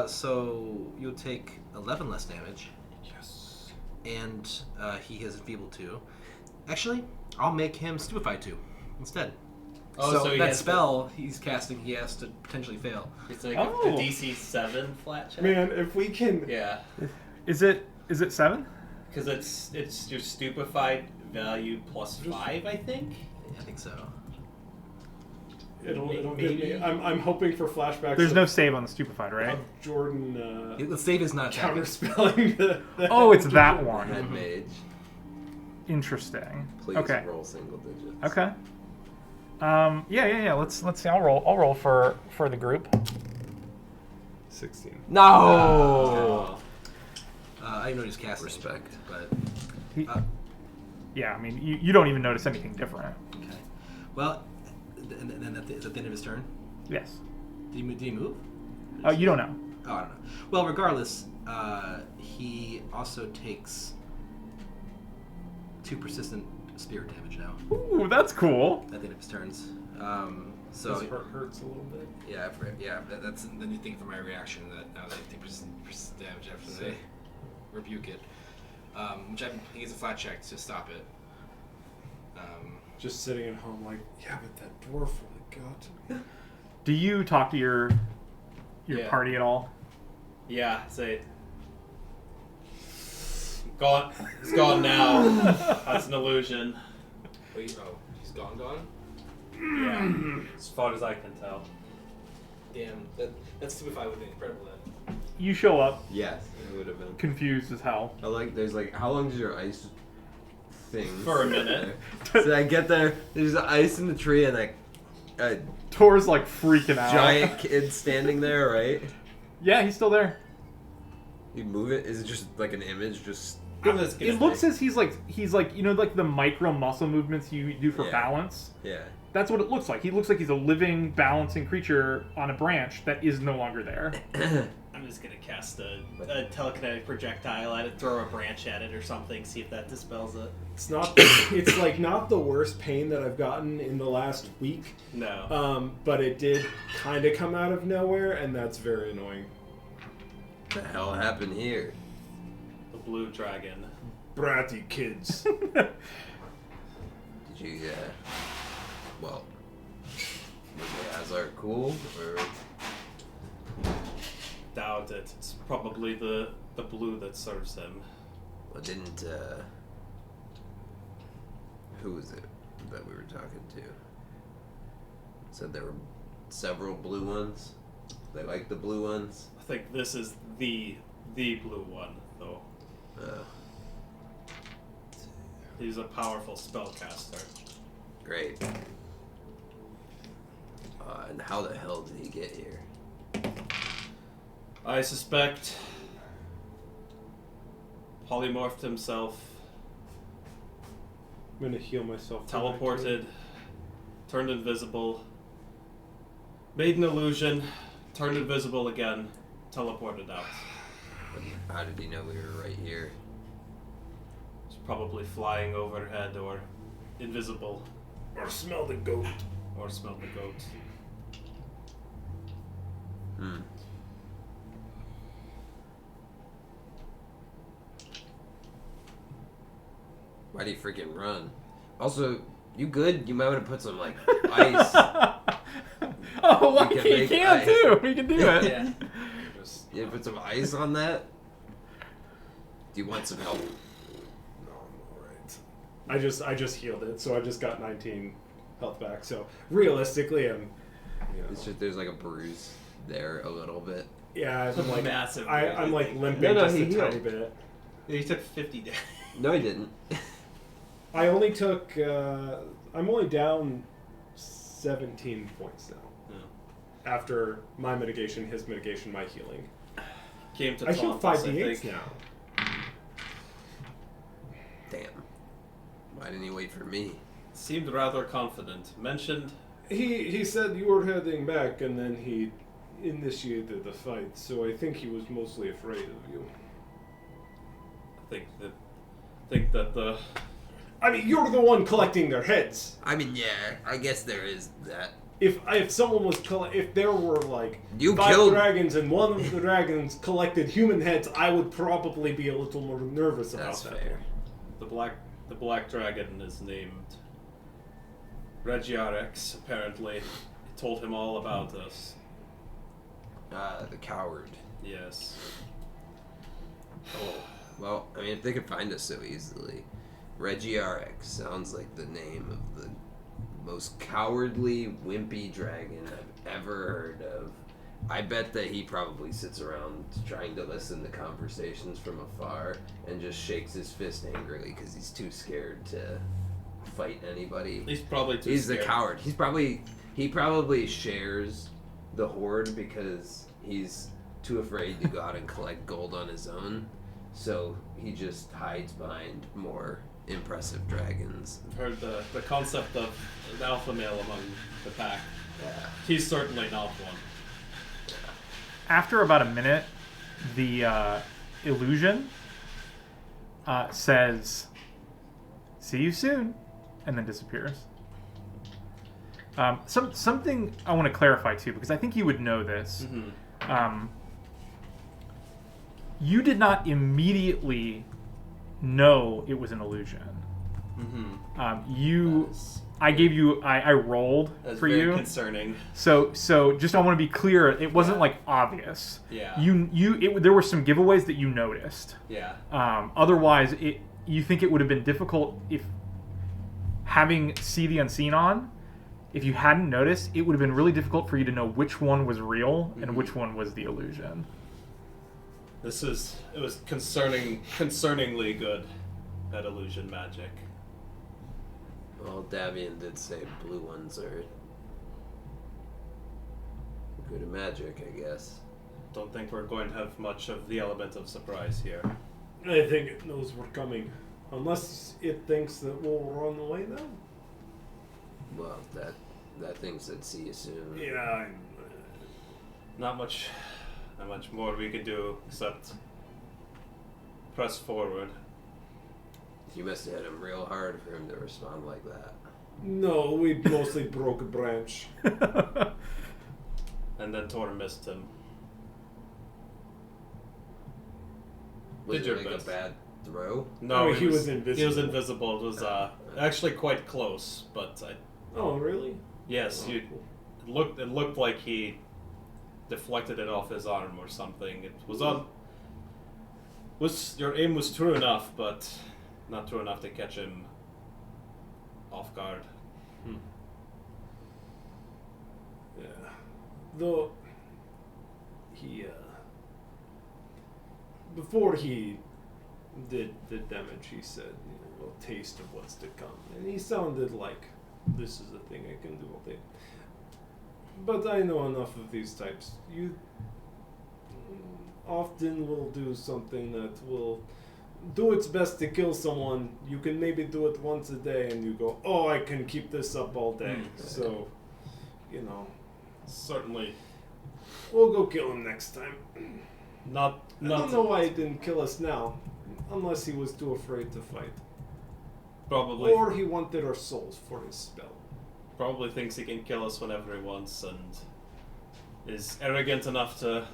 So you'll take 11 less damage, Yes. and he has enfeebled 2. Actually, I'll make him stupefied 2 instead. Oh, so so he that has spell he's casting, he has to potentially fail. It's like Oh. a DC 7 flat check. Man, if we can. Yeah, Is it 7? because it's your stupefied value plus 5, I think. I think so. It'll give Maybe. me. I'm hoping for flashbacks. There's of, no save on the stupefied, right? of Jordan The save is not attacking. counterspelling the Oh, it's that one. Head mage. Interesting. Please Okay. roll single digits. Okay. Yeah. Let's see. I'll roll for the group. 16. No. Oh. I didn't know he was casting. Respect. But Yeah, I mean, you don't even notice anything different. okay. Well, and then is that the end of his turn? Yes. Did he move? You don't know. Oh, I don't know. Well, regardless, he also takes 2 persistent spirit damage now Ooh, that's cool. at the end of his turns. So This hurts a little bit. that's the new thing for my reaction. That now they take persistent damage after they rebuke it, which I think is a flat check to stop it. Just sitting at home, like, yeah, but that dwarf really got to me. Do you talk to your Yeah. party at all? Yeah, say. Gone. It's gone now. That's an illusion. Wait, he's gone. Yeah, as far as I can tell. Damn, that's stupefied would be incredible then. You show up Yes, it would have been. confused as hell. I like. There's like, how long does your ice thing? For a minute. So I get there. There's ice in the tree and like a Tor's like freaking out. giant kid standing there, right? Yeah, he's still there. You move it. Is it just like an image? Just It looks as he's like like the micro muscle movements you do for Yeah. balance. yeah. That's what it looks like. He looks like he's a living, balancing creature on a branch that is no longer there. I'm just gonna cast a telekinetic projectile at it, throw a branch at it or something, see if that dispels it. It's not. It's like not the worst pain that I've gotten in the last week. No. But it did kind of come out of nowhere, and that's very annoying. What the hell happened here? The blue dragon. Bratty kids. Did you? Well, was the Azar cool or? Doubt it. It's probably the blue that serves him. Well, didn't who was it that we were talking to? Said there were several blue ones. They like the blue ones. I think this is the blue one, though. He's a powerful spellcaster. Great. And how the hell did he get here? I suspect polymorphed himself, I'm gonna heal myself. teleported, turned invisible, made an illusion, turned invisible again, teleported out. How did he know we were right here? He's probably flying overhead or invisible Or smell the goat. or smelled the goat. Hmm. Why'd he freaking run? Also, you good? You might want to put some like ice. Oh, We like can he make can ice. too. We can do it. Yeah. Yeah, put some ice on that. Do you want some help? No, I'm alright. I just healed it, so I just got 19 health back. So realistically, I'm. It's just there's like a bruise there a little bit. Yeah, I'm like Massive I'm like bruise. limping No, just he a tiny healed. bit. He took 50 damage. No, he didn't. I only took. I'm only down 17 points now. Yeah. After my mitigation, his mitigation, my healing. Came to I healed taunt us, 5d8s think. now. Damn. Why didn't he wait for me? Seemed rather confident. Mentioned He said you were heading back, and then he initiated the fight. So I think he was mostly afraid of you. think that the I mean, you're the one collecting their heads. I mean, yeah, I guess there is that. If someone was if there were like You 5 killed- dragons and one of the dragons collected human heads, I would probably be a little more nervous about That's that. fair. the black dragon is named Regiarex apparently told him all about us. The coward. Yes. Oh, well, I mean, if they could find us so easily. Regiarex sounds like the name of the most cowardly, wimpy dragon I've ever heard of. I bet that he probably sits around trying to listen to conversations from afar and just shakes his fist angrily because he's too scared to fight anybody. He's probably too He's scared. the coward. He probably shares the horde because he's too afraid to go out and collect gold on his own. So he just hides behind more impressive dragons. I've heard the concept of an alpha male among the pack. Yeah. He's certainly not one. After about a minute, the illusion says, "See you soon," and then disappears. Something I want to clarify too, because I think you would know this. Mm-hmm. You did not immediately know it was an illusion. Mm-hmm. I gave you. I rolled That's for very you. concerning. So just I want to be clear. It wasn't like obvious. Yeah. There were some giveaways that you noticed. Yeah. Otherwise, you think it would have been difficult if having See the Unseen on. If you hadn't noticed, it would have been really difficult for you to know which one was real and which one was the illusion. It was concerningly good at illusion magic. Well, Davian did say blue ones are good at magic, I guess. Don't think we're going to have much of the element of surprise here. I think it knows we're coming. Unless it thinks that we'll run away now. Well, that thing said see you soon. Yeah, Not much more we could do except press forward. You must have hit him real hard for him to respond like that. no, we mostly broke a branch. And then Tor missed him. Was Did it your like best. a bad throw? No, He was invisible. He was invisible. It was actually quite close, but Oh, really? yes, Oh, you cool. it looked like he deflected it off his arm or something. It was on. Your aim was true enough, but not true enough to catch him off guard. Yeah. Though he before he did the damage, he said, "A taste of what's to come," and he sounded like this is a thing I can do all day. But I know enough of these types. You often will do something that will do its best to kill someone. You can maybe do it once a day, and you go, "Oh, I can keep this up all day." So, Certainly we'll go kill him next time. not. I don't know why he didn't kill us now, unless he was too afraid to fight, Probably. or he wanted our souls for his spell. Probably thinks he can kill us whenever he wants and is arrogant enough to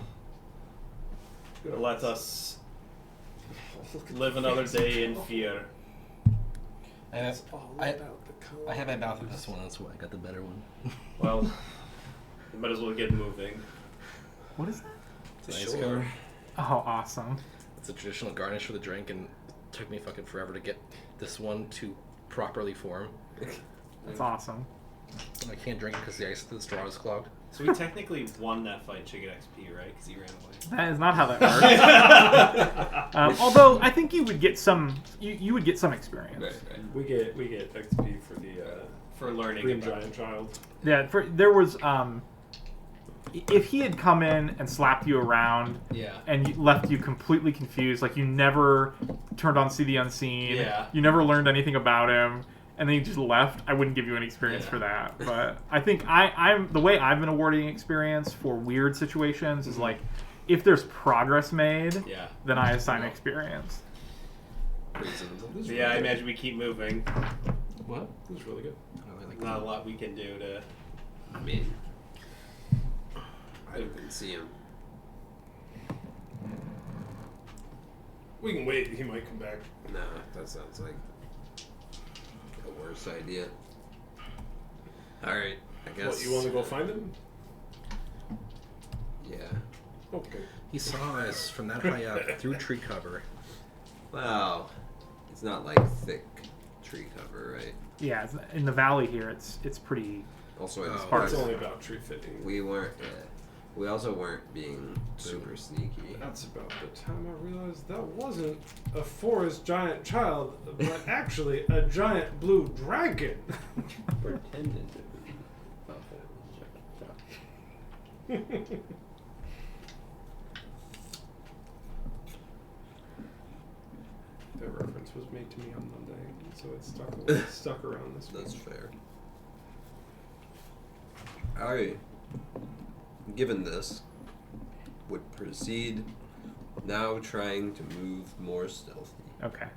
let us live another day in fear. I have, It's all I- about the color. I have my mouth at this one, that's why I got the better one. Well, we might as well get moving. What is that? It's an ice Sure. cone. Oh, awesome. It's a traditional garnish for the drink, and it took me fucking forever to get this one to properly form. That's awesome. I can't drink it because the ice in the straw is clogged. So we technically won that fight, should get XP, right? Because he ran away. That is not how that works. Although I think you would get some, you would get some experience. Right. We get XP for the For learning Green about Giant Child. Yeah, there was if he had come in and slapped you around Yeah. and left you completely confused, like you never turned on See the Unseen, Yeah. you never learned anything about him, and then you just left, I wouldn't give you any experience Yeah. for that. But I think I'm the way I've been awarding experience for weird situations is like if there's progress made, Yeah. then I assign experience. Yeah, I imagine we keep moving. What? It was really good. I like Not a lot we can do to. I mean, I didn't see him. We can wait. He might come back. No, that sounds like a worse idea. All right. I guess. What, you want to go find him? Yeah. Okay. He saw us from that high up through tree cover. Wow. It's not like thick tree cover, right? Yeah, in the valley here, it's pretty. Also, Oh, it's Sparse. It's only about tree fitting. We weren't. We also weren't being super sneaky. That's about the time I realized that wasn't a forest giant child, but actually a giant blue dragon. Pretended to be. That reference was made to me on Monday, so it's stuck around this week. That's fair. I, given this, would proceed now trying to move more stealthy. Okay.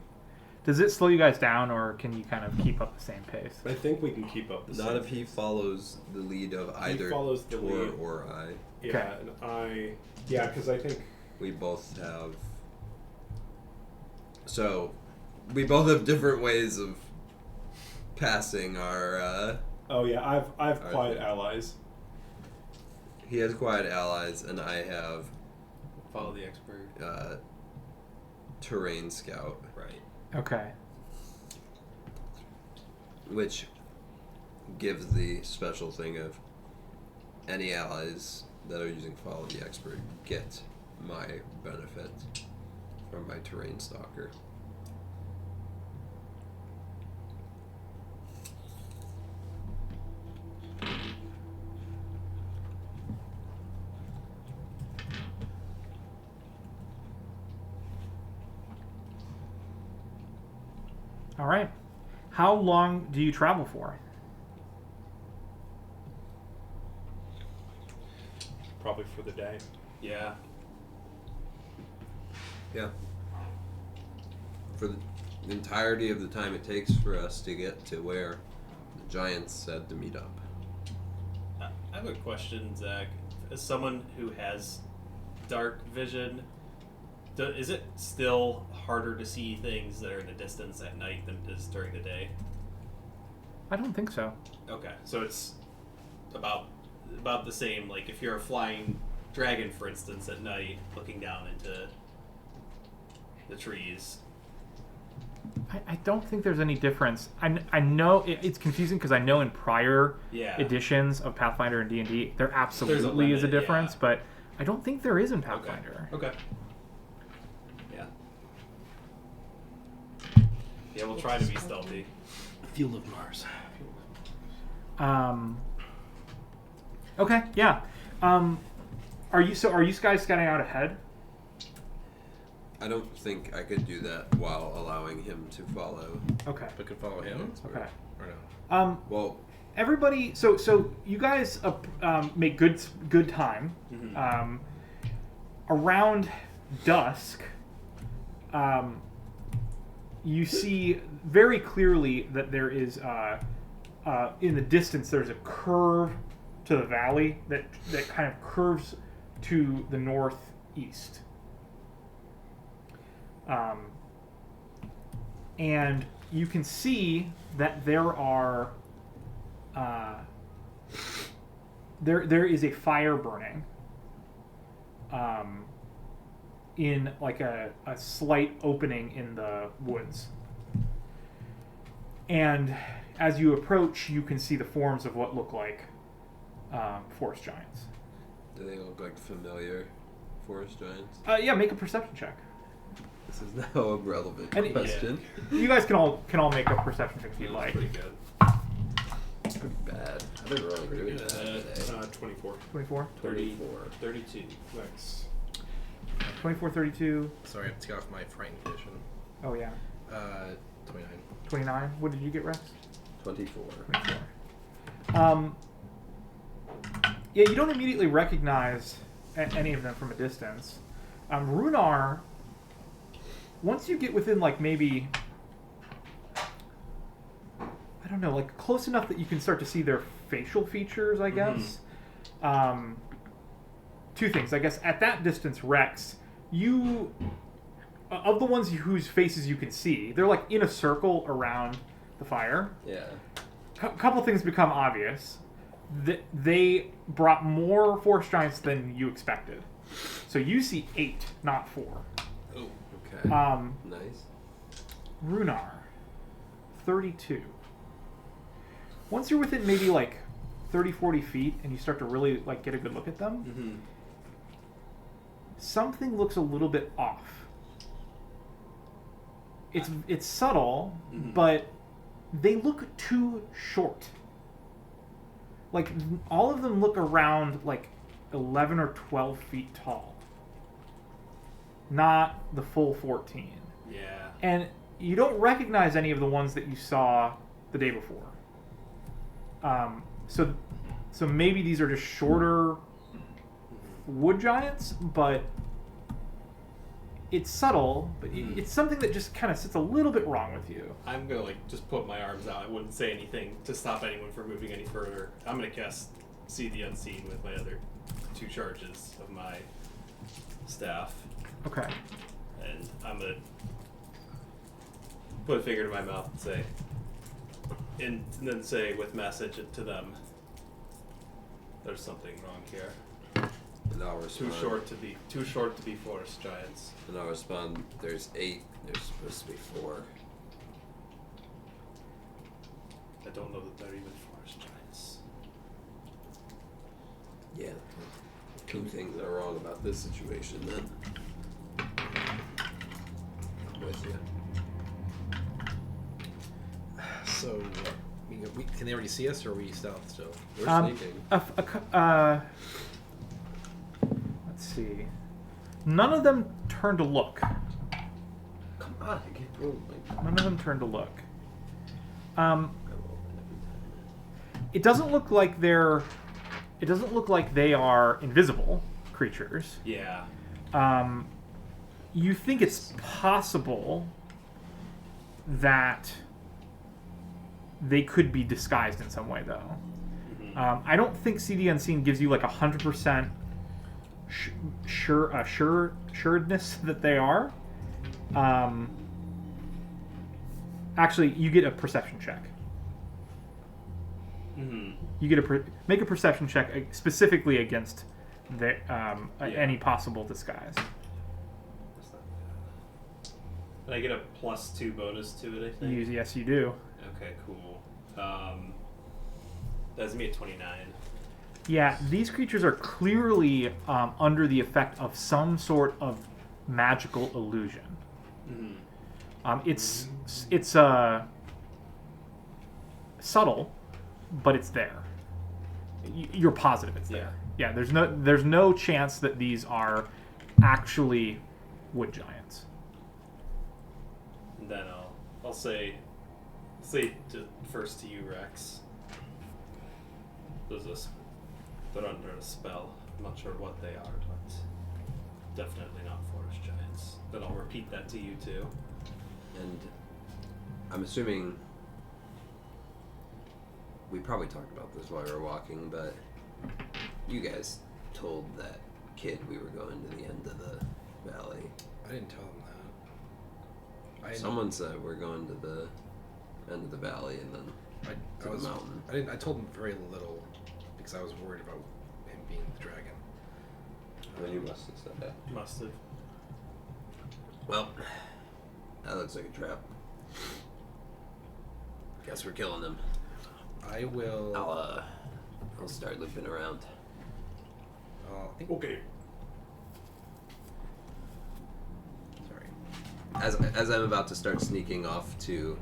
Does it slow you guys down, or can you kind of keep up the same pace? I think we can keep up the Not same. if he follows the lead of either follows the Tor lead. or I. Yeah, and yeah, because I think We both have. So, we both have different ways of passing our. oh yeah, I've Our quiet thing. allies. He has quiet allies, and I have Follow the expert. terrain scout, Right. Okay. which gives the special thing of any allies that are using follow the expert get my benefit from my terrain stalker. All right. How long do you travel for? Probably for the day. Yeah. Yeah. For the entirety of the time it takes for us to get to where the giants said to meet up. I have a question, Zach. As someone who has dark vision, is it still harder to see things that are in the distance at night than it is during the day? I don't think so. Okay, so it's about the same. Like if you're a flying dragon, for instance, at night, looking down into the trees. I don't think there's any difference. I know it's confusing because I know in prior Yeah. editions of Pathfinder and D&D there absolutely is a limit, difference, yeah. but I don't think there is in Okay. Pathfinder. Okay. Yeah. Yeah, we'll try to be stealthy. Field of Mars. Okay, yeah. Are you guys scouting out ahead? I don't think I could do that while allowing him to follow. Okay. But could follow him? Okay. Or no? Well, Everybody, so you guys make good time. Mhm. Around dusk, you see very clearly that there is in the distance there's a curve to the valley that kind of curves to the northeast. And you can see that there are there is a fire burning in like a slight opening in the woods. And as you approach, you can see the forms of what look like forest giants. do they look like familiar forest giants? Yeah, make a perception check. This is now a relevant And- question. You guys can all make a perception check if you'd like. Pretty good. Bad. I've been really doing that today. 24. 24? 34. 32. Nice. 24, 32. Sorry, I have to take off my frightened condition. Oh, yeah. 29. 29. What did you get, Rex? 24. 24. Yeah, you don't immediately recognize any of them from a distance. Runar, once you get within, like, maybe, I don't know, like, close enough that you can start to see their facial features, I guess. Two things. I guess at that distance, Rex, you, of the ones whose faces you can see, they're, like, in a circle around the fire. Yeah. couple things become obvious. They brought more forest giants than you expected. So you see 8, not 4. Oh, okay. Nice. Runar, 32. Once you're within maybe like 30, 40 feet and you start to really like get a good look at them, Mm-hmm. something looks a little bit off. It's subtle, Mhm. but they look too short. Like all of them look around like 11 or 12 feet tall. Not the full 14. Yeah. And you don't recognize any of the ones that you saw the day before. So maybe these are just shorter wood giants, but it's subtle, but it's something that just kind of sits a little bit wrong with you. I'm gonna like just put my arms out. I wouldn't say anything to stop anyone from moving any further. I'm gonna cast See the Unseen with my other 2 charges of my staff, Okay. and I'm gonna put a finger to my mouth and say, and then say with message to them, "There's something wrong here. And I'll respond. Too short to be forest giants." And I'll respond. There's 8. There's supposed to be 4. I don't know that they're even forest giants. Yeah. 2 things are wrong about this situation then. I'm with you. So, can they already see us, or are we stealth still? We're sneaking. Let's see. None of them turn to look. Come on, I get rolled. None of them turn to look. It doesn't look like they're. It doesn't look like they are invisible creatures. Yeah. You think it's possible that they could be disguised in some way, though. Mm-hmm. I don't think CD Unseen gives you like 100% sureness that they are. Actually, you get a perception check. Mm-hmm. You get make a perception check specifically against any possible disguise. That's not bad. And I get a +2 bonus to it, I think. Yes, you do. Okay, cool. That's me at 29. Yeah, these creatures are clearly under the effect of some sort of magical illusion. Mm-hmm. It's subtle, but it's there. You're positive it's there. Yeah, there's no chance that these are actually wood giants. And then I'll say first to you, Rex. They're under a spell. I'm not sure what they are, but definitely not forest giants. Then I'll repeat that to you too. And I'm assuming we probably talked about this while we were walking, but you guys told that kid we were going to the end of the valley. I didn't tell them that. Someone said we're going to the end of the valley and then to the mountain. I told him very little because I was worried about him being the dragon. Well, you must have said that. Must have. Well, that looks like a trap. Guess we're killing them. I will. I'll start looping around. Okay. Sorry. As I'm about to start sneaking off to,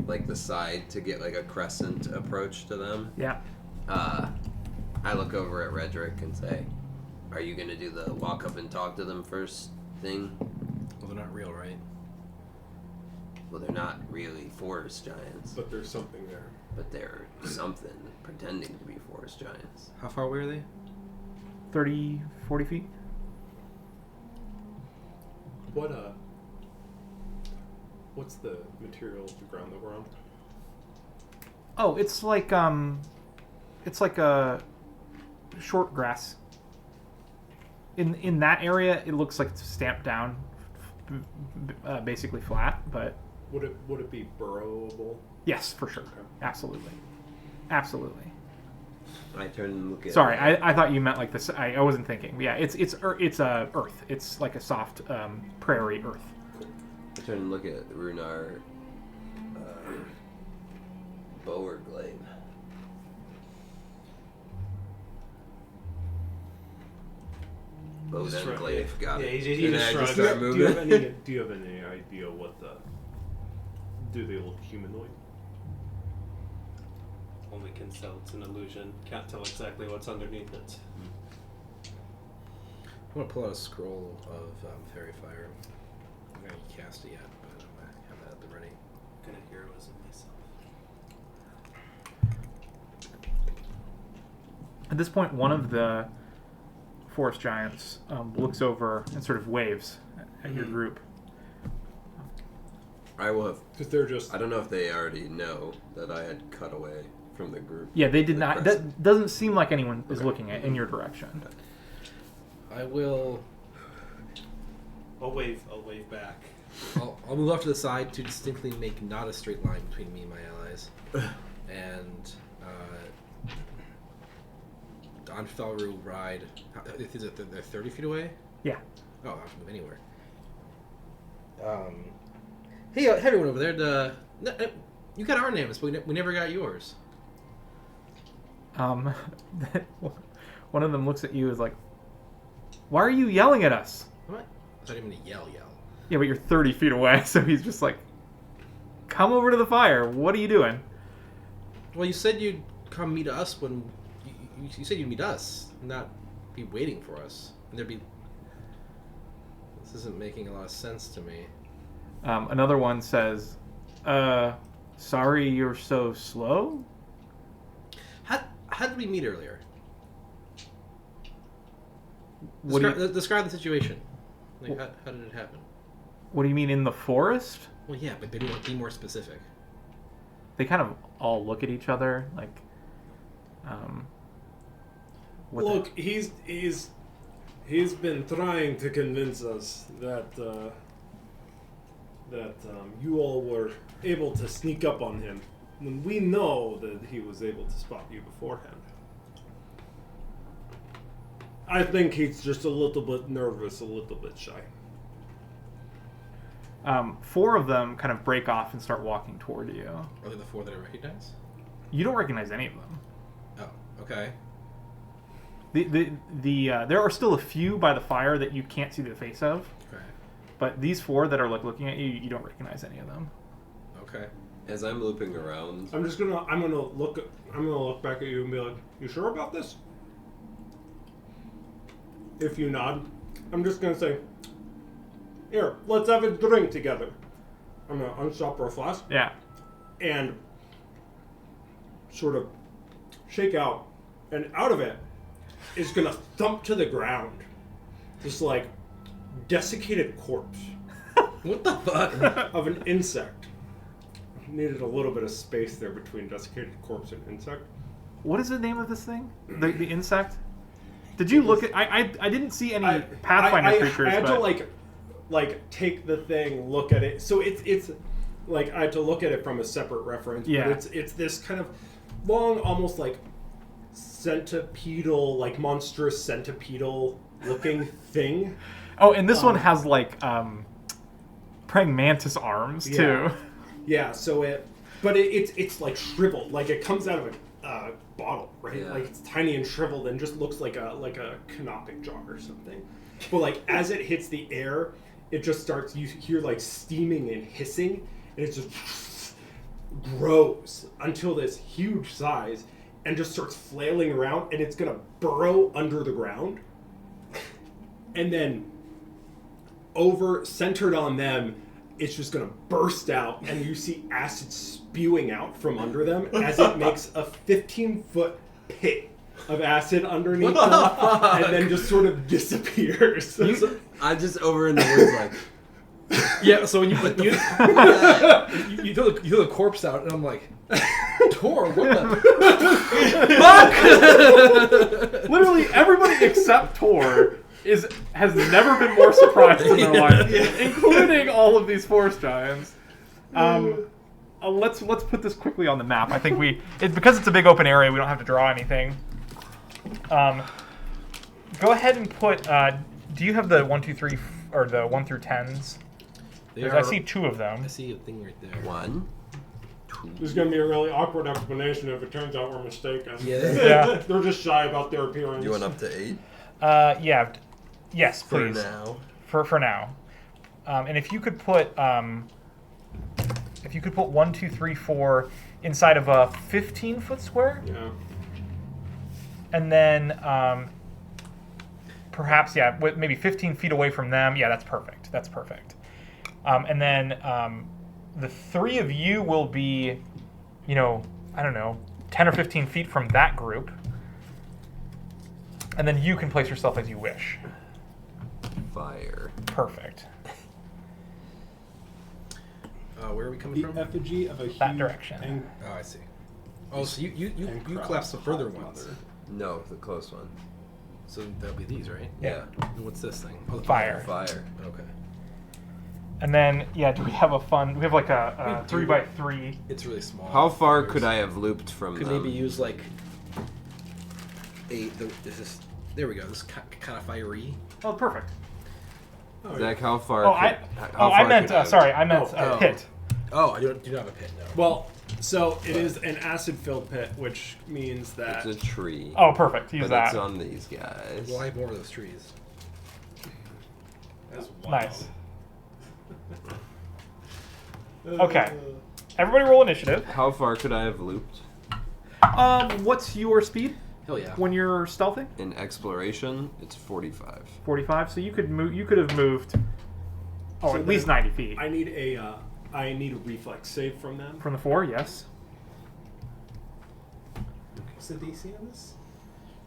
like, the side to get like a crescent approach to them. Yeah. I look over at Redrick and say, "Are you gonna do the walk up and talk to them first thing?" Well, they're not real, right? Well, they're not really forest giants, But there's something there. but they're something pretending to be forest giants. How far away are they? 30, 40 feet? What's the material of the ground that we're on? Oh, it's like a short grass. In that area, it looks like it's stamped down, basically flat. But Would it be burrowable? yes, for sure, Okay. absolutely. Absolutely. I turn and look at. Sorry, I thought you meant like this. I wasn't thinking. Yeah, it's earth. It's like a soft prairie earth. I turn and look at Runar Bowerglade. Just shrug, Bodenglaive, got yeah, it. he And just I shrugs. start Do you moving. have any? Do you have any idea what the? Do they look humanoid? Only can tell it's an illusion. Can't tell exactly what's underneath it. I'm gonna pull out a scroll of fairy fire. I'm gonna cast it yet, but I'm gonna have that at the ready. Gonna heroism myself. At this point, one of the forest giants looks over and sort of waves at your group. I will have. Because they're just. I don't know if they already know that I had cut away from the group. Yeah, they did not. Crescent. That doesn't seem like anyone is Okay. looking in your direction. I will. I'll wave back. I'll move off to the side to distinctly make not a straight line between me and my allies. And Don Felru ride. Is it they're 30 feet away? Yeah. Oh, I don't have to move anywhere. Hey, everyone over there. You got our names, but we never got yours. One of them looks at you as like, "Why are you yelling at us?" What? I thought you were gonna yell. Yeah, but you're 30 feet away, so he's just like, "Come over to the fire. What are you doing?" Well, you said you'd come meet us when you said you'd meet us, not be waiting for us. And there'd be. This isn't making a lot of sense to me. Another one says, "Sorry you're so slow?" How did we meet earlier? What do you, Describe the situation. Like, how did it happen? what do you mean, in the forest? Well, yeah, but be more specific. They kind of all look at each other, like, what Look, he's been trying to convince us that you all were able to sneak up on him when we know that he was able to spot you beforehand. I think he's just a little bit nervous, a little bit shy. four of them kind of break off and start walking toward you. Are they the four that I recognize? You don't recognize any of them. Oh, okay. There are still a few by the fire that you can't see the face of, Okay. but these four that are like looking at you, you don't recognize any of them. Okay. As I'm looping around, I'm gonna look back at you and be like, "You sure about this?" If you nod, I'm just gonna say, "Here, let's have a drink together." I'm gonna unstop our flask Yeah. and sort of shake out, and out of it is gonna thump to the ground this like desiccated corpse What the fuck? of an insect. Needed a little bit of space there between desiccated corpse and insect. What is the name of this thing? The insect? Did you look at? I didn't see any Pathfinder creatures. I had but... to like take the thing, look at it. So it's like I had to look at it from a separate reference. Yeah. But it's this kind of long, almost like centipedal, like monstrous centipedal looking thing. Oh, and this one has like praying mantis arms too. Yeah. So it's like shriveled, like it comes out of a bottle, right? Yeah. Like it's tiny and shriveled and just looks like a canopic jar or something. But like as it hits the air, it just starts. You hear like steaming and hissing, and it just grows until this huge size, and just starts flailing around, and it's gonna burrow under the ground, and then centered on them, it's just gonna burst out, and you see acid spewing out from under them as it makes a 15-foot pit of acid underneath them, and then just sort of disappears. I'm just over in the woods like, Yeah, so when you put the you throw the corpse out, and I'm like, Tor, what the fuck? Literally everybody except Tor has never been more surprised in their life, including all of these forest giants. let's put this quickly on the map. I think because it's a big open area, we don't have to draw anything. Go ahead and put. Do you have the 1, 2, 3, or the 1 through 10s? I see 2 of them. I see a thing right there. 1, 2. There's going to be a really awkward explanation if it turns out we're mistaken. Yeah. They're just shy about their appearance. You went up to 8? Yeah. Yes, For please. now. For now. And if you could put 1, 2, 3, 4 inside of a 15-foot square, Yeah. and then perhaps maybe 15 feet away from them. Yeah, that's perfect. That's perfect. And then the 3 of you will be, I don't know, 10 or 15 feet from that group, and then you can place yourself as you wish. Fire. Perfect. Where are we coming The from? effigy of a That huge direction. Oh, I see. Oh, so you and collapse the further Hot ones. Mother. No, the close one. So that'll be these, right? Yeah. And what's this thing? Oh, the Fire. Fire. Okay. And then, do we have we have like a We do. 3x3. It's really small. How far could I have looped from Could them? maybe use like there we go. This kind of fiery. Oh, perfect. Zach, how far? I meant, pit. Oh, I do not have a pit. No. Well, so it is an acid-filled pit, which means that It's a tree. Oh, perfect. Use but that. it's on these guys. Well, I have more of those trees. That's wild. Nice. Okay. Everybody roll initiative. How far could I have looped? What's your speed Hell yeah. when you're stealthing? In exploration, it's 45. 45. So you could move. You could have moved. Oh, So at least then 90 feet. I need a reflex save from them. From the 4, yes. What's the DC on this?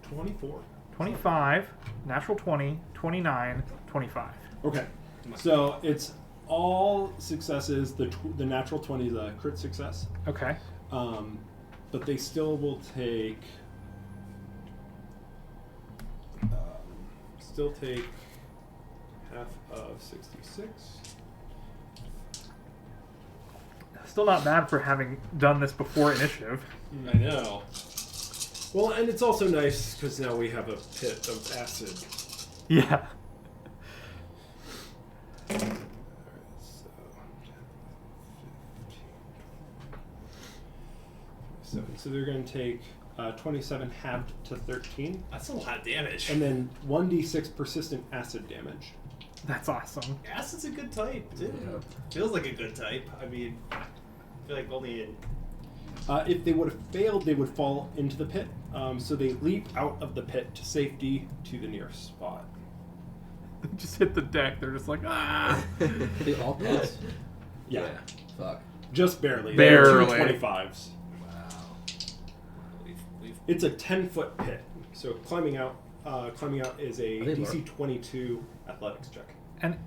24. 25, natural 20, 29, 25. Okay. So it's all successes. The natural 20 is a crit success. Okay. But they still will take. Half of 66. Still not bad for having done this before initiative. I know. Well, and it's also nice because now we have a pit of acid. Yeah. So they're going to take 27 halved to 13, That's a lot of damage. and then 1d6 persistent acid damage. That's awesome. Acid's a good type, too. Yeah. Feels like a good type. I mean, I feel like only in... If they would have failed, they would fall into the pit. So they leap out of the pit to safety to the nearest spot. Just hit the deck. They're just like, ah. They all pass. Yeah, Fuck. just barely. Barely. They're 225s. Wow. We've It's a 10-foot pit. So climbing out is a Are they DC 22 athletics check. And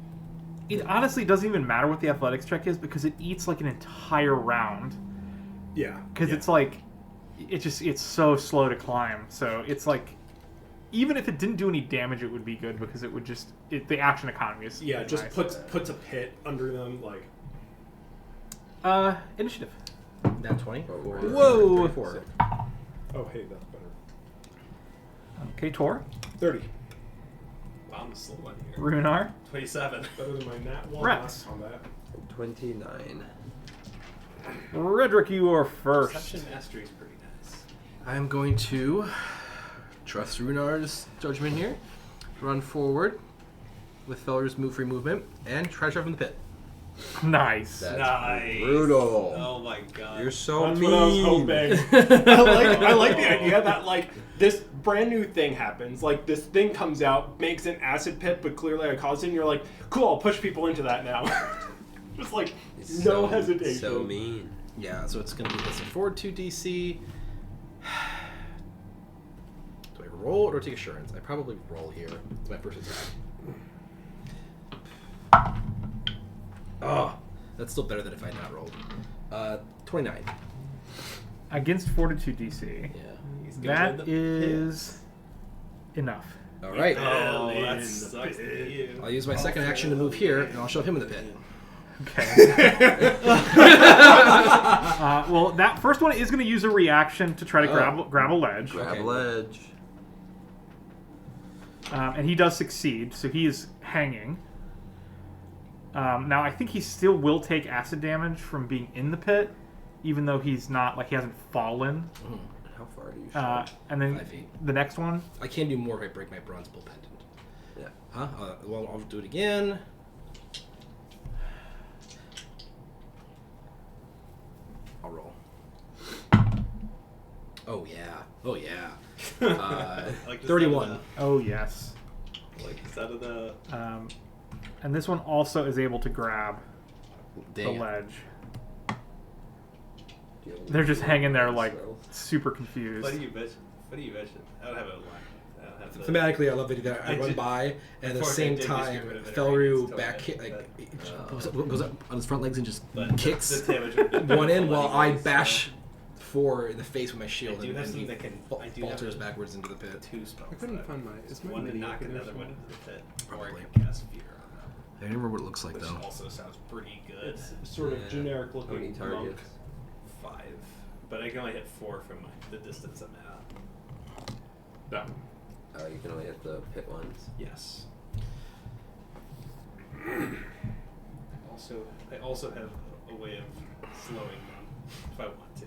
it honestly doesn't even matter what the athletics check is because it eats like an entire round. Yeah, Because it's like, it's so slow to climb. So it's like, even if it didn't do any damage, it would be good because it would just, the action economy is just nice. puts a pit under them like. Initiative. Nat 20. Whoa. 34. Oh, hey, that's better. Okay, Tor. 30. Wow, I'm the slow one here. Runar. 27. Better than my nat 1 Rex. last combat. 29. Redrick, you are first. Perception mastery is pretty nice. I'm going to trust Runar's judgment here. Run forward with Feller's free movement and try to shove him in the pit. Nice. That's Nice. brutal. Oh my god. You're so That's mean. what I was hoping. I like the idea that like this brand new thing happens. Like this thing comes out, makes an acid pit, but clearly I caused it. And you're like, cool, I'll push people into that now. Just like It's no so, hesitation. So mean. Yeah, so it's going to be this forward 2 DC. Do I roll or take assurance? I probably roll here. It's my first attack. Oh, that's still better than if I had not rolled. 29. Against Fortitude DC. Yeah. He's going in That the is enough. All right. Oh, In that the sucks pit. to you. I'll use my second action to move here, and I'll shove him in the pit. Okay. Well, that first one is going to use a reaction to try to grab a ledge. Grab a ledge. And he does succeed, so he is hanging. Now, I think he still will take acid damage from being in the pit, even though he's not, like, he hasn't fallen. How far do you shoot? And then 5 feet. the next one. I can do more if I break my bronze bull pendant. Yeah. Huh? Well, I'll do it again. I'll roll. Oh yeah. Oh yeah. Like 31. Oh, yes. Like just out of the. And this one also is able to grab the Dang it. ledge. Do you have They're just any hanging there, spells? like, super confused. What do you mention? What do you mention? I don't have it in line. I don't have the. Thematically, I love it that I I run did- by, and at the Unfortunately, same I did just time, get rid of it Felru already, back so kick, I- like, goes up on his front legs and just But kicks the damage would be one in minimal while I anyways, bash so- 4 in the face with my shield, I do and, have and he something that can. I do have falters a- backwards into the pit. 2 spells. I couldn't that find my. Is my one to mini knock opener another one somewhere? into the pit, or I Probably. can cast fear on them, I don't remember what it looks like which though. also sounds pretty good. It's sort of Yeah. generic How many looking monk. targets? 5, but I can only hit 4 from the distance I'm at. That one. Oh, you can only hit the pit ones. Yes. I also have a way of slowing them if I want to.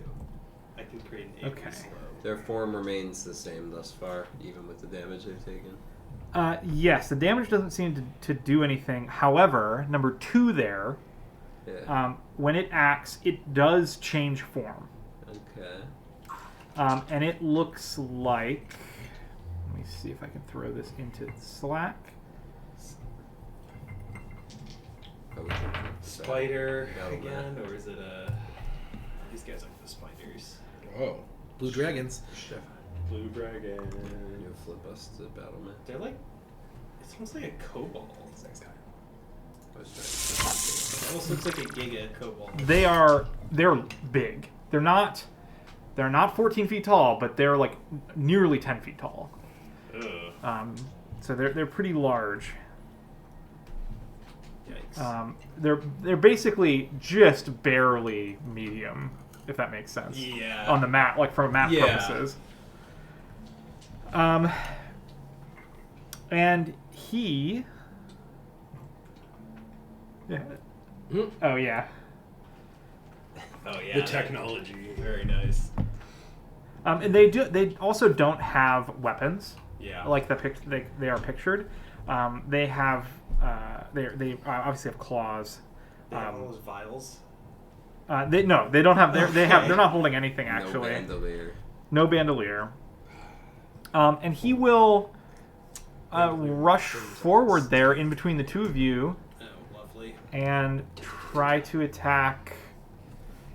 I can create an Okay. slow. Their form remains the same thus far, even with the damage they've taken. Yes, the damage doesn't seem to do anything. However, number 2 there, Yeah. when it acts, it does change form. Okay. And it looks like... Let me see if I can throw this into Slack. Oh, we can keep Spider Battle again, or is it these guys like the spiders? Oh, blue dragons. Blue dragon. You flip us to battle mat. They're like, it's almost like a kobold. I was trying It almost looks like a giga kobold. They're big. They're not 14 feet tall, but they're like nearly 10 feet tall. Ugh. So they're pretty large. Yikes. They're basically just barely medium, if that makes sense. Yeah. On the map, like for map Yeah. purposes. And he. Yeah. Hmm. Oh yeah. Oh yeah. The technology. Very nice. And they also don't have weapons. Yeah. Like they are pictured. They have they obviously have claws. They have all those vials. They don't have Okay. they're not holding anything No actually. bandolier. No bandolier. And he will rush forward there in between the two of you Oh, lovely. and try to attack.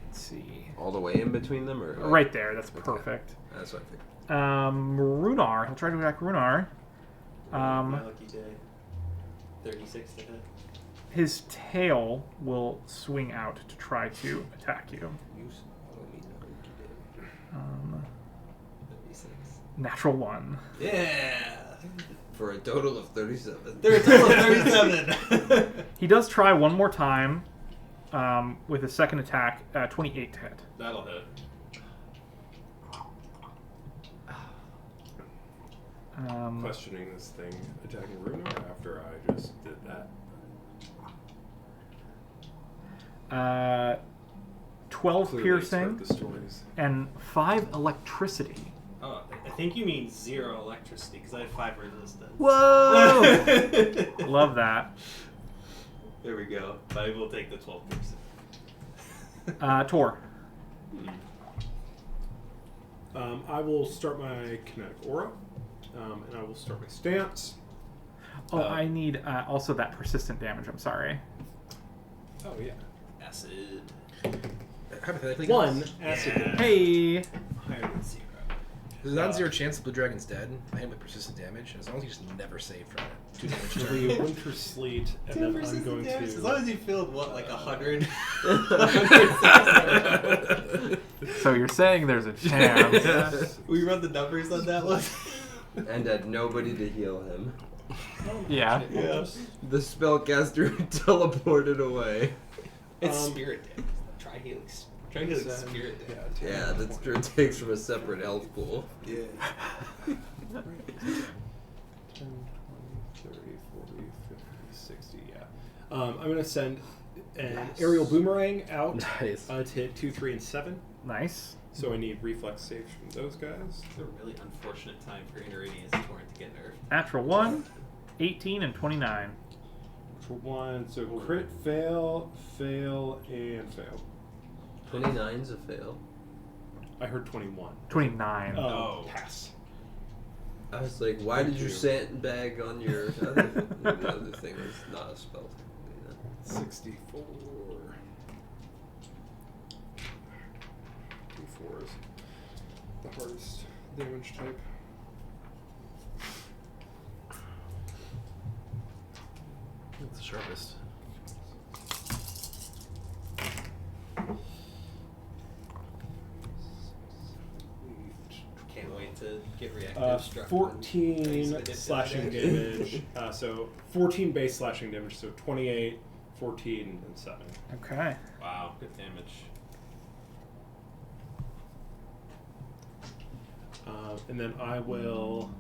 Let's see. All the way in between them, or like- Right there. That's Okay. perfect. That's what I think. Runar. He'll try to attack Runar. My lucky day. 36 to hit. His tail will swing out to try to attack you. Use follow me now. You Um, did 56. natural 1. Yeah. For a total of 37. There's a total of 37. He does try one more time with a second attack, 28 to hit. That'll hit. Questioning this thing attacking Runar after I just did that. 12 Clearly piercing spread the stories. and 5 electricity. Oh, I think you mean 0 electricity because I have 5 resistance. Whoa! Love that. There we go. I will take the 12 piercing. Tor. I will start my kinetic aura, and I will start my stance. Oh, I need also that persistent damage. I'm sorry. Oh yeah. Acid. Hypothetically, One guys, acid. Yeah. Hey. Higher than 0. there's a non-zero chance the blue dragon's dead. I am with persistent damage, and as long as you just never save from it, 2 damage It'll turn. be winter sleet, and then I'm going As to. long as you filled what, like 100? So you're saying there's a chance. We run the numbers on that one. And had nobody to heal him. Yeah. Yeah. The spellcaster teleported away. It's spirit damage. Try healing spirit damage. Yeah, that's true. It takes from a separate health pool. Yeah. 10, 20, 30, 40, 50, 60, yeah. I'm going to send an aerial boomerang out Nice. to hit 2, 3, and 7. Nice. So I need reflex saves from those guys. It's a really unfortunate time for Interradius Torrent to get nerfed. Natural 1, 18, and 29. For 1, so crit, fail, fail, and fail. 29's a fail. I heard 21. 29. Oh. Pass. I was like, why Thank did you you. sandbag on your other the other thing was not a spell. 64. 4 is the hardest damage type. It's the sharpest. Can't wait to get reactive struck. 14 slashing damage. So 14 base slashing damage. So 28, 14, and 7. Okay. Wow, good damage. And then I will.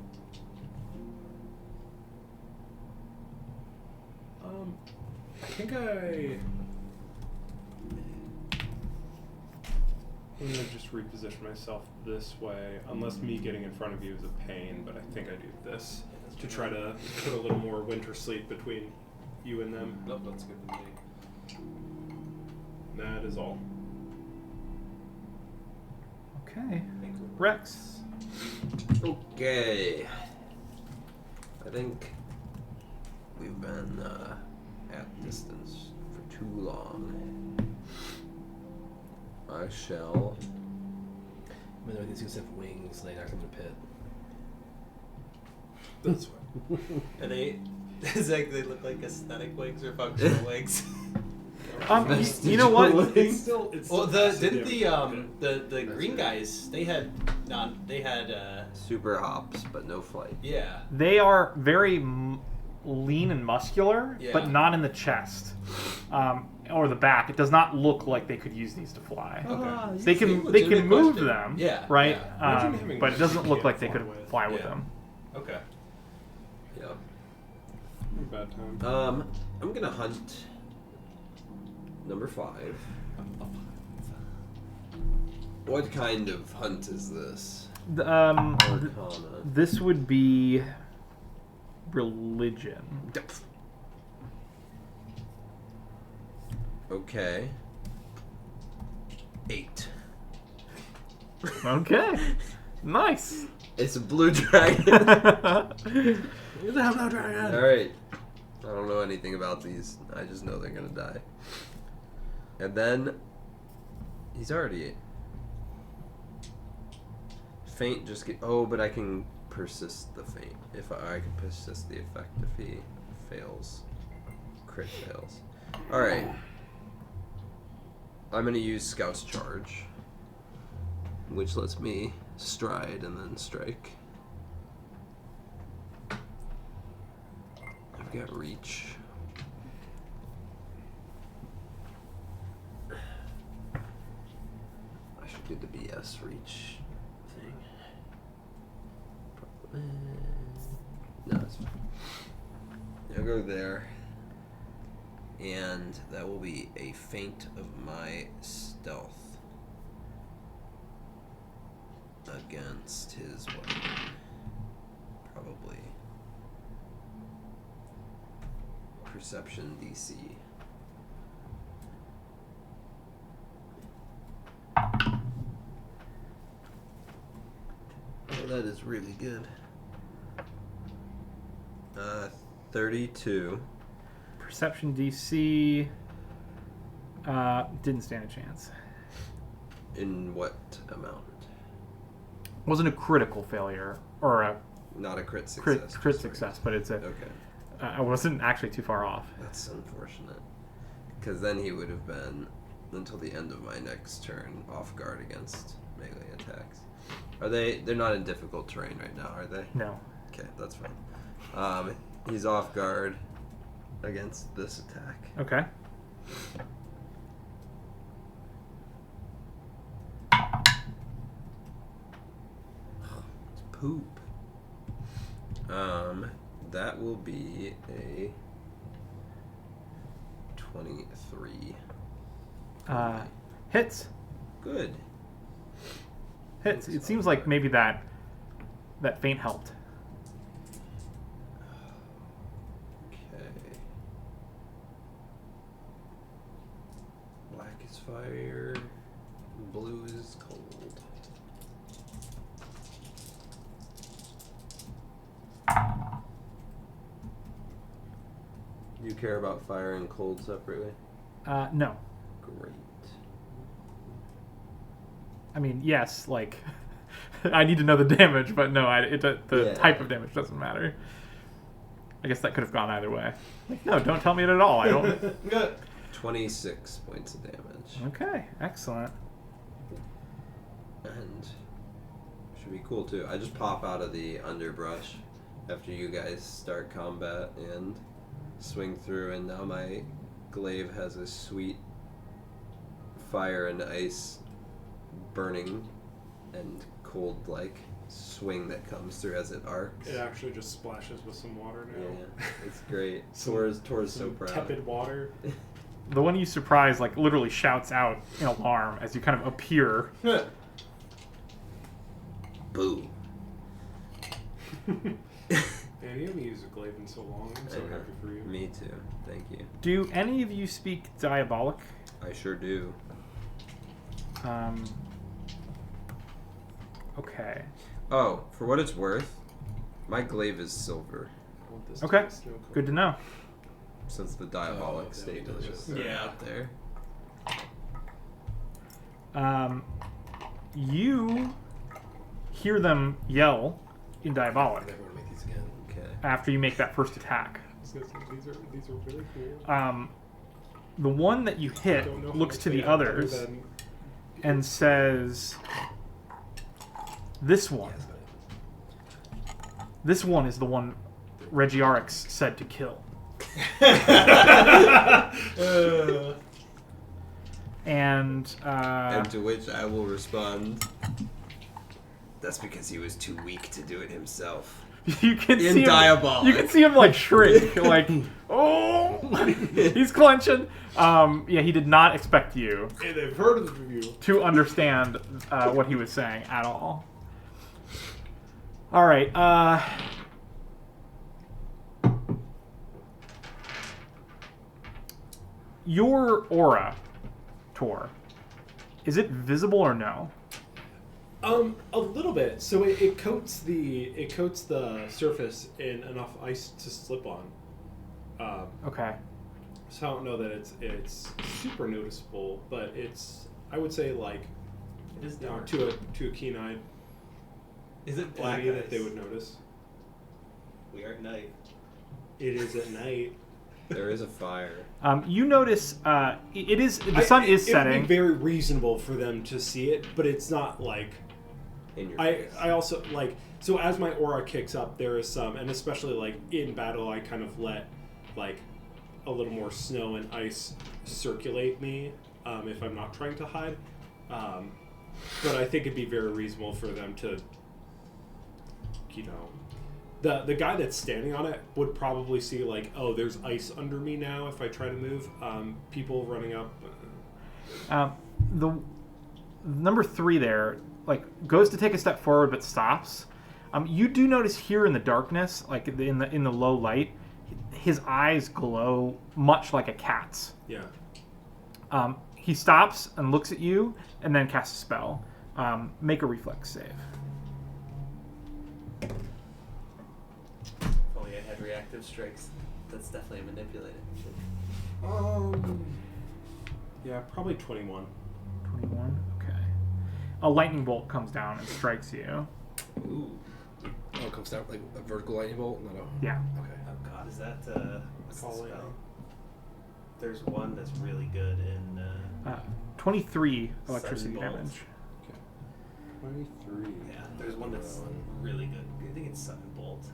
I think I'm gonna just reposition myself this way, unless me getting in front of you is a pain. But I think I do this to try to put a little more winter sleep between you and them. Nope, that's good with me. That is all. Okay. Rex. Okay. I think we've been at distance for too long. I shall. By the way, these guys have wings, and they knock them in the pit. That's right. And they look like aesthetic wigs or functional wigs. You know what? It's still Well, acid the green guys they had Super hops, but no flight. yeah. They are very lean and muscular, Yeah. but not in the chest or the back. It does not look like they could use these to fly. Okay. They can move question. them, Yeah, right? yeah. Imagine having But it doesn't wings look you like they can't could fly with. fly with Yeah. them. Okay. Yeah. Bad time. I'm gonna hunt number 5. What kind of hunt is this? Arcana. This would be religion. Okay. 8. Okay. Nice. It's a blue dragon. You're the Hellbound Dragon! Alright. I don't know anything about these. I just know they're gonna die. And then he's already faint. Just get. Oh, but I can persist the faint. If I can persist the effect if he fails, crit fails. All right. I'm gonna use Scout's Charge, which lets me stride and then strike. I've got reach. I should do the BS reach thing. No, it's fine. I'll go there. And that will be a feint of my stealth against his weapon. Probably. Perception DC. Oh, that is really good. 32. Perception DC didn't stand a chance. In what amount? Wasn't a critical failure or a Not a crit success. crit sorry. success, but it's a. Okay. I wasn't actually too far off. That's unfortunate. Because then he would have been, until the end of my next turn, off guard against melee attacks. They're not in difficult terrain right now, are they? No. Okay, that's fine. He's off guard against this attack. Okay. poop. That will be a 23. Hits. Good. Hits. It seems like maybe that feint helped. Okay. Black is fire. Blue is cold. Do you care about fire and cold separately? No. Great. I mean, yes, like, I need to know the damage, but no, the Yeah. type of damage doesn't matter. I guess that could have gone either way. Like, no, don't tell me it at all. I don't. 26 points of damage. Okay, excellent. And should be cool too. I just pop out of the underbrush after you guys start combat and swing through, and now my glaive has a sweet fire and ice burning and cold like swing that comes through as it arcs. It actually just splashes with some water now. Yeah, it's great. Tor's so Some proud. tepid water. The one you surprise, like, literally shouts out in alarm as you kind of appear. Boo. Man, you haven't used a glaive in so long. I'm so I know. happy for you. Me too. Thank you. Do any of you speak Diabolic? I sure do. Okay. Oh, for what it's worth, my glaive is silver I want this Okay. to be snow cone. Good to know. since the diabolic Oh, state that'd be is delicious. out there. You hear them yell in I Diabolic never want to make these again. Okay. after you make that first attack. I was gonna say, these are really cool. The one that you hit Don't know how looks much to they the have other others than- and says, "This one. This one is the one Regiarix said to kill." And to which I will respond, that's because he was too weak to do it himself. you can In see Diabolic. him, you can see him like shrink, like, oh, he's clenching. Yeah, he did not expect you Hey, they've heard of the review. to understand what he was saying at all. All right. Your aura, Tor, is it visible or no? A little bit. So it coats the surface in enough ice to slip on. Okay. So I don't know that it's super noticeable, but I would say like It is you know, dark. to a keen eye Is it black enemy ice? that they would notice. We are at night. It is at night. There is a fire. You notice it is the sun is It would setting. be very reasonable for them to see it, but it's not like In your I face. also like so as my aura kicks up, there is some, and especially like in battle, I kind of let like a little more snow and ice circulate me if I'm not trying to hide. But I think it'd be very reasonable for them to, you know, the guy that's standing on it would probably see like, oh, there's ice under me now if I try to move. People running up. The number 3 there, like, goes to take a step forward but stops. You do notice here in the darkness, like in the low light, his eyes glow much like a cat's. Yeah. He stops and looks at you and then casts a spell. Make a reflex save. If only I had reactive strikes. That's definitely manipulated. Yeah, probably 21. 21. Okay. A lightning bolt comes down and strikes you. Ooh. Oh, it comes down like a vertical lightning bolt? Not a... Yeah. Okay. Oh god, is that what's the Call spell? lightning. There's one that's really good in 23 electricity Sudden bolt. damage. 23. yeah. There's one that's really good. I think it's Sudden Bolt.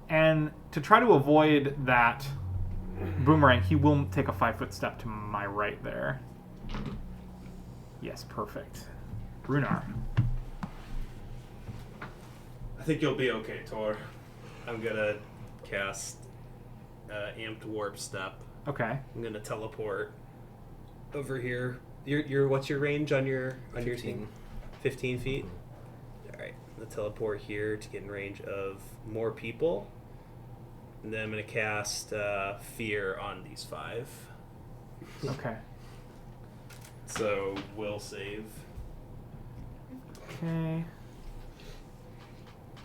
And to try to avoid that boomerang, he will take a 5-foot step to my right there. Yes, perfect. Runar. I think you'll be okay, Tor. I'm gonna cast Amped Warp Step. Okay. I'm gonna teleport over here. Your what's your range on your team? 15 feet. All right. I'm gonna teleport here to get in range of more people, and then I'm gonna cast Fear on these 5. Okay. So will save. Okay.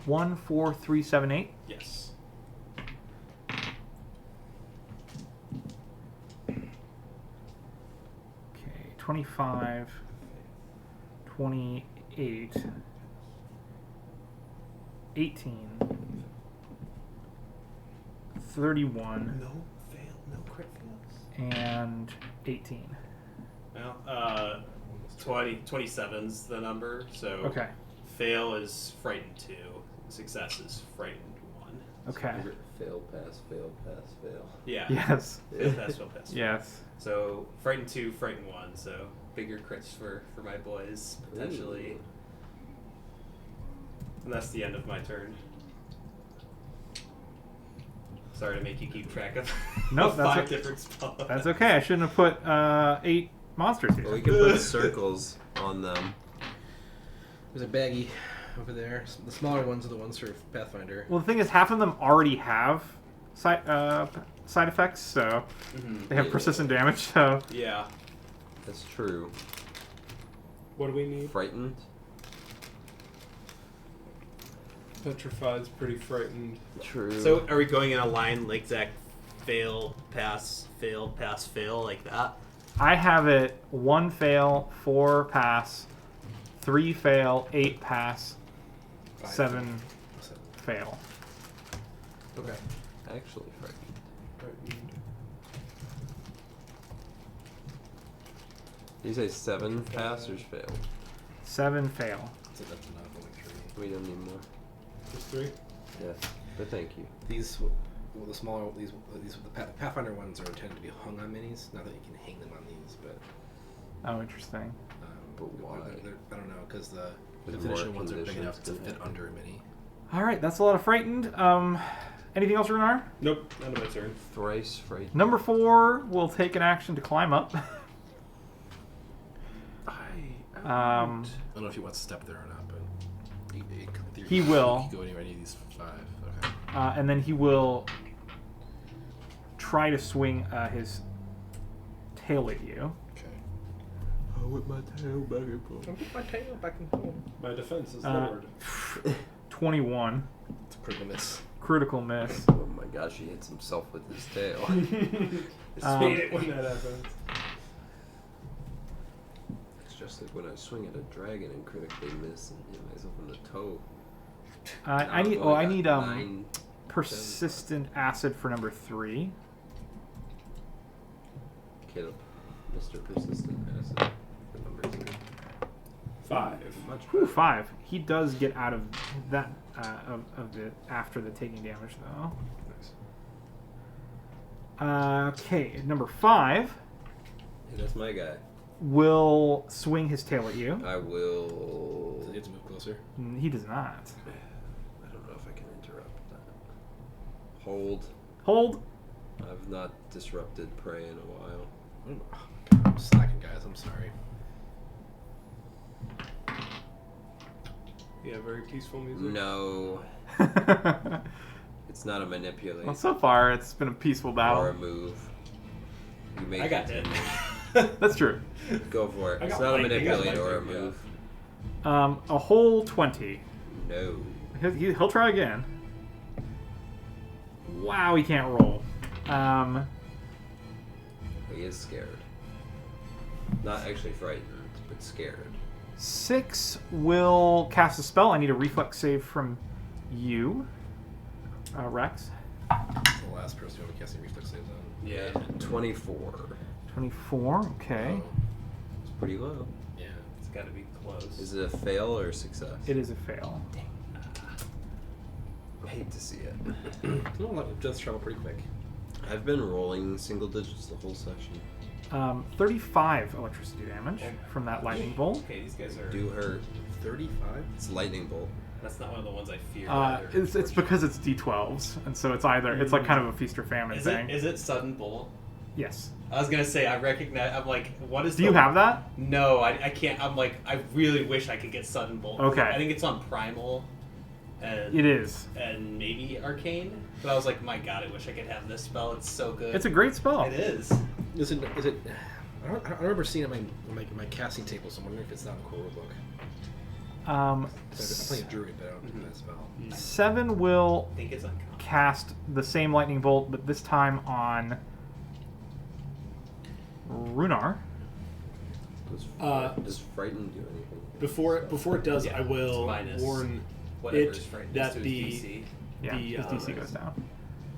1, 4, 3, 7, 8. Yes. Okay. 25, 28, 18, 31, No fail. No crit fails. and 18. Well, 27's the number. So Okay. fail is frightened 2. Success is frightened 1. Okay. Fail, pass, fail, pass, fail. Yeah. Yes. Fail, pass, fail, pass. Yes. So frightened 2, frightened 1. So bigger crits for my boys potentially. Ooh. And that's the end of my turn. Sorry to make you keep track of Nope, of that's 5 o- different spells. That's okay. I shouldn't have put 8 monsters here. Well, we can put circles on them. There's a baggie over there. The smaller ones are the ones for Pathfinder. Well, the thing is, half of them already have side effects, so Mhm. they have Yeah. persistent damage. So Yeah. That's true. What do we need? Frightened. Petrified's pretty frightened. True. So are we going in a line like Zach? Fail, pass, like that? I have it 1 fail, 4 pass, 3 fail, 8 pass, 7 fail. Okay. Actually frightened. You say 7 pass or fail? 7 fail. So that's enough. Only 3. We don't need more. Just 3? Yes, but thank you. These, well, the smaller these the Pathfinder ones are intended to be hung on minis. Not that you can hang them on these, but. Oh, interesting. But why? I don't know, because the There's fifth edition more ones are big enough to conditions fit to under a mini. All right, that's a lot of frightened. Anything else, Runar? Nope, end of my turn. Thrice frightened. Number 4 will take an action to climb up. I don't know if he wants to step there or not, but He will. He could go anywhere any of these 5. Okay. And then he will try to swing his tail at you. Okay. Oh, with my tail back and forth. I'll get my tail back and home. My defense is Uh, lowered. 21. It's a critical miss. Critical miss. Oh my gosh, he hits himself with his tail. Hate it when that happens. It's just like when I swing at a dragon and critically miss and hit myself in the toe. I need. Now Oh, I've I got need 9. persistent acid for number 3. Caleb, Mr. Persistent Acid for number 3. 5. Much Whew, better. 5. He does get out of that of the after the taking damage though. Okay, number 5 Hey, that's my guy. will swing his tail at you. I will. Does he have to move closer? He does not. I don't know if I can interrupt that. Hold. Hold. I've not disrupted prey in a while. I'm slacking, guys. I'm sorry. Yeah, very peaceful music. No, it's not a manipulate Well, so far it's been a peaceful or a battle. move. You may I got it. continue. That's true. Go for it. I It's got not a lightning. I got manipulate or a lightning, yeah. move. A whole 20. No. He'll try again. Wow, he can't roll. He is scared. Not actually frightened, but scared. 6 will cast a spell. I need a reflex save from you, Rex. It's the last person who ever casting reflex saves on. Yeah. 24. 24, okay. Oh, It's pretty low. yeah. It's got to be close. Is it a fail or a success? It is a fail. I hate to see it. No, it does travel pretty quick. I've been rolling single digits the whole session. 35 electricity damage from that lightning bolt. Okay, these guys are. Do hurt. 35? It's lightning bolt. That's not one of the ones I fear. Either, It's because it's D12s, and so it's either it's like kind of a feast or famine thing. Is it sudden bolt? Yes. I was gonna say I recognize. I'm like, what is? Do you have that? No, I can't. I'm like, I really wish I could get sudden bolt. Okay. I think it's on primal. And, It is. And maybe arcane. But I was like, my god, I wish I could have this spell. It's so good. It's a great spell. It is. Is it? I don't remember seeing it on my casting table, so I'm wondering if it's not in the core book. I'm playing a druid, but I don't think that spell. 7 will I think it's uncommon. cast the same lightning bolt, but this time on Runar. Does Frighten do anything? Before it does, Yeah, I will it's minus warn whatever's it frightened that to the his DC. Yeah, The, his DC goes down.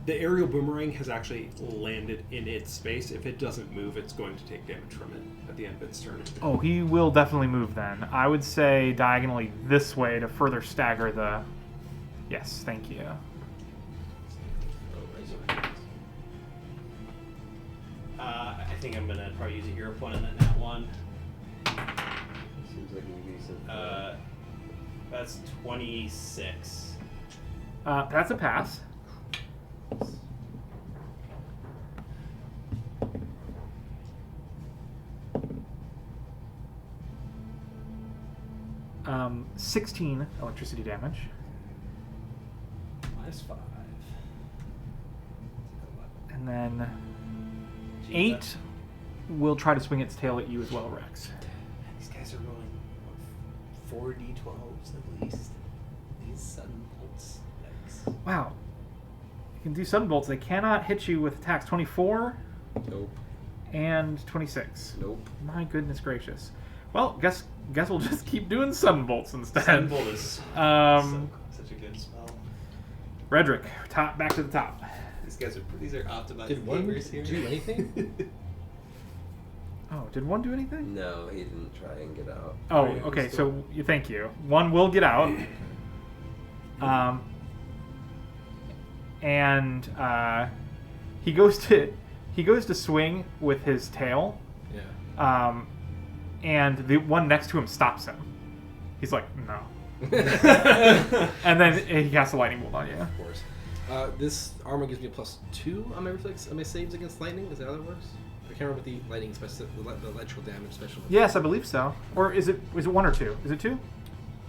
the aerial boomerang has actually landed in its space. If it doesn't move, it's going to take damage from it at the end of its turn. Oh, he will definitely move then. I would say diagonally this way to further stagger the... Yes, thank you. I think I'm gonna probably use a hero point on that one. Seems like a decent. That's 26. That's a pass. Um, 16 electricity damage. Minus 5. And then Jeez, 8 will try to swing its tail at you as well, Rex. These guys are rolling 4 d12s at least. These sudden bolts. Yikes. Wow. You can do sudden bolts. They cannot hit you with attacks 24 Nope. and 26. Nope. My goodness gracious. Well, guess we'll just keep doing sudden bolts instead. Sudden bolt is such a good spell. Redrick, back to the top. These are optimized Did one gamers here. do anything? Oh, did one do anything? No, he didn't try and get out. Oh, yeah, okay. still- So thank you. One will get out. And he goes to swing with his tail. Yeah. And the one next to him stops him. He's like, no. And then he casts a lightning bolt on you. Of course. This armor gives me a +2 on my saves against lightning. Is that how that works? I can't remember the lightning the electrical damage special. Yes, I believe so. Or is it 1 or 2? Is it 2?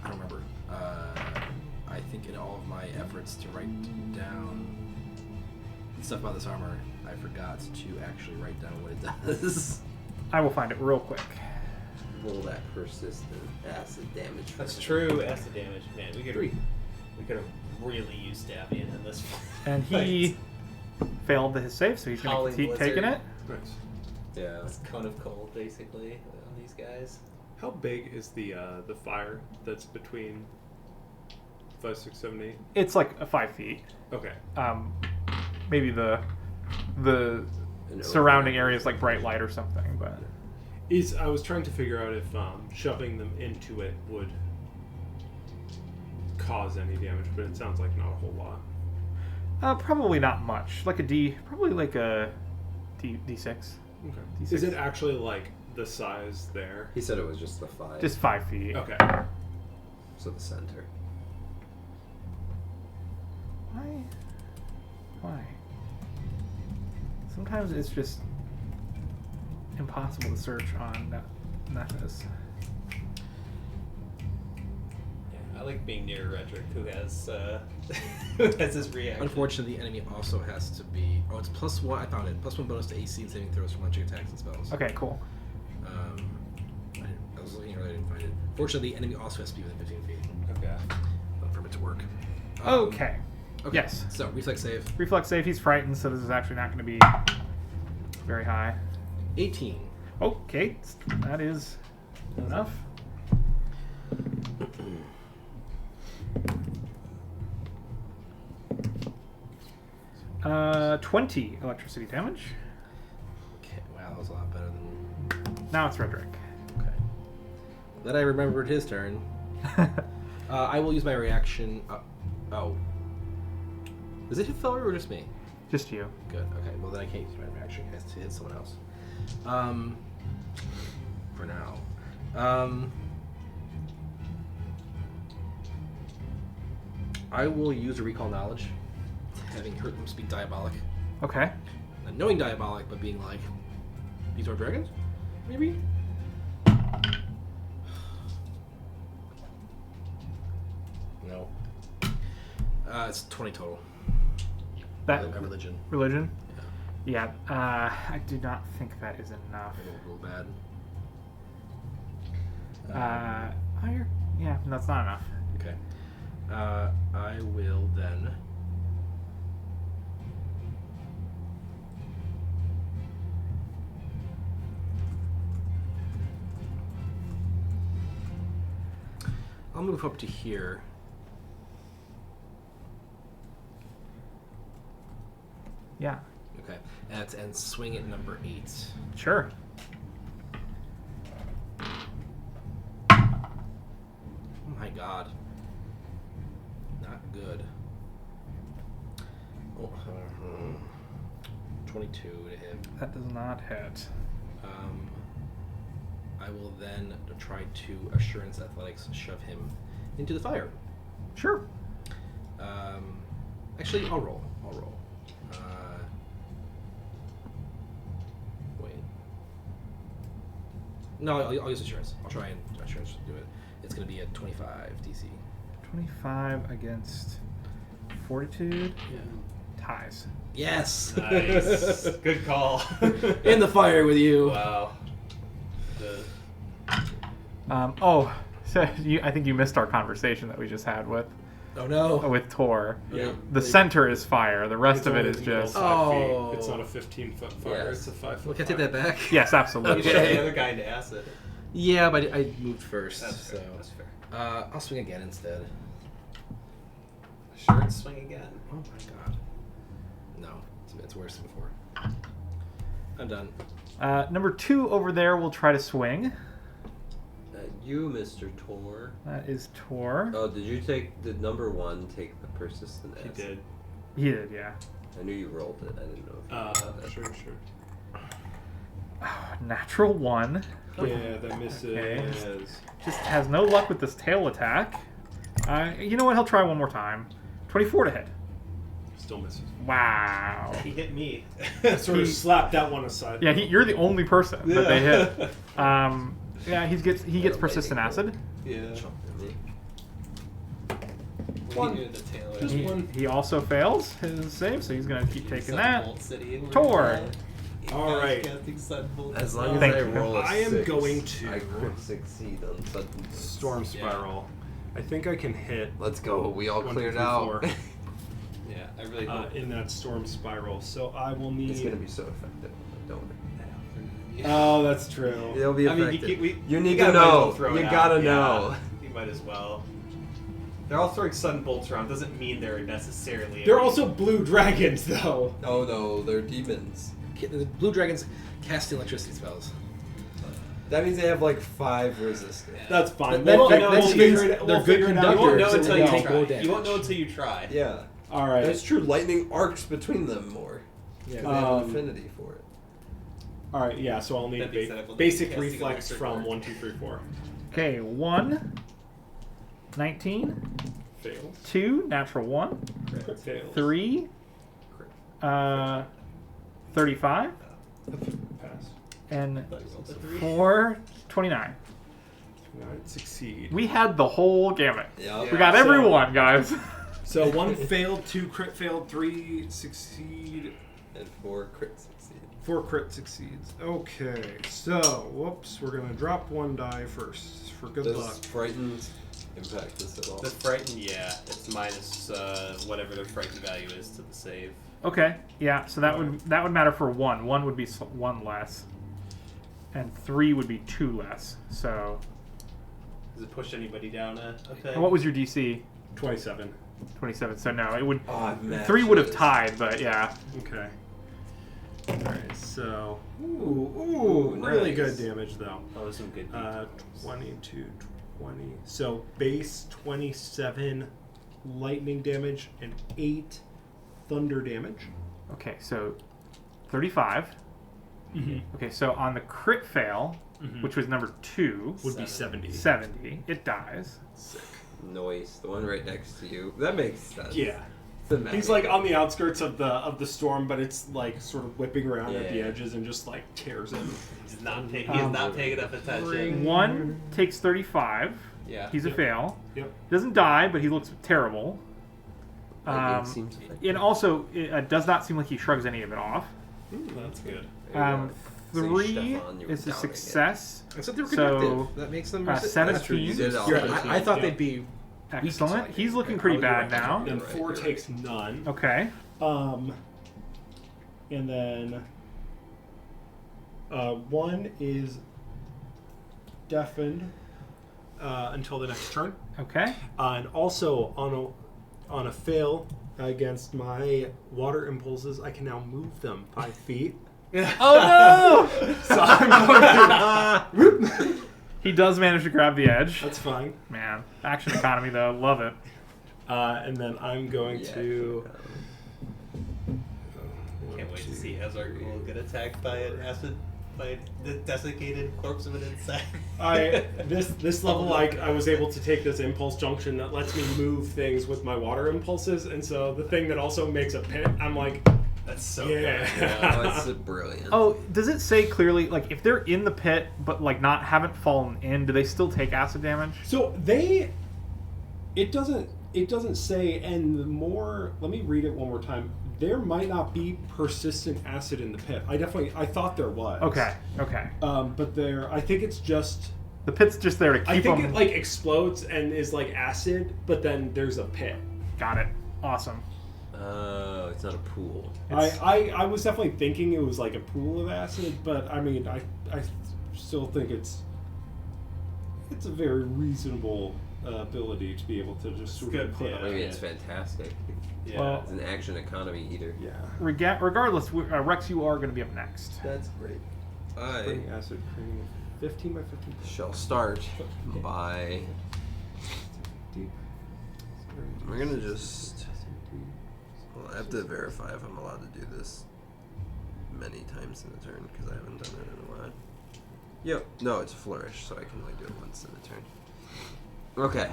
I don't remember. I think in all of my efforts to write down stuff about this armor, I forgot to actually write down what it does. I will find it real quick. Roll that persistent acid damage. for That's him. true. Acid damage, man. We could 3. have really used Davian in this. And he failed his save, so he's going Howling to keep Blizzard. taking it. Nice. Yeah. It's cone of cold, basically, on these guys. How big is the fire that's between 5, 6, 7, 8? It's like 5 feet. Okay. Maybe the An surrounding overlap. area is like bright light or something, but I was trying to figure out if shoving them into it would cause any damage, but it sounds like not a whole lot. probably not much. Like probably like a D6. Okay. D6. Is it actually like the size there? He said it was just the 5. Just 5 feet. Okay. So the center. Why? Sometimes it's just impossible to search on Nephis. Yeah, I like being near Redrick, who has his reaction. Unfortunately, the enemy also has to be. Oh, it's +1. I found it. +1 bonus to AC and saving throws from launching attacks and spells. Okay, cool. I was looking earlier, I didn't find it. Fortunately, the enemy also has to be within 15 feet Okay. for it to work. Okay. Okay. Yes. So reflex save. Reflex save, he's frightened, so this is actually not going to be very high. 18. Okay, that is enough. 20 electricity damage. Okay. Wow, that was a lot better than. Now it's Redrick. Okay. Then I remembered his turn. I will use my reaction. Oh. Is it hit Felry or just me? Just you. Good. Okay. Well, then I can't use my reaction. It has to hit someone else. For now. I will use a recall knowledge, having heard them speak diabolic. Okay. Not knowing diabolic, but being like, these are dragons? Maybe? No. It's 20 total. That A religion. religion? Yeah. I do not think that is enough. Real bad. Yeah, that's not enough. Okay. I will then. I'll move up to here. Yeah. Okay. And swing at number 8. Sure. Oh my god. Not good. Oh, 22 to hit. That does not hit. I will then try to Assurance Athletics shove him into the fire. Sure. Actually, I'll roll. Wait. No, I'll use Assurance. I'll try and Assurance do it. It's going to be a 25 DC. 25 against Fortitude. Yeah. Ties. Yes! Nice. Good call. In the fire with you. Wow. So I think you missed our conversation that we just had with Oh no. Tor. Yeah. The center is fire. The rest of it is just. Oh. It's not a 15-foot fire. Yeah. It's a 5-foot. Well, can I take that back? Yes, You absolutely. shove the other guy into acid. Yeah, but I moved first. That's so. fair. That's fair. I'll swing again instead. Sure, and swing again. Oh my god. No, it's worse than before. I'm done. Number 2 over there will try to swing. You, Mr. Tor. That is Tor. Oh, did number 1 take the persistent He acid? did. He did, yeah. I knew you rolled it. I didn't know if you got that. Sure. Natural 1. Yeah, that misses. Okay. Just has no luck with this tail attack. You know what? He'll try one more time. 24 to hit. Still misses. Wow. He hit me. Sort of slapped that one aside. Yeah, you're the only person that they hit. Yeah, he gets persistent acid. Yeah. Me. One. The tail Just one. He also fails his save, so he's gonna keep taking that. Sunbolt City. Tor. All right. As long as Thank I you. roll a I am 6, going to- I crit succeed on sudden death. Storm Spiral. I think I can hit Let's go. We all 1, 2, cleared 3, out. 4, Yeah, I really hope. in that Storm Spiral. So I will need. It's gonna be so effective. Don't worry. Oh, that's true. It'll be I mean, effective. you You need gotta to might as well know. throw You it out. gotta Yeah, know. You might as well. They're all throwing sudden bolts around. Doesn't mean they're necessarily. They're also blue dragons, though. Oh no, they're demons. The blue dragons cast electricity spells. That means they have like 5 resistance. That's fine. That- We'll that- figure- that we'll means figure it- they're we'll good figure it out. You won't know conductors, until so you they try. take more You won't know damage. until you try. Yeah. All right. That's true. Lightning arcs between them more. Yeah. They have an affinity for it. All right. Yeah. So I'll need That being said, I've basic casting reflex electric from arc. 1, 2, 3, 4. Okay, 1, 19, Fails. 2, natural 1, Fails. 3, 35, Pass. and Thought you rolled a 3. 4, 29. Succeed. We had the whole gamut. Yeah. We got So- everyone, guys. So 1 failed, 2 crit failed, 3 succeed, And 4 crit succeed. 4 crit succeeds. Okay. So whoops, we're gonna drop 1 die first for good Does luck. frightened impact this at all? The frightened, yeah, it's minus whatever their frightened value is to the save. Okay, yeah. So that would matter for 1. 1 would be 1 less, and 3 would be 2 less. So, Does it push anybody down okay? and what was your DC? 27. 27. So no, it would. Oh, man, 3 would have shit. tied, but yeah. Okay. Alright, so. Ooh, really good nice. damage though. Oh, some good. 22, 20. So base 27 lightning damage and 8 thunder damage. Okay, so 35. Okay, so on the crit fail, which was number 2, Would be 70. 70, it dies. Sick. Noise, the one right next to you. That makes sense. Yeah. Thematic. He's like on the outskirts of the storm, but it's like sort of whipping around at the Yeah. edges and just like tears him. He's not paying enough attention. One takes 35. Yeah. He's a fail. Yep. Doesn't die, but he looks terrible. Lightning seems effective. And also, it does not seem like he shrugs any of it off. That's good. So 3 Stefan, you were is a doubting it. success. Except they were So, conductive. That makes them. That's true. You did all Yeah, that. I thought Yeah. they'd be. Excellent. He's looking pretty bad now. And Right, 4 you're takes none. Okay. And then 1 is deafened until the next turn. Okay. And also on a fail against my water impulses, I can now move them 5 feet. Oh So I'm going to. no! He does manage to grab the edge. That's fine. Man, action economy though, love it. And then I'm going Yeah, to. Can't wait to see Ezra will get attacked by the desiccated corpse of an insect. This level, like I was able to take this impulse junction that lets me move things with my water impulses, and so the thing that also makes a pit, I'm like, That's so yeah. good. Yeah, it's brilliant. Oh, does it say clearly, like, if they're in the pit but like haven't fallen in, do they still take acid damage? So it doesn't say, and the more, let me read it one more time. There might not be persistent acid in the pit. I thought there was. Okay. But I think it's just, The pit's just there to keep I think them. it like explodes and is like acid, but then there's a pit. Got it. Awesome. Oh, it's not a pool. I was definitely thinking it was like a pool of acid, but I mean, I still think it's a very reasonable ability to be able to just sort It's of good, put. Maybe it's fantastic. Yeah. Well, It's an action economy eater. Yeah. regardless, Rex, you are going to be up next. That's great. I Spring acid cream, 15 by 15. shall start by. Deep. We're gonna just. Well, I have to verify if I'm allowed to do this many times in a turn because I haven't done it in a while. Yep. No, it's a flourish, so I can only do it once in a turn. Okay.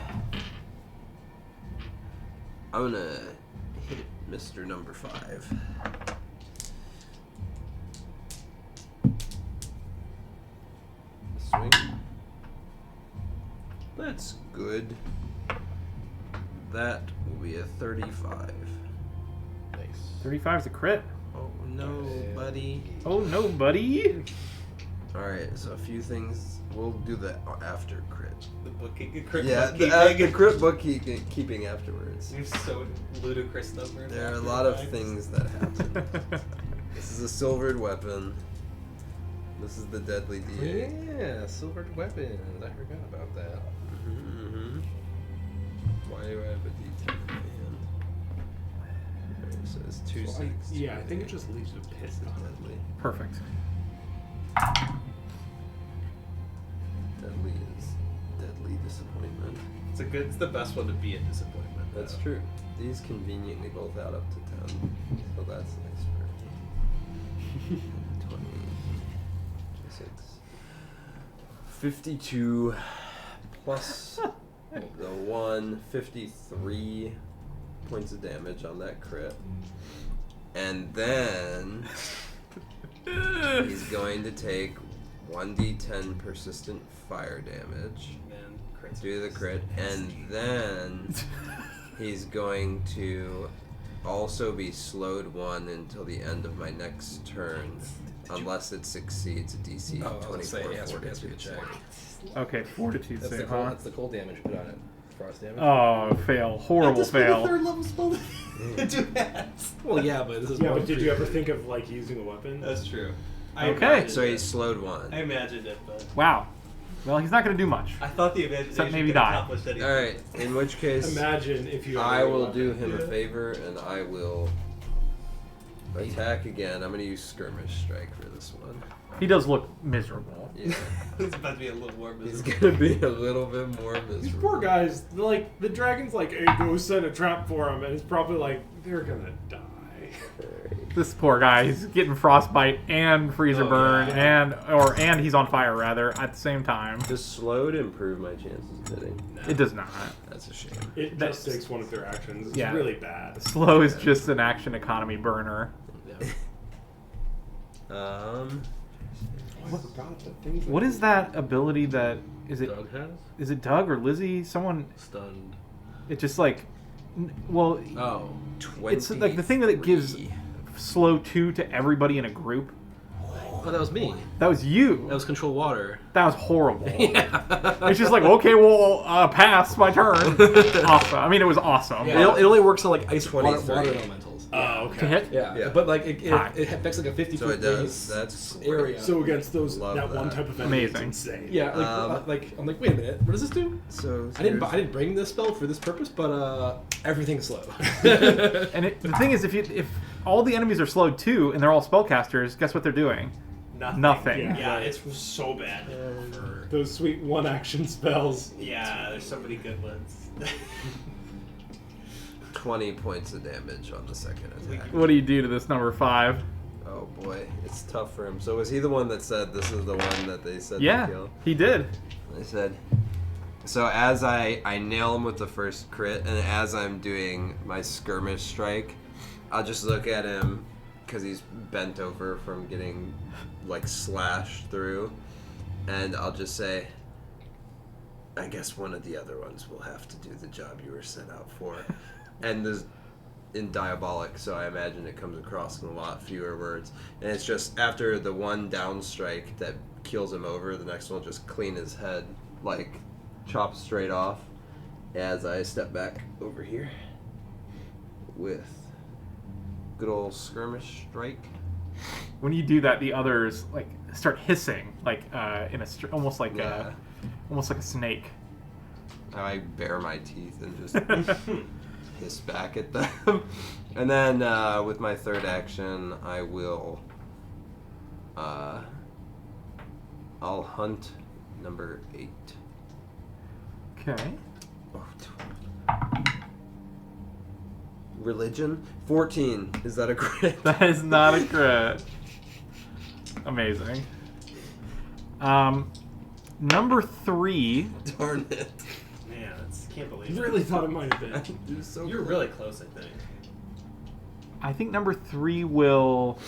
I'm gonna hit Mr. Number 5. Swing. That's good. That will be a 35. Nice. 35 is a crit. Oh no, buddy. Oh no, buddy. Alright, so a few things. We'll do the after crit. The bookkeeping. Yeah, the crit bookkeeping afterwards. There's so ludicrous numbers. There are a after lot of the things that happen. This is a silvered weapon. This is the deadly D8. Yeah, silvered weapons. I forgot about that. Mm-hmm. Why do I have a D10 in my hand? Alright, so it's 2 So 6. I think it just leaves a pit. This is deadly. Perfect. Deadly is deadly disappointment. It's the best one to be a disappointment. That's though. true. These conveniently both add up to 10. So that's nice for me. 20, 26. 52 plus the 1, 53 points of damage on that crit. And then he's going to take 1d10 persistent fire damage. And crits. Do the crit, and then he's going to also be slowed 1 until the end of my next turn, unless it succeeds a DC Oh, I was 24 gonna say, he has to fortitude check. save. Okay, fortitude That's the save, cold. huh? That's the cold damage put on it. Frost damage. Oh, fail. Horrible fail. Third level spell to do that. Well, yeah, but this is. Yeah, one but did you ever creature. think of like using a weapon? That's true. Okay. So he's slowed 1. I imagined it, but Wow. Well, he's not going to do much. I thought the imagination Except maybe could die. accomplish anything. Alright, in which case, Imagine if you. I ever will weapon. do him a Yeah. favor and I will attack again. I'm going to use Skirmish Strike for this one. He does look miserable. Yeah. It's about to be a little more He's miserable. going to be a little bit more miserable. These poor guys, like the dragon's like, hey, go set a trap for him, and it's probably like they're gonna die. Alright. This poor guy, he's getting frostbite and freezer Oh, burn, yeah. and he's on fire rather at the same time. Does slowed improve my chances of hitting? It does not. That's a shame. It That's- just takes one of their actions. It's Yeah. really bad. Slow is just an action economy burner. Yeah. I forgot that things What is that ability that is it? Doug has Is it Doug or Lizzie? Someone. stunned. It just like, well, Oh, it's like the thing that it gives 23. slow 2 to everybody in a group. oh, that was me. That was you. That was control water. That was horrible. Yeah. It's just like, okay, well, pass my turn. Awesome. I mean, it was awesome. It only works on like ice water 23. elementals. Oh, okay. To hit? Yeah. But like it Hi. affects like a 50 So foot it does. radius That's area. So against those, Love that one that. type of enemy, it's Amazing. insane. yeah, like I'm like, wait a minute, what does this do? So I didn't bring this spell for this purpose, but everything's slow. And the thing is, if all the enemies are slowed too, and they're all spellcasters, guess what they're doing? Nothing. Yeah. Yeah, it's so bad. For, Those sweet one action spells. yeah, there's so many good ones. 20 points of damage on the second attack. What do you do to this number 5? Oh boy, it's tough for him. So was he the one that said this is the one that they said Yeah, to kill? he did. I said. So as I nail him with the first crit, and as I'm doing my skirmish strike, I'll just look at him because he's bent over from getting like slashed through, and I'll just say, I guess one of the other ones will have to do the job you were set out for. And this in diabolic, so I imagine it comes across in a lot fewer words. And it's just after the one down strike that kills him over, the next one will just clean his head, like chop straight off, as I step back over here with good old skirmish strike. When you do that, the others like start hissing, like in a almost like Yeah. almost like a snake. I bare my teeth and just hiss back at them. And then with my third action, I will I'll hunt number 8. Okay. Religion 14. Is that a crit? That is not a crit. Amazing. Number 3. Darn it. Man, that's can't believe You it. really thought it might have been. You're so You're close. really close, I think. I think number 3 will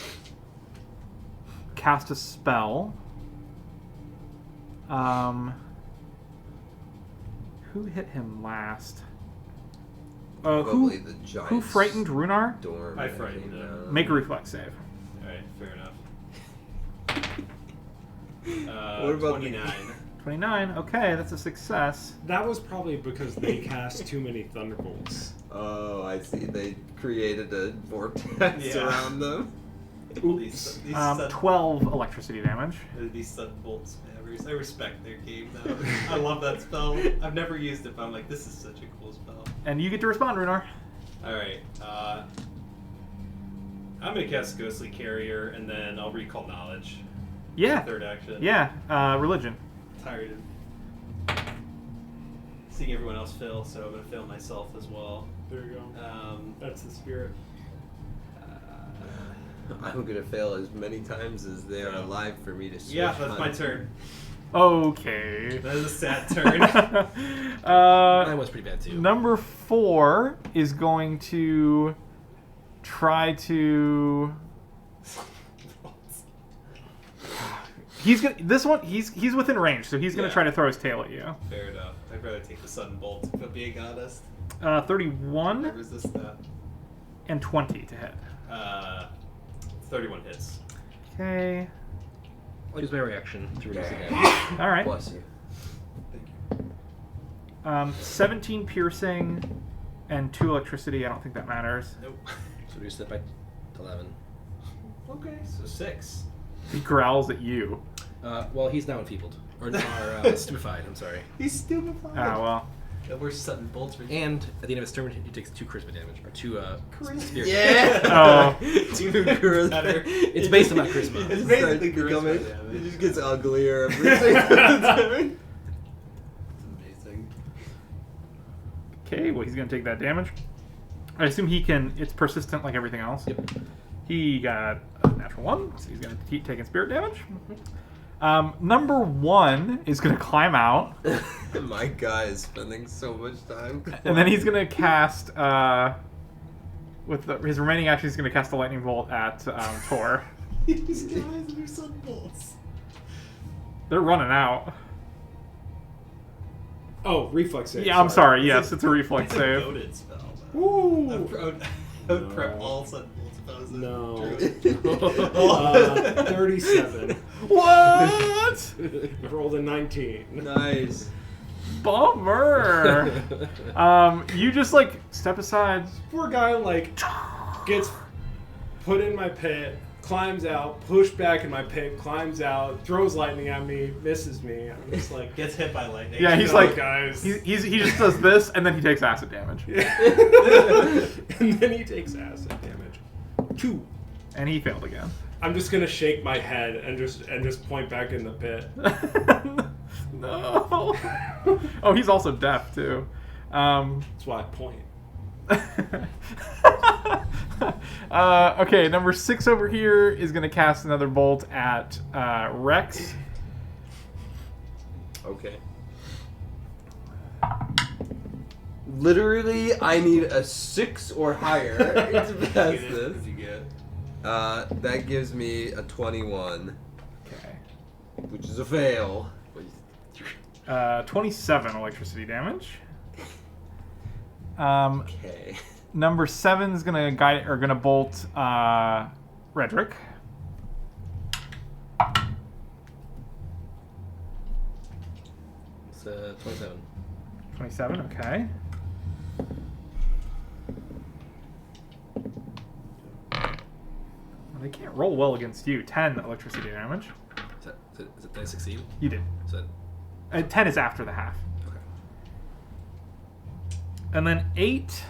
cast a spell. Who hit him last? Probably Who the giant who frightened Runar? storm. I that frightened came him. down. Make a reflex save. Alright, fair enough. What about the- 29. 29. Okay, that's a success. That was probably because they cast too many thunderbolts. Oh, I see. They created a vortex Yeah. around them. These 12 electricity damage. these Thunderbolts, man, I respect their game though. I love that spell. I've never used it, but I'm like, this is such a cool spell. And you get to respond, Runar. Alright, I'm gonna cast Ghostly Carrier and then I'll recall Knowledge. Yeah. Third action. Yeah, religion. Tired of seeing everyone else fail, so I'm gonna fail myself as well. There you go. That's the spirit. I'm gonna fail as many times as they are alive for me to switch. Yeah, that's my turn. Okay. That is a sad turn. Mine was pretty bad too. Number 4 is going to try to. He's gonna. This one, he's within range, so he's gonna Yeah. try to throw his tail at you. Fair enough. I'd rather take the Sudden Bolt, if I'm being honest. 31 I resist that. and 20 to hit. 31 hits. Okay. I'll use my reaction to reduce the damage. All right. Bless you. 17 piercing and 2 electricity. I don't think that matters. Nope. So reduce that by 11. Okay, so 6. He growls at you. Well, he's now enfeebled. Or stupefied, I'm sorry. He's stupefied. Oh well. And we're Sudden Bolts for And at the end of his turn, he takes 2 charisma damage. Or 2 spirit Yeah. Oh. Two charisma. Better. It's based on that charisma. It's basically basically charisma becoming. damage. It just gets uglier every single time. Amazing. Okay. Well, he's gonna take that damage. I assume he can. It's persistent like everything else. Yep. He got a natural 1, so he's going to keep taking spirit damage. Number 1 is going to climb out. My guy is spending so much time. And then he's going to cast, his remaining action, he's going to cast a lightning bolt at Tor. These guys are sunbolts. They're running out. Oh, reflex save. Yeah, I'm sorry. Yes, it's a reflex It's a save. goaded spell. Woo! I would prep all sunbolts if I was a No. druid. 37. What? I rolled a 19. Nice. Bummer. You just like step aside. Poor guy, like, gets put in my pit, climbs out, pushed back in my pit, climbs out, throws lightning at me, misses me. I'm just like, Gets hit by lightning. Yeah, he's No, like, guys. he just does this, and then he takes acid damage, and then he takes acid damage. 2. and he failed again. I'm just gonna shake my head and just point back in the pit. No. Oh, he's also deaf too. That's why I point. Okay, number 6 over here is going to cast another bolt at Rex. Okay. Literally, I need a 6 or higher to pass this. You get. That gives me a 21, Okay. which is a fail. 27 electricity damage. Okay. Number 7 is going to bolt Redrick. It's 27. 27, okay. Well, they can't roll well against you. 10 electricity damage. Did I succeed? You did. Is that 10 is after the half. okay? And then 8.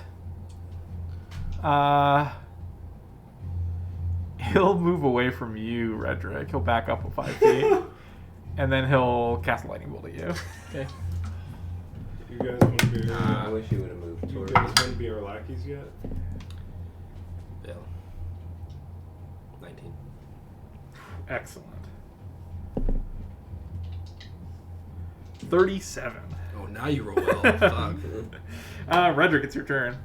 He'll move away from you, Redrick. He'll back up 5 feet. And then he'll cast a lightning bolt at you. Okay. You guys want to be I wish you would have moved you towards guys want to be our lackeys yet? Fail. 19. Excellent. 37. Oh, now you roll well. Fuck. Redrick, it's your turn.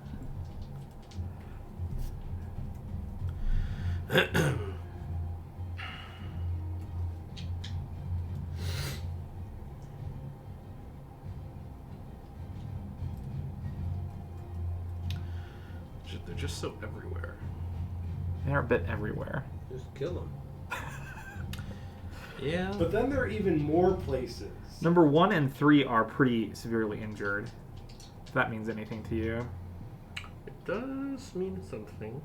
They're just so everywhere. They're a bit everywhere. Just kill him. Yeah. But then there are even more places. Number 1 and 3 are pretty severely injured. If that means anything to you. It does mean something.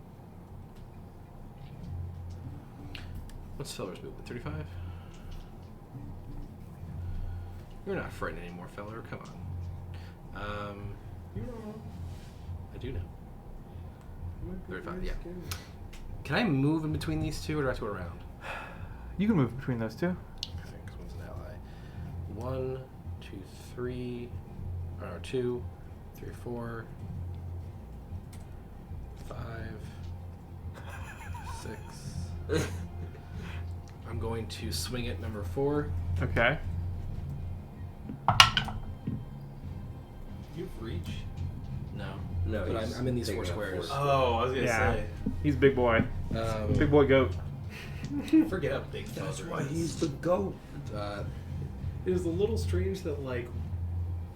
What's Feller's movement? 35? You're not frightened anymore, Feller. Come on. You don't know. I do know. You might be 35, very yeah. scared. Can I move in between these two, or do I have to go around? You can move between those two. I think, because one's an ally. 1, 2, 3. Or 2, 3, 4. 5. 6. I'm going to swing at number 4. Okay. You've reach. No. No, But he's I'm in these taking 4 up squares. Oh, I was gonna Yeah. say. He's big boy. Big boy goat. Forget how big That's Felder why is. he's the goat. It is a little strange that, like,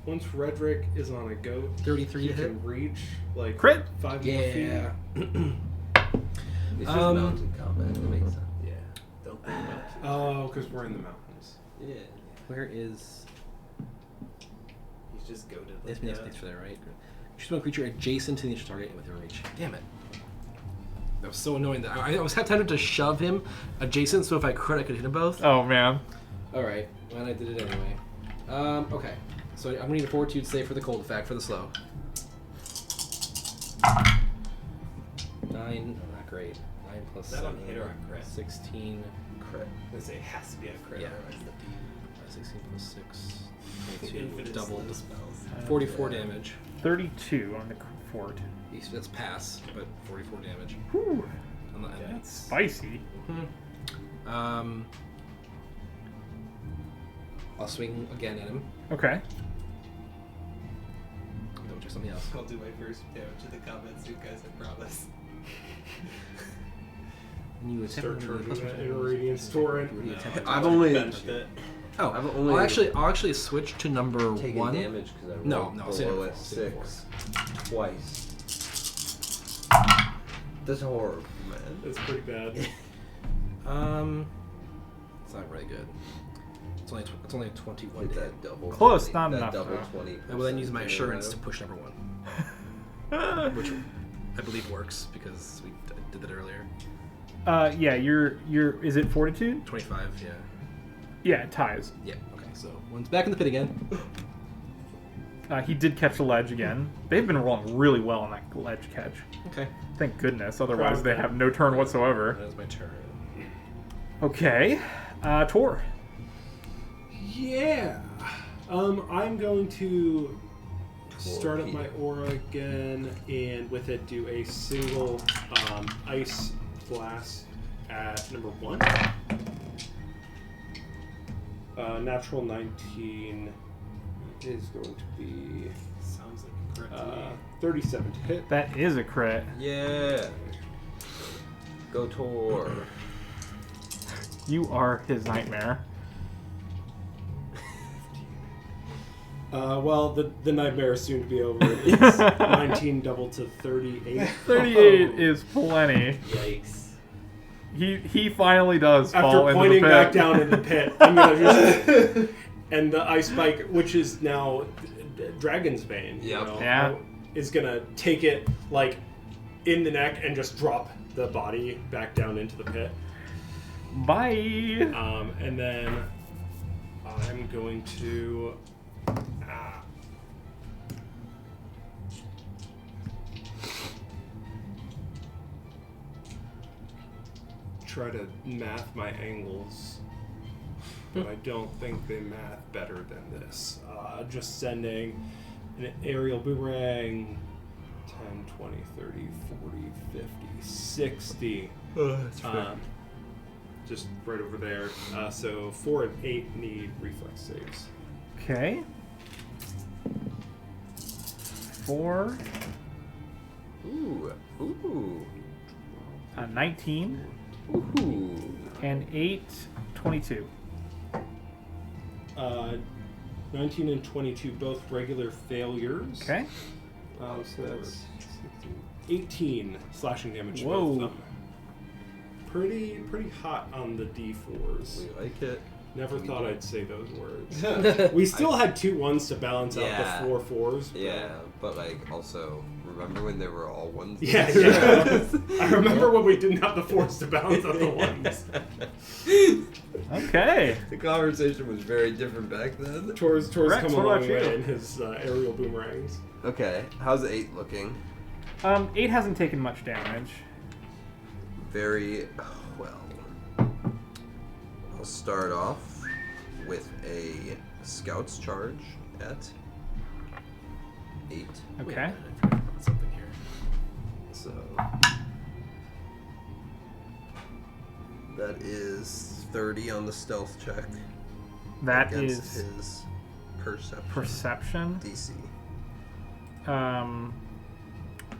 once Redrick is on a goat, 33 he to hit. can reach, like, Crit? 5 more feet. Yeah. It's just mountain combat. It makes sense. Yeah. Don't think about it. Oh, because we're in the mountains. Yeah. Where is... He's just goaded. This Like means that. space for there, right? Choose one creature adjacent to the initial target and within reach. Damn it. That was so annoying. That I was tempted to shove him adjacent, so if I crit, I could hit them both. Oh, man. Alright, and I did it anyway. Okay. So I'm gonna need a fortitude save for the cold effect for the slow. 9, not great. 9 plus Is that on 7. hit or on crit? 16. Crit. I was gonna say it has to be a crit. Yeah. Otherwise the 16 plus 6. D. 22. Infinite Doubled. slow spells. 44 damage. 32 on the fort. That's pass, but 44 damage. Whew. That's spicy. I'll swing again at him. Okay. Double check something else. I'll do my first damage to the comments, you guys, I promise. And you Start attempt charging that inner radiance torrent. You attempt I've only Benched it. Oh, I've only I'll actually switch to number taken 1. damage because I No, rolled no, below say number a four, say number 6 twice. That's horrible, man. That's pretty bad. It's not very good. It's only a 21 Hit to that double. Close, 20, not that enough. double 20. I will then use my assurance to push number 1, which I believe works because we did that earlier. Yeah, you're. Is it fortitude? 25, yeah. Yeah, it ties. Yeah, okay, so one's back in the pit again. He did catch the ledge again. They've been rolling really well on that ledge catch. Okay. Thank goodness. Otherwise, they have no turn whatsoever. That is my turn. Okay. Tor. Yeah. I'm going to start up my Torpedo. aura again, and with it do a single ice blast at number 1. Natural 19 is going to be Sounds like a crit to me. 37 to hit. That is a crit. Yeah. Go Tor. You are his nightmare. Well, the nightmare is soon to be over. It's 19 doubled to 38. 38 is plenty. Yikes. He finally does fall After into pointing the pit. back down in the pit, I'm gonna just and the ice spike, which is now Dragon's Bane, Yep. Yeah. is gonna take it like in the neck and just drop the body back down into the pit. Bye. And then I'm going to. Try to math my angles, but I don't think they math better than this. Just sending an aerial boomerang 10, 20, 30, 40, 50, 60. Just right over there. So 4 and 8 need reflex saves. Okay. 4, Ooh. Ooh. 19, Ooh. and 8, 22. 19 and 22, both regular failures. Okay. So that's 18 slashing damage to Whoa. both of them. Pretty hot on the D4s. We like it. Never We thought do. I'd say those words. We still had 2 1s to balance Yeah. out the 4 4s. but- Yeah, but like also remember when they were all ones? Yeah. I remember when we didn't have the 4s to balance out the 1s. Okay. The conversation was very different back then. Tor's Rex, come a what long about you? way in his aerial boomerangs. Okay, how's 8 looking? 8 hasn't taken much damage. Very well. I'll start off with a Scout's Charge at 8. Wait, Okay. I forgot about something here. So that is 30 on the stealth check. That against is his perception. perception. DC.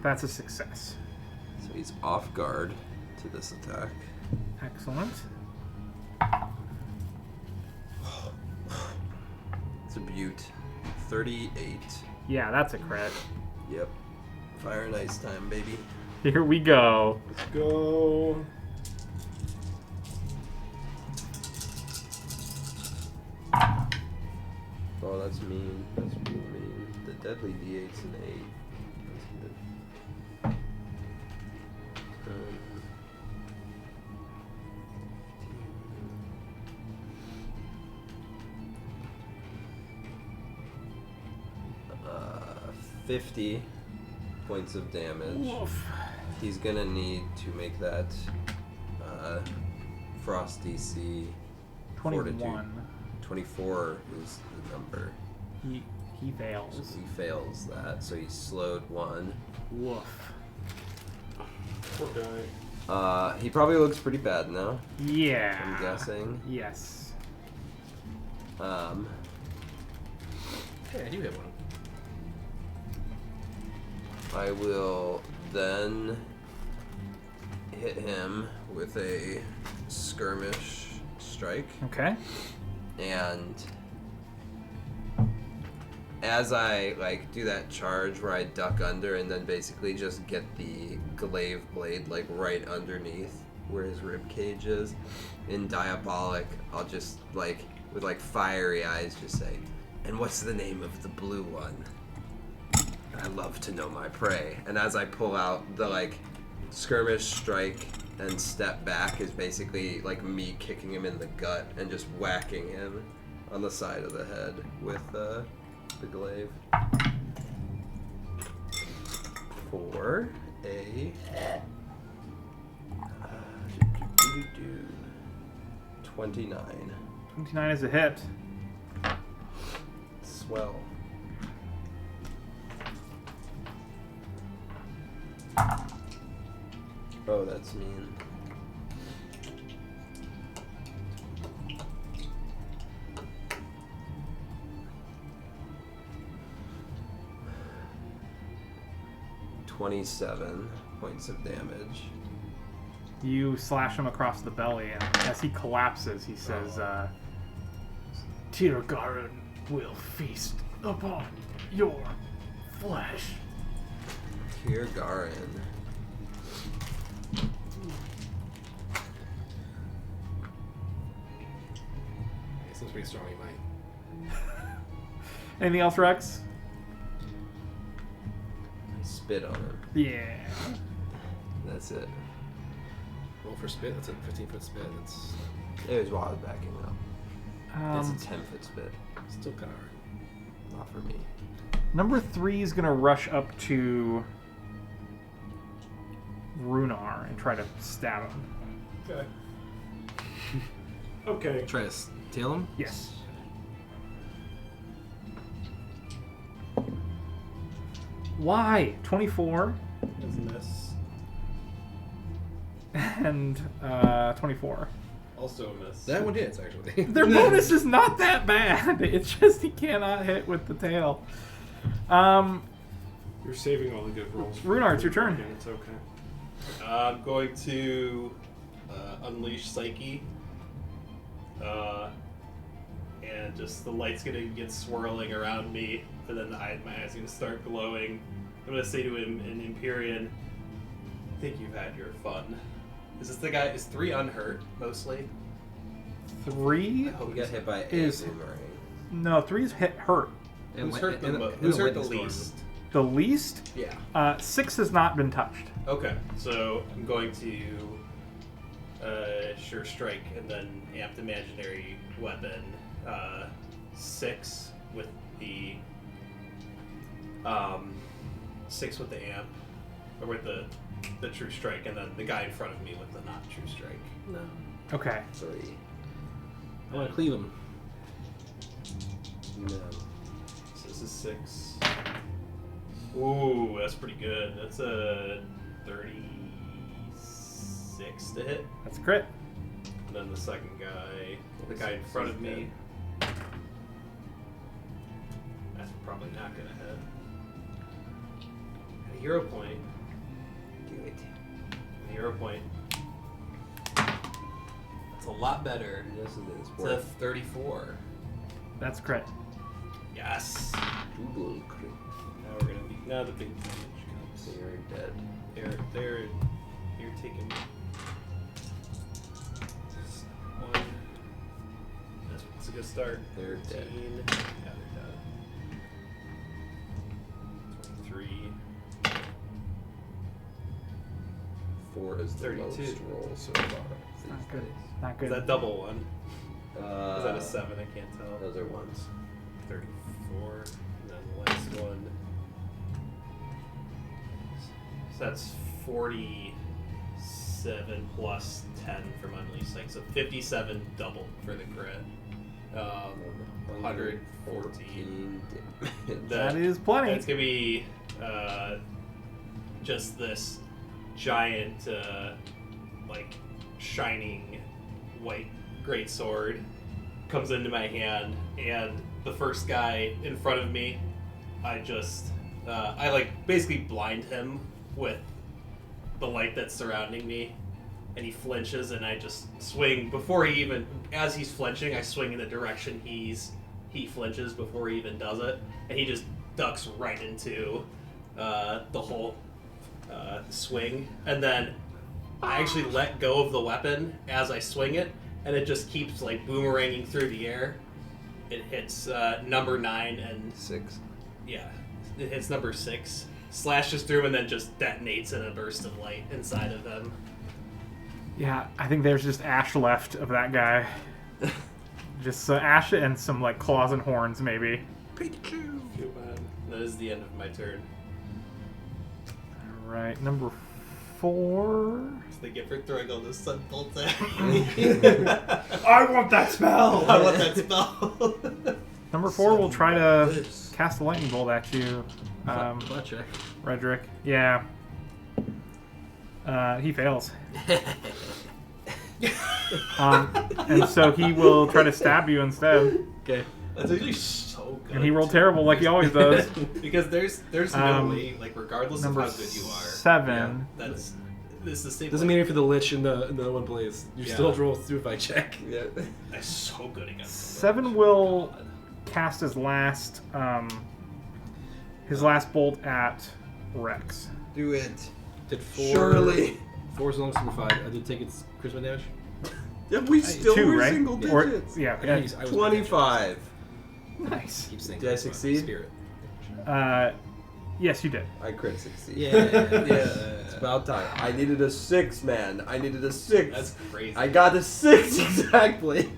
That's a success. So he's off guard to this attack. Excellent. It's a beaut. 38. Yeah, that's a crit. Yep. Fire and ice time, baby. Here we go. Let's go. Oh, that's mean. That's real mean. The deadly D8's an 8. That's good. Um, 50 points of damage. Woof. He's gonna need to make that Frost DC 21. 24 is the number. He So fails. he fails that, so he's slowed 1. Woof. Poor guy. He probably looks pretty bad now. Yeah. I'm guessing. Yes. Yeah, you hit one. I will then hit him with a skirmish strike, Okay. and as I do that charge where I duck under and then basically just get the glaive blade right underneath where his rib cage is, in Diabolic, I'll just with fiery eyes just say, "And what's the name of the blue one? I love to know my prey." And as I pull out the skirmish strike and step back is basically me kicking him in the gut and just whacking him on the side of the head with the glaive. For a 29. 29 is a hit. Swell. Oh, that's mean. $27 points of damage. You slash him across the belly, and as he collapses, he says, Tirgaran will feast upon your flesh. Tirgaran. He seems pretty strong, he might. Anything else, Rex? I spit on him. Yeah. That's it. Roll for spit, that's a 15-foot spit. That's It was while I was backing up. It's a 10-foot spit. still kind of hard. Not for me. Number 3 is going to rush up to Runar and try to stab him. Okay. Okay. Try to steal him? Yes. Why? 24 Is miss. and 24. Also a miss. That one hits, actually. Their bonus is not that bad. It's just he cannot hit with the tail. You're saving all the good rolls. for Runar, it's your the turn. weekend, It's okay. I'm going to unleash Psyche. And just the light's gonna get swirling around me, and then my eyes are gonna start glowing. I'm gonna say to him in Empyrean, I think you've had your fun. Is this the guy? Is 3 unhurt mostly? 3 He got hit by a Is- boomerang. no, 3 is hurt. Who's hurt the least? The least? Yeah. 6 has not been touched. Okay, so I'm going to sure strike and then amped imaginary weapon 6 with the 6 with the amp or with the true strike, and then the guy in front of me with the not true strike. No. Okay. 3. I want to cleave him. No. So this is 6. Ooh, that's pretty good. That's a 36 to hit. That's a crit. And then the second guy, the guy in front of me, that's probably not gonna hit. At a hero point. Do it. At a hero point. That's a lot better. Yes, it is. It's a 34. That's a crit. Yes. Double crit. Now we're gonna be. Now the big damage comes. You're dead. You're taking. 1. That's a good start. They're dead. 13. Yeah, they're dead. 23. 4 is the 32. lowest roll so far. Not good. Not Is good. that double one? Is that Uh, a 7? I can't tell. Those are ones. 34. And then the last one. So that's 47 plus 10 from Unleashed Psyche. So 57 double for the crit. 114. damage. That is plenty. That's gonna be just this giant like shining white great sword comes into my hand, and the first guy in front of me, I just I like basically blind him with the light that's surrounding me, and he flinches, and I just swing before he even, as he's flinching, I swing in the direction he flinches before he even does it, and he just ducks right into the whole swing, and then I actually let go of the weapon as I swing it, and it just keeps like boomeranging through the air. It hits number 9 and 6. yeah, it hits number 6, slashes through, and then just detonates in a burst of light inside of him. Yeah, I think there's just ash left of that guy. Just ash and some like claws and horns, maybe. Pikachu. Too bad. That is the end of my turn. All right, number 4. It's the gift for throwing all the sun bolts at me. I want that spell. I want that spell. Number 4 will try to cast a lightning bolt at you. Flat check. Redrick. Yeah. He fails. And so he will try to stab you instead. Okay. That's actually so good. And he rolled terrible like he always does. Because there's no way, like regardless of Number how good you are, 7. that's this is the same. Doesn't matter for the Lich in the one place. You Yeah. still have to roll through by check. Yeah. That's so good against 7 will cast his last bolt at Rex. Do it. Did 4. Surely. 4 is long as number 5. I did take its charisma damage. Yeah, we still 2, were right? single Or- digits. yeah. I was 25. Nice. Keep saying Did I charisma. succeed? Spirit. Yes, you did. I crit succeed. Yeah. It's about time. I needed a 6, man. I needed a 6. That's crazy. I got a 6 exactly.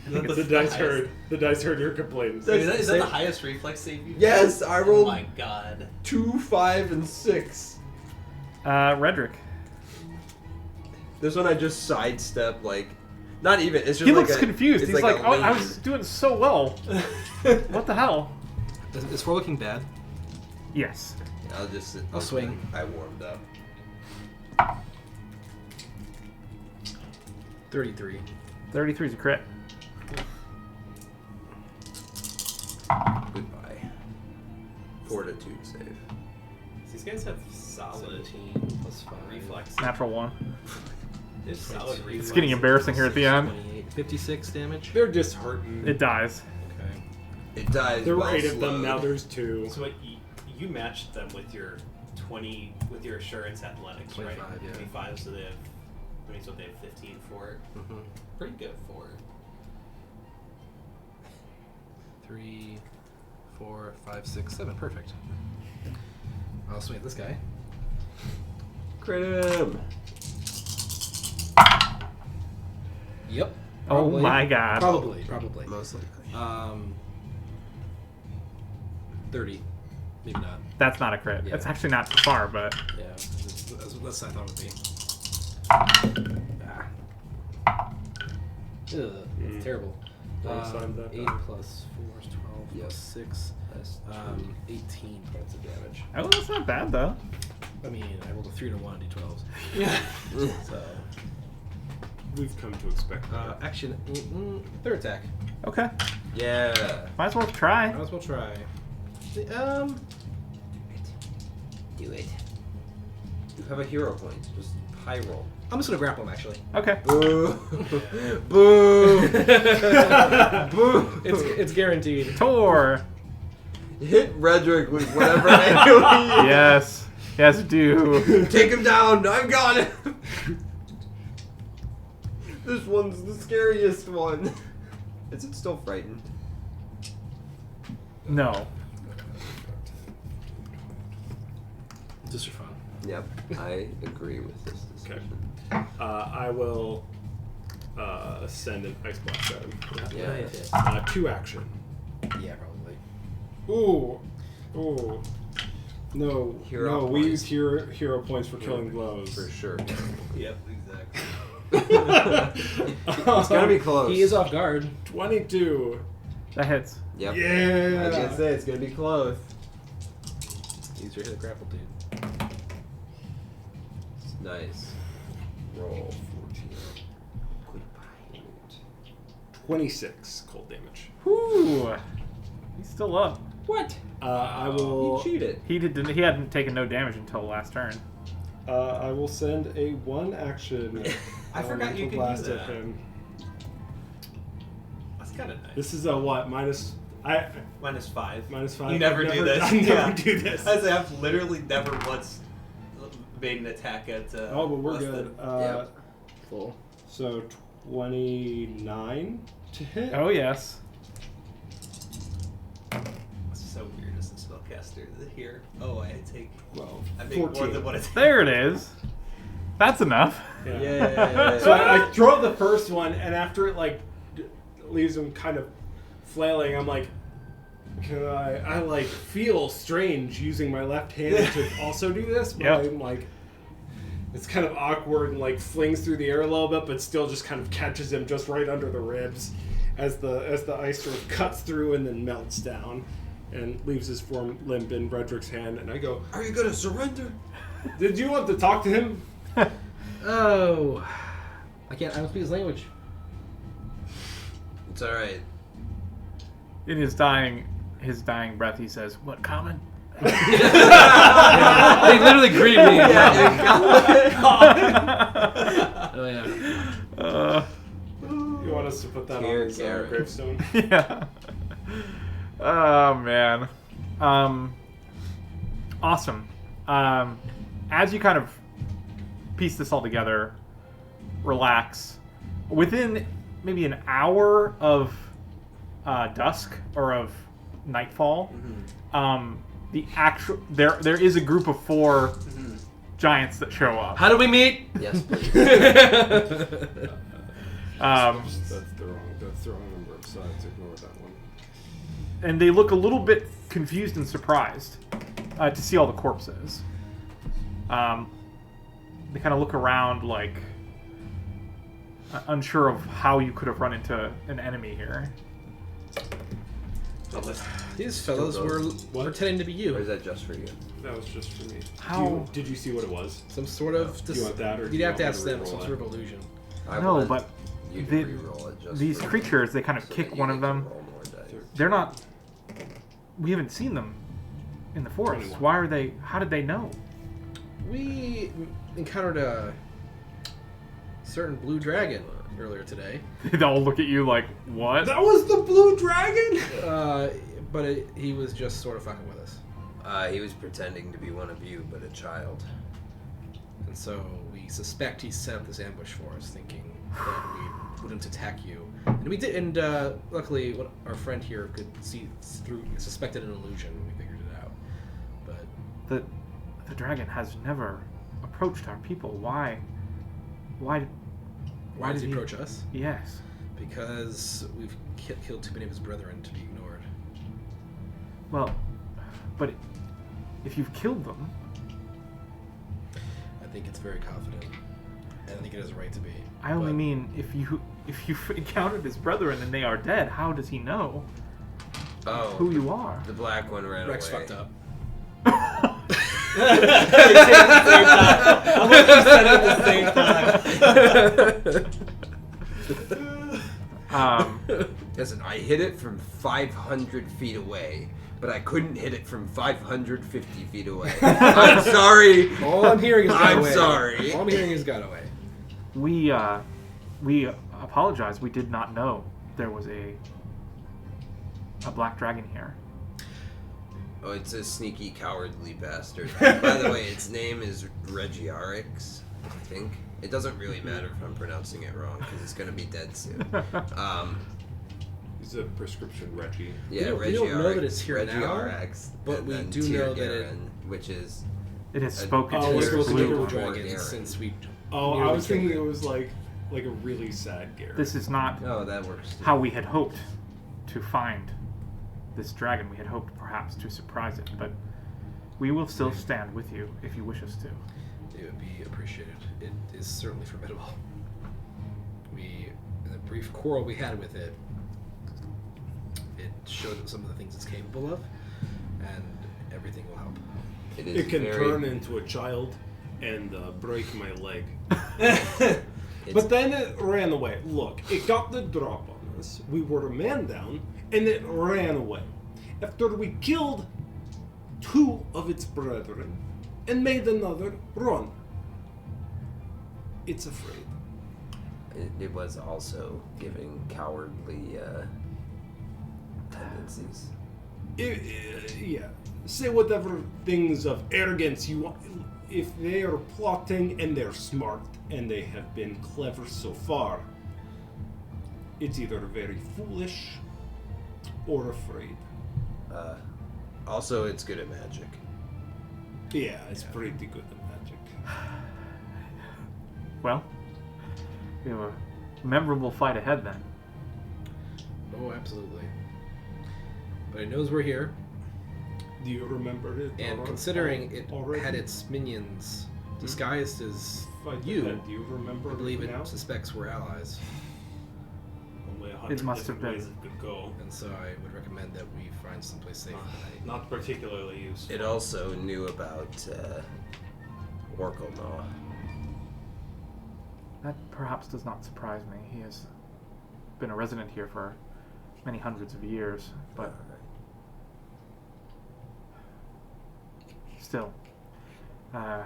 The dice heard. The dice heard your complaints. Wait, is that the highest reflex save you? Yes, I Oh rolled my god. 2, 5, and 6. Redrick. This one I just sidestep, like, not even. It's just He like looks confused. it's He's like, a oh, I laser. was doing so well. What the hell? Is 4 looking bad? Yes. I'll just. I'll swing. I warmed up. 33. 33 is a crit. Goodbye. Fortitude save. These guys have solid 17 plus 5. reflex. Natural 1. They have solid reflex. It's getting embarrassing here at the end. 28. 56 damage. They're just hurting. It dies. Okay. It dies. There were well 8 of them. slowed. Now there's 2. So what, you matched them with your 20 with your assurance athletics, 25, right? yeah. 25. So they have. I mean, so they have 15 for it. Mm-hmm. Pretty good for it. 3, 4, 5, 6, 7. Perfect. I'll swing at this guy. Crit him. Yep. Oh Probably. my god. Probably. Most likely. 30. Maybe not. That's not a crit. Yeah. It's actually not too far, but Yeah. That's what I thought it would be. Ugh, that's terrible. Wrong side of that 8 die. plus 4 is 12 Yep. plus 6. That's 18 points of damage. oh, that's not bad though. I mean, I rolled a 3 to 1 d12s. Yeah. So, We've come to expect that. action. Third attack. Okay. Yeah. Might as well try. Might as well try. Do it. You have a hero point. Just high roll. I'm just gonna grapple him actually. Okay. Boo. Boo. Boo. It's guaranteed. Tor. Hit Redrick with whatever angle he Yes. Yes, do. Take him down. I've got him. This one's the scariest one. Is it still frightened? No. Just for fun. Yep. I agree with this discussion. I will send an ice blast at him. Yeah. 2 action. Yeah, probably. Ooh. Ooh. No. Hero no, we points. use hero points for killing blows. For sure. Yep. Exactly. It's gonna be close. He is off guard. 22. That hits. Yep. Yeah. I was gonna say it's gonna be close. Easier to hit a grapple, dude. Nice. roll 14. 26 cold damage. Whew. He's still up. What? I will. He cheated. He hadn't taken no damage until last turn. I will send a 1 action. I forgot you could blast do at that. him. That's kind of nice. This is a what? Minus. -5. -5. You never do this. I never do this. I say I've literally never once made an attack at. Oh, but we're less good. than- Full. So 29 to hit. Oh yes. It's so weird as a spellcaster to hear. Oh, I take. Well, I make more 14. than what I take. There it is. That's enough. Yeah. So I throw the first one, and after it leaves him kind of flailing, I'm like, can I like feel strange using my left hand to also do this? But Yep. I'm like, it's kind of awkward and like flings through the air a little bit, but still just kind of catches him just right under the ribs as the ice sort of cuts through and then melts down and leaves his form limp in Redrick's hand. And I go, Are you gonna surrender? did you want to talk to him? Oh, I don't speak his language. It's all right. In his dying breath, he says, "What common?" They literally greeted me. Oh yeah. You want us to put that Dear on his Garrett. gravestone? Yeah. Oh man. Awesome. As you kind of piece this all together, relax. Within maybe an hour of dusk or of nightfall, the actual there is a group of 4 giants that show up. How do we meet? Yes, please. That's the wrong number of sides. Ignore that one. And they look a little bit confused and surprised to see all the corpses. They kind of look around like unsure of how you could have run into an enemy here. These fellows were pretending to be Or is you. that just for you? That was just for me. How? Did you see what it was? Some sort of. Do you want that, or do You'd you have to want ask me to them. Some re-roll sort it? of illusion. I No, want but you to the- re-roll it just these for creatures, they kind of so kick that one you of get to them. roll more dice. They're not. We haven't seen them in the forest. 21. Why are they? How did they know? We encountered a certain blue dragon earlier today, They all look at you like, what? That was the blue dragon. but he was just sort of fucking with us, He was pretending to be one of you, but a child. and so we suspect he set up this ambush for us, thinking that we wouldn't attack you, and we did. And luckily, what our friend here could see through suspected an illusion. We figured it out, but The dragon has never approached our people. Why? why did he approach us? Yes. Because we've killed too many of his brethren to be ignored. Well, but if you've killed them, I think it's very confident, and I think it has a right to be. I only but mean if you've encountered his brethren and they are dead, how does he know Oh, who you are? the black one ran Rex away. fucked up. Listen, I hit it from 500 feet away, but I couldn't hit it from 550 feet away. I'm sorry. All I'm hearing is got I'm away. sorry. All I'm hearing is got away. We apologize. We did not know there was a black dragon here. Oh, it's a sneaky, cowardly bastard. By the way, its name is Regiarix, I think. It doesn't really matter if I'm pronouncing it wrong, because it's going to be dead soon. He's a prescription Reggie. Yeah, We don't know that it's here now, Regiarix, but and we then do know that it- Tirgaren, which is... It has A- spoken Oh, to we're your supposed to blue make one. a dragons Aaron. since we. Oh, I nearly was thinking killed it was like a really sad Garrett. This is not Oh, that works. Too. how we had hoped to find this dragon. We had hoped perhaps to surprise it, but we will still stand with you if you wish us to. It would be appreciated. It is certainly formidable. In the brief quarrel we had with it, it showed some of the things it's capable of, and everything will help. It is It can very... turn into a child and break my leg. It's- But then it ran away. Look, it got the drop on us. We were a man down, and it ran away. After we killed 2 of its brethren and made another run. It's afraid. it was also giving cowardly tendencies. Yeah. Say whatever things of arrogance you want. If they are plotting and they're smart and they have been clever so far, it's either very foolish or afraid. Also, it's good at magic. Yeah, it's pretty good at magic. Well, we have a memorable fight ahead then. Oh, absolutely. But it knows we're here, Do you remember it? and considering it already? had its minions disguised as Fight you, ahead. Do you remember I believe it now? suspects we're allies. Only 100 must have different been. ways it could go. And so I would recommend that we find someplace safe tonight. Not particularly useful. It also knew about Orkelnaw. That perhaps does not surprise me. He has been a resident here for many hundreds of years, but still. I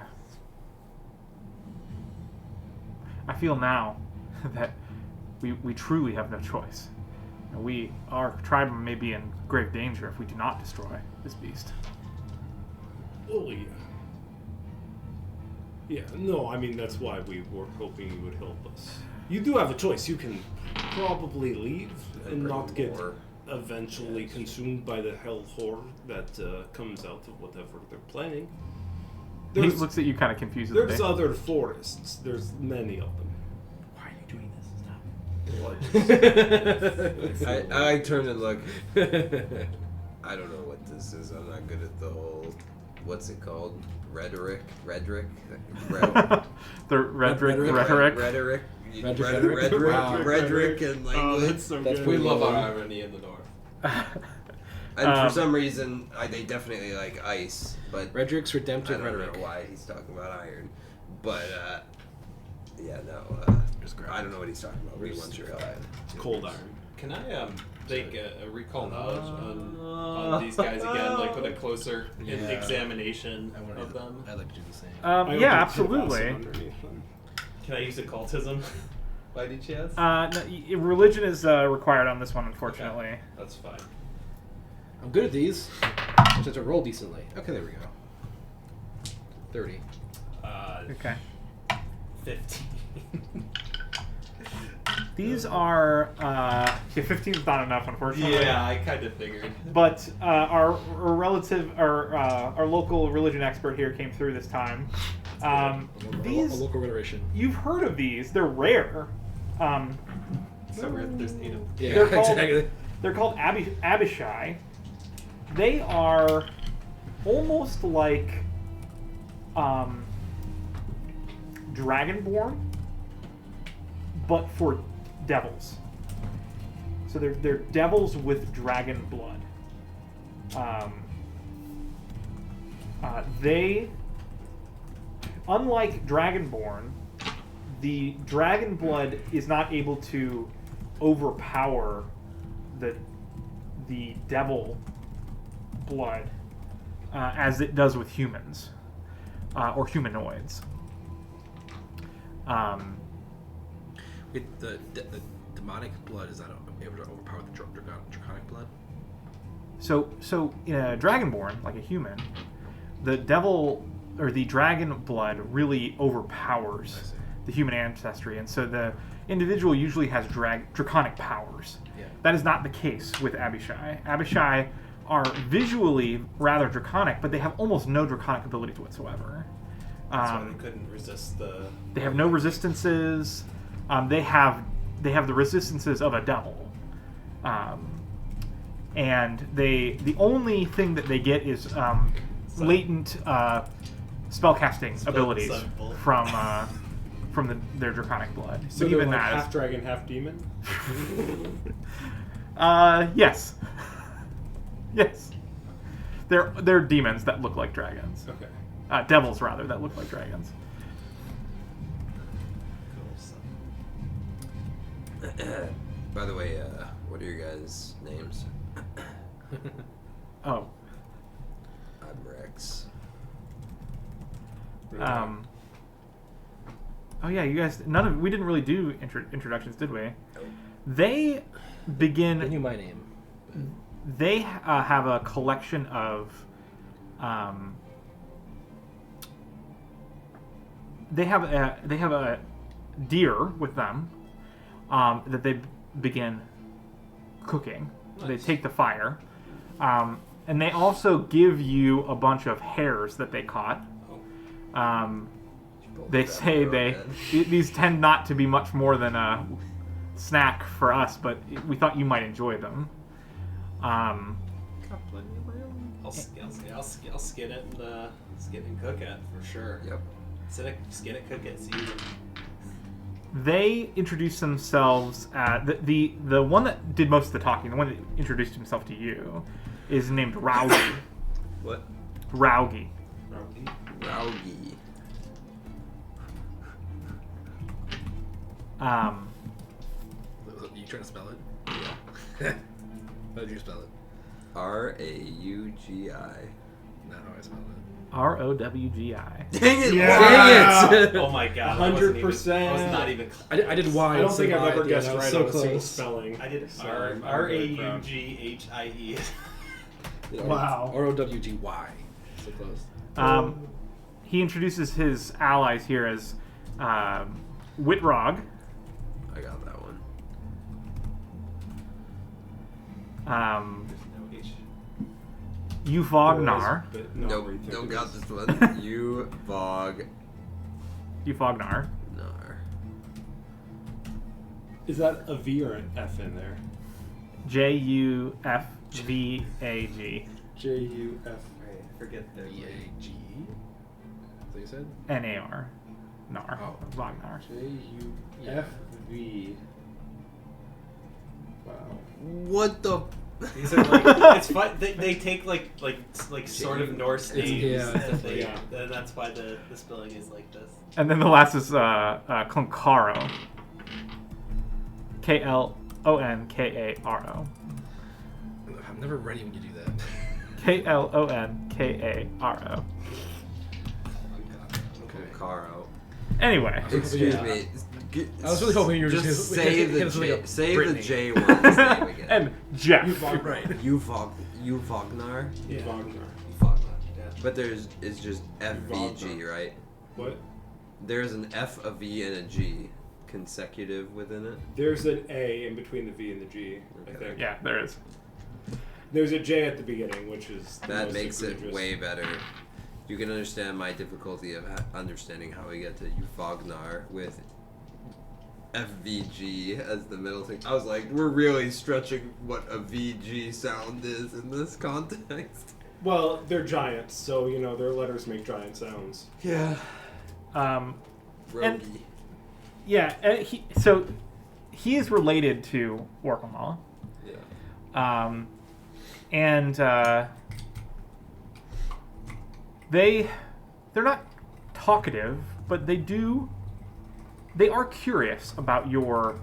feel now that we truly have no choice. Our tribe may be in grave danger if we do not destroy this beast. Oh, yeah. Yeah, no, I mean, that's why we were hoping you would help us. You do have a choice. You can probably leave and bring not get more. eventually consumed by the hell horror that comes out of whatever they're planning. He There's, looks at you kind of confused. there's other forests. There's many of them. Why are you doing this? Stop. I turn and look. I don't know what this is. I'm not good at the whole. What's it called? Rhetoric? the Rhetoric? Rhetoric. Rhetoric? Wow. Rhetoric and language. Oh, that's so That's good. pretty We love low. our irony in the north. And Um, for some reason, they definitely like ice, but Redrick's I redemptive don't rhetoric. know why he's talking about iron. But yeah, no, Just grab I it. don't know what he's talking about. We want your Cold iron. Can I take a recall knowledge on these guys again, like with a closer Yeah. examination I wanna of do- them? I'd like to do the same. I would Yeah, do absolutely. Tip acid underneath them. Can I use occultism by any chance? Religion is required on this one, unfortunately. That's fine. I'm good at these. I just have to roll decently. Okay, there we go. 30. Okay. 15. These are 15 is not enough, unfortunately. Yeah, I kind of figured. But our local religion expert here came through this time. A These local veneration. you've heard of these? They're rare. So weird. There's 8 of them. Yeah, They're called- exactly. They're called Abishai. They are almost like Dragonborn, but for devils. So they're devils with dragon blood. They, unlike Dragonborn, the dragon blood is not able to overpower the devil blood as it does with humans or humanoids. Wait, the demonic blood, is that able to overpower the draconic blood? So in a dragonborn, like a human, the devil or the dragon blood really I overpowers see. the human ancestry, and so the individual usually has draconic powers. Yeah. That is not the case with Abishai. Abishai are visually rather draconic, but they have almost no draconic abilities whatsoever. That's why they couldn't resist the. They have no resistances. They have the resistances of a devil, and the only thing that they get is latent spellcasting abilities simple. from their draconic blood. So but they're even like that half dragon, half demon? yes, yes, they're demons that look like dragons. Okay. Devils rather that look like dragons. By the way, what are your guys' names? Oh. I'm Rex. Oh yeah, you guys. We didn't really do introductions, did we? Nope. They begin. They knew my name. They have a collection of. They have a deer with them that they begin cooking. They Nice. take the fire, and they also give you a bunch of hares that they caught. They say these tend not to be much more than a snack for us, but we thought you might enjoy them. I'll skin it and cook it for sure. Yep. Skin it, cook it, season. They introduce themselves. The one that did most of the talking, the one that introduced himself to you, is named Rowgie. What? Rowgie. Rowgie. You trying to spell it? Yeah. How did you spell it? Raugi. Not how I spelled it. Rowgi. Dang it! Yeah. Dang it! Oh my god, I wasn't even- 100%. I was not even. I did Y. I don't instead think of I've I, ever yeah, guessed that was right so on a single close. spelling. I did So I'm R A very U proud. G H I E. Wow. ROWGY. So close. He introduces his allies here as Whitrog, I got that one. No H. Uvognar. But no, Nope, rethink don't of got this. this one. You Vog Uvognar. Nar. Is that a V or an F in there? Jufvag. J-U-F. Alright, forget that. B-A-G. Is that what you said? Nar. Nar. Oh. Vognar. J-U-F-V. Wow. What the? These are like it's fun. They take like sort of Norse It's- names. yeah, and they, yeah. and that's why the spelling is like this. And then the last is Klonkaro. Klonkaro. I'm never ready when you do that. Klonkaro. Okay. Caro. Anyway, Excuse Yeah. me. I was really hoping you were just just gonna say hit the us with, like, a say the Brittany. J word's name again. and Jeff. Right. You Vognar. Yeah. Wagner. Fuck that. Yeah. But it's just FVG, right? What? There's an F, a V, and a G consecutive within it. There's an A in between the V and the G, I Okay. think. Yeah, there is. There's a J at the beginning, which is the That most makes it egregious. way better. You can understand my difficulty of understanding how we get to Uvognar with FVG as the middle thing. I was like, we're really stretching what a VG sound is in this context. Well, they're giants, so you know their letters make giant sounds. Yeah. Rogi. Yeah, he is related to Orkamal. Yeah. And they're not talkative, but they are curious about your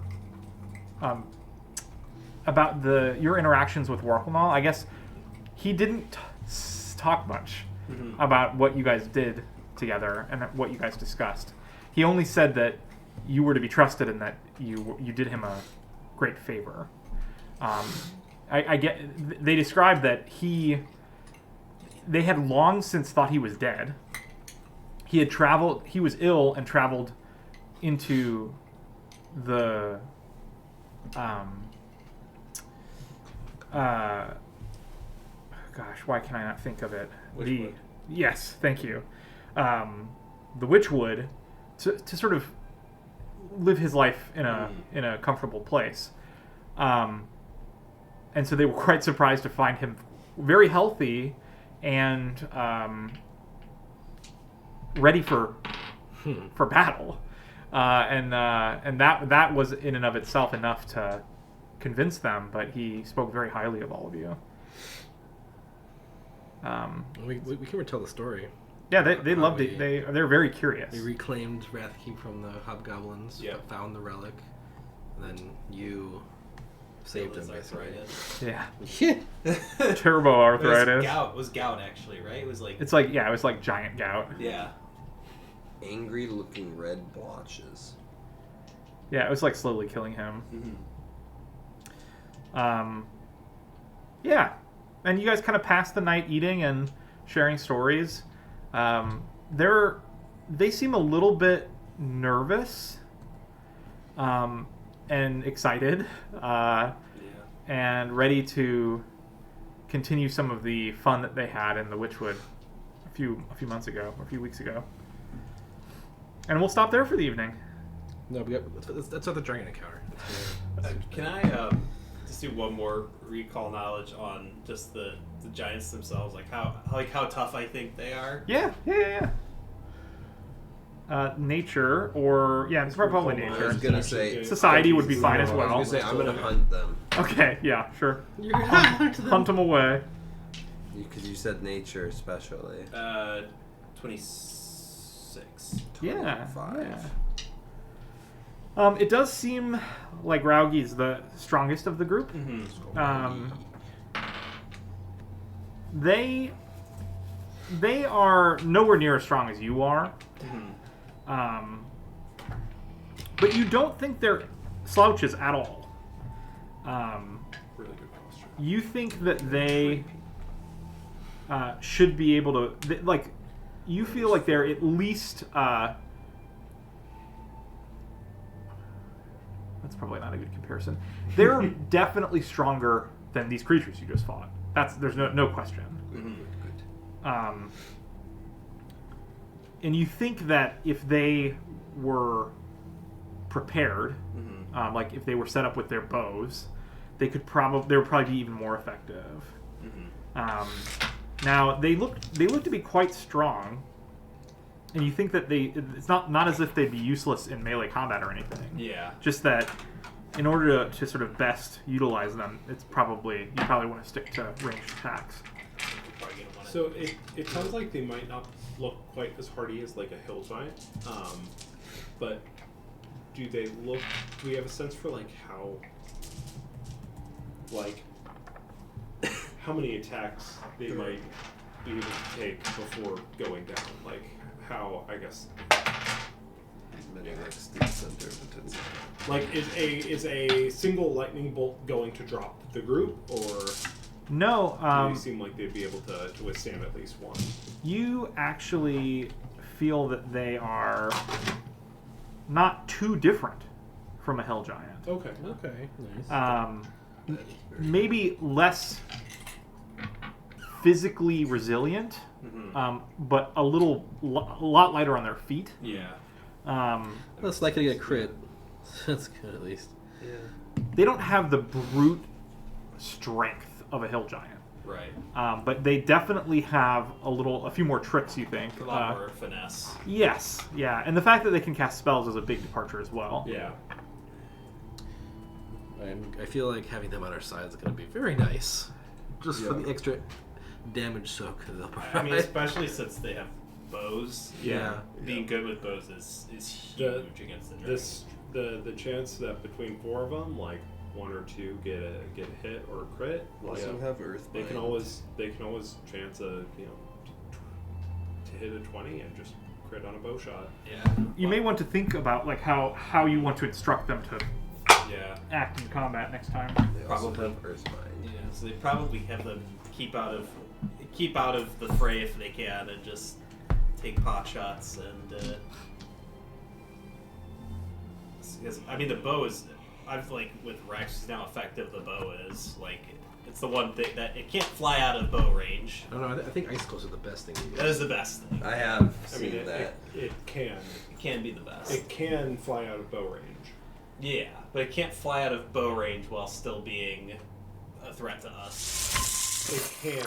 your interactions with Orkamal. I guess he didn't talk much about what you guys did together and what you guys discussed. He only said that you were to be trusted and that you did him a great favor. I get. They described that they had long since thought he was dead. He had traveled. He was ill and traveled into the. Gosh, why can I not think of it? Witchwood. Yes, thank you. The Witchwood to sort of live his life in a comfortable place. And so they were quite surprised to find him very healthy and ready for battle. And that was in and of itself enough to convince them. But he spoke very highly of all of you. We can retell the story. Yeah, they loved we- it. They're very curious. We reclaimed Wrathkeep from the hobgoblins. Yep. Found the relic. And then you saved him, Killed his basically. arthritis. Yeah. Turbo arthritis. It was gout actually, right? It was like It's like, yeah, it was like giant gout. yeah. Angry looking red blotches. Yeah, it was like slowly killing him. Mm-hmm. Yeah, and you guys kind of pass the night eating and sharing stories. They seem a little bit nervous, and excited, and ready to continue some of the fun that they had in the Witchwood a few months ago, or a few weeks ago. And we'll stop there for the evening. No, that's not the dragon encounter. Can I just do one more recall knowledge on just the giants themselves, like how tough I think they are? Yeah. Nature, or yeah, it's probably I nature. was gonna say Society would be fine as I well. was gonna say I'm gonna hunt them Okay, yeah, sure. You're gonna hunt them. Hunt them away. because you said nature especially. 26. Yeah. 25. It does seem like Raugi's the strongest of the group. Mm-hmm. They are nowhere near as strong as you are. Mm-hmm. But you don't think they're slouches at all. Really good posture. You think that they should be able to, like, you feel like they're at least, that's probably not a good comparison. They're definitely stronger than these creatures you just fought. There's no question. Mm-hmm. And you think that if they were prepared, Mm-hmm. like if they were set up with their bows, they would probably be even more effective. Mm-hmm. Now they look to be quite strong, and you think that it's not as if they'd be useless in melee combat or anything. Yeah. Just that in order to sort of best utilize them, you probably want to stick to ranged attacks. Probably gonna wanna- So it sounds like they might not look quite as hardy as like a hill giant, but do we have a sense for how many attacks they might be able to take before going down? Like how, I guess, like is a single lightning bolt going to drop the group, or No, do they seem like they'd be able to withstand at least one? you actually feel that they are not too different from a hell giant. Okay. Okay, nice. Maybe less physically resilient, Mhm. but a lot lighter on their feet. Yeah. Less likely to get a crit. That's good, at least. They don't have the brute strength of a hill giant, Right. but they definitely have a few more tricks. You think? A lot more finesse. Yes, yeah, and the fact that they can cast spells is a big departure as well. Yeah. I feel like having them on our side is going to be very nice. Just for the extra damage soak they'll provide. I mean, especially since they have bows. Yeah. Being good with bows is huge against the dragon. The chance that between four of them, like one or two get a hit or a crit, like Also have Earth. they can always chance to hit a 20 and just crit on a bow shot. Yeah. You may want to think about like how you want to instruct them to Yeah. act in combat next time. They also Probably. have Earth Mind. Yeah. So they probably have them keep out of the fray if they can, and just take pot shots and. Because I mean, the bow is. I've like with Rex how effective the bow is. Like, it's the one thing that it can't fly out of bow range. I don't know. I think icicles are the best thing. That is the best thing. I have I seen mean, that. it can It can be the best. it can fly out of bow range. Yeah, but it can't fly out of bow range while still being a threat to us. It can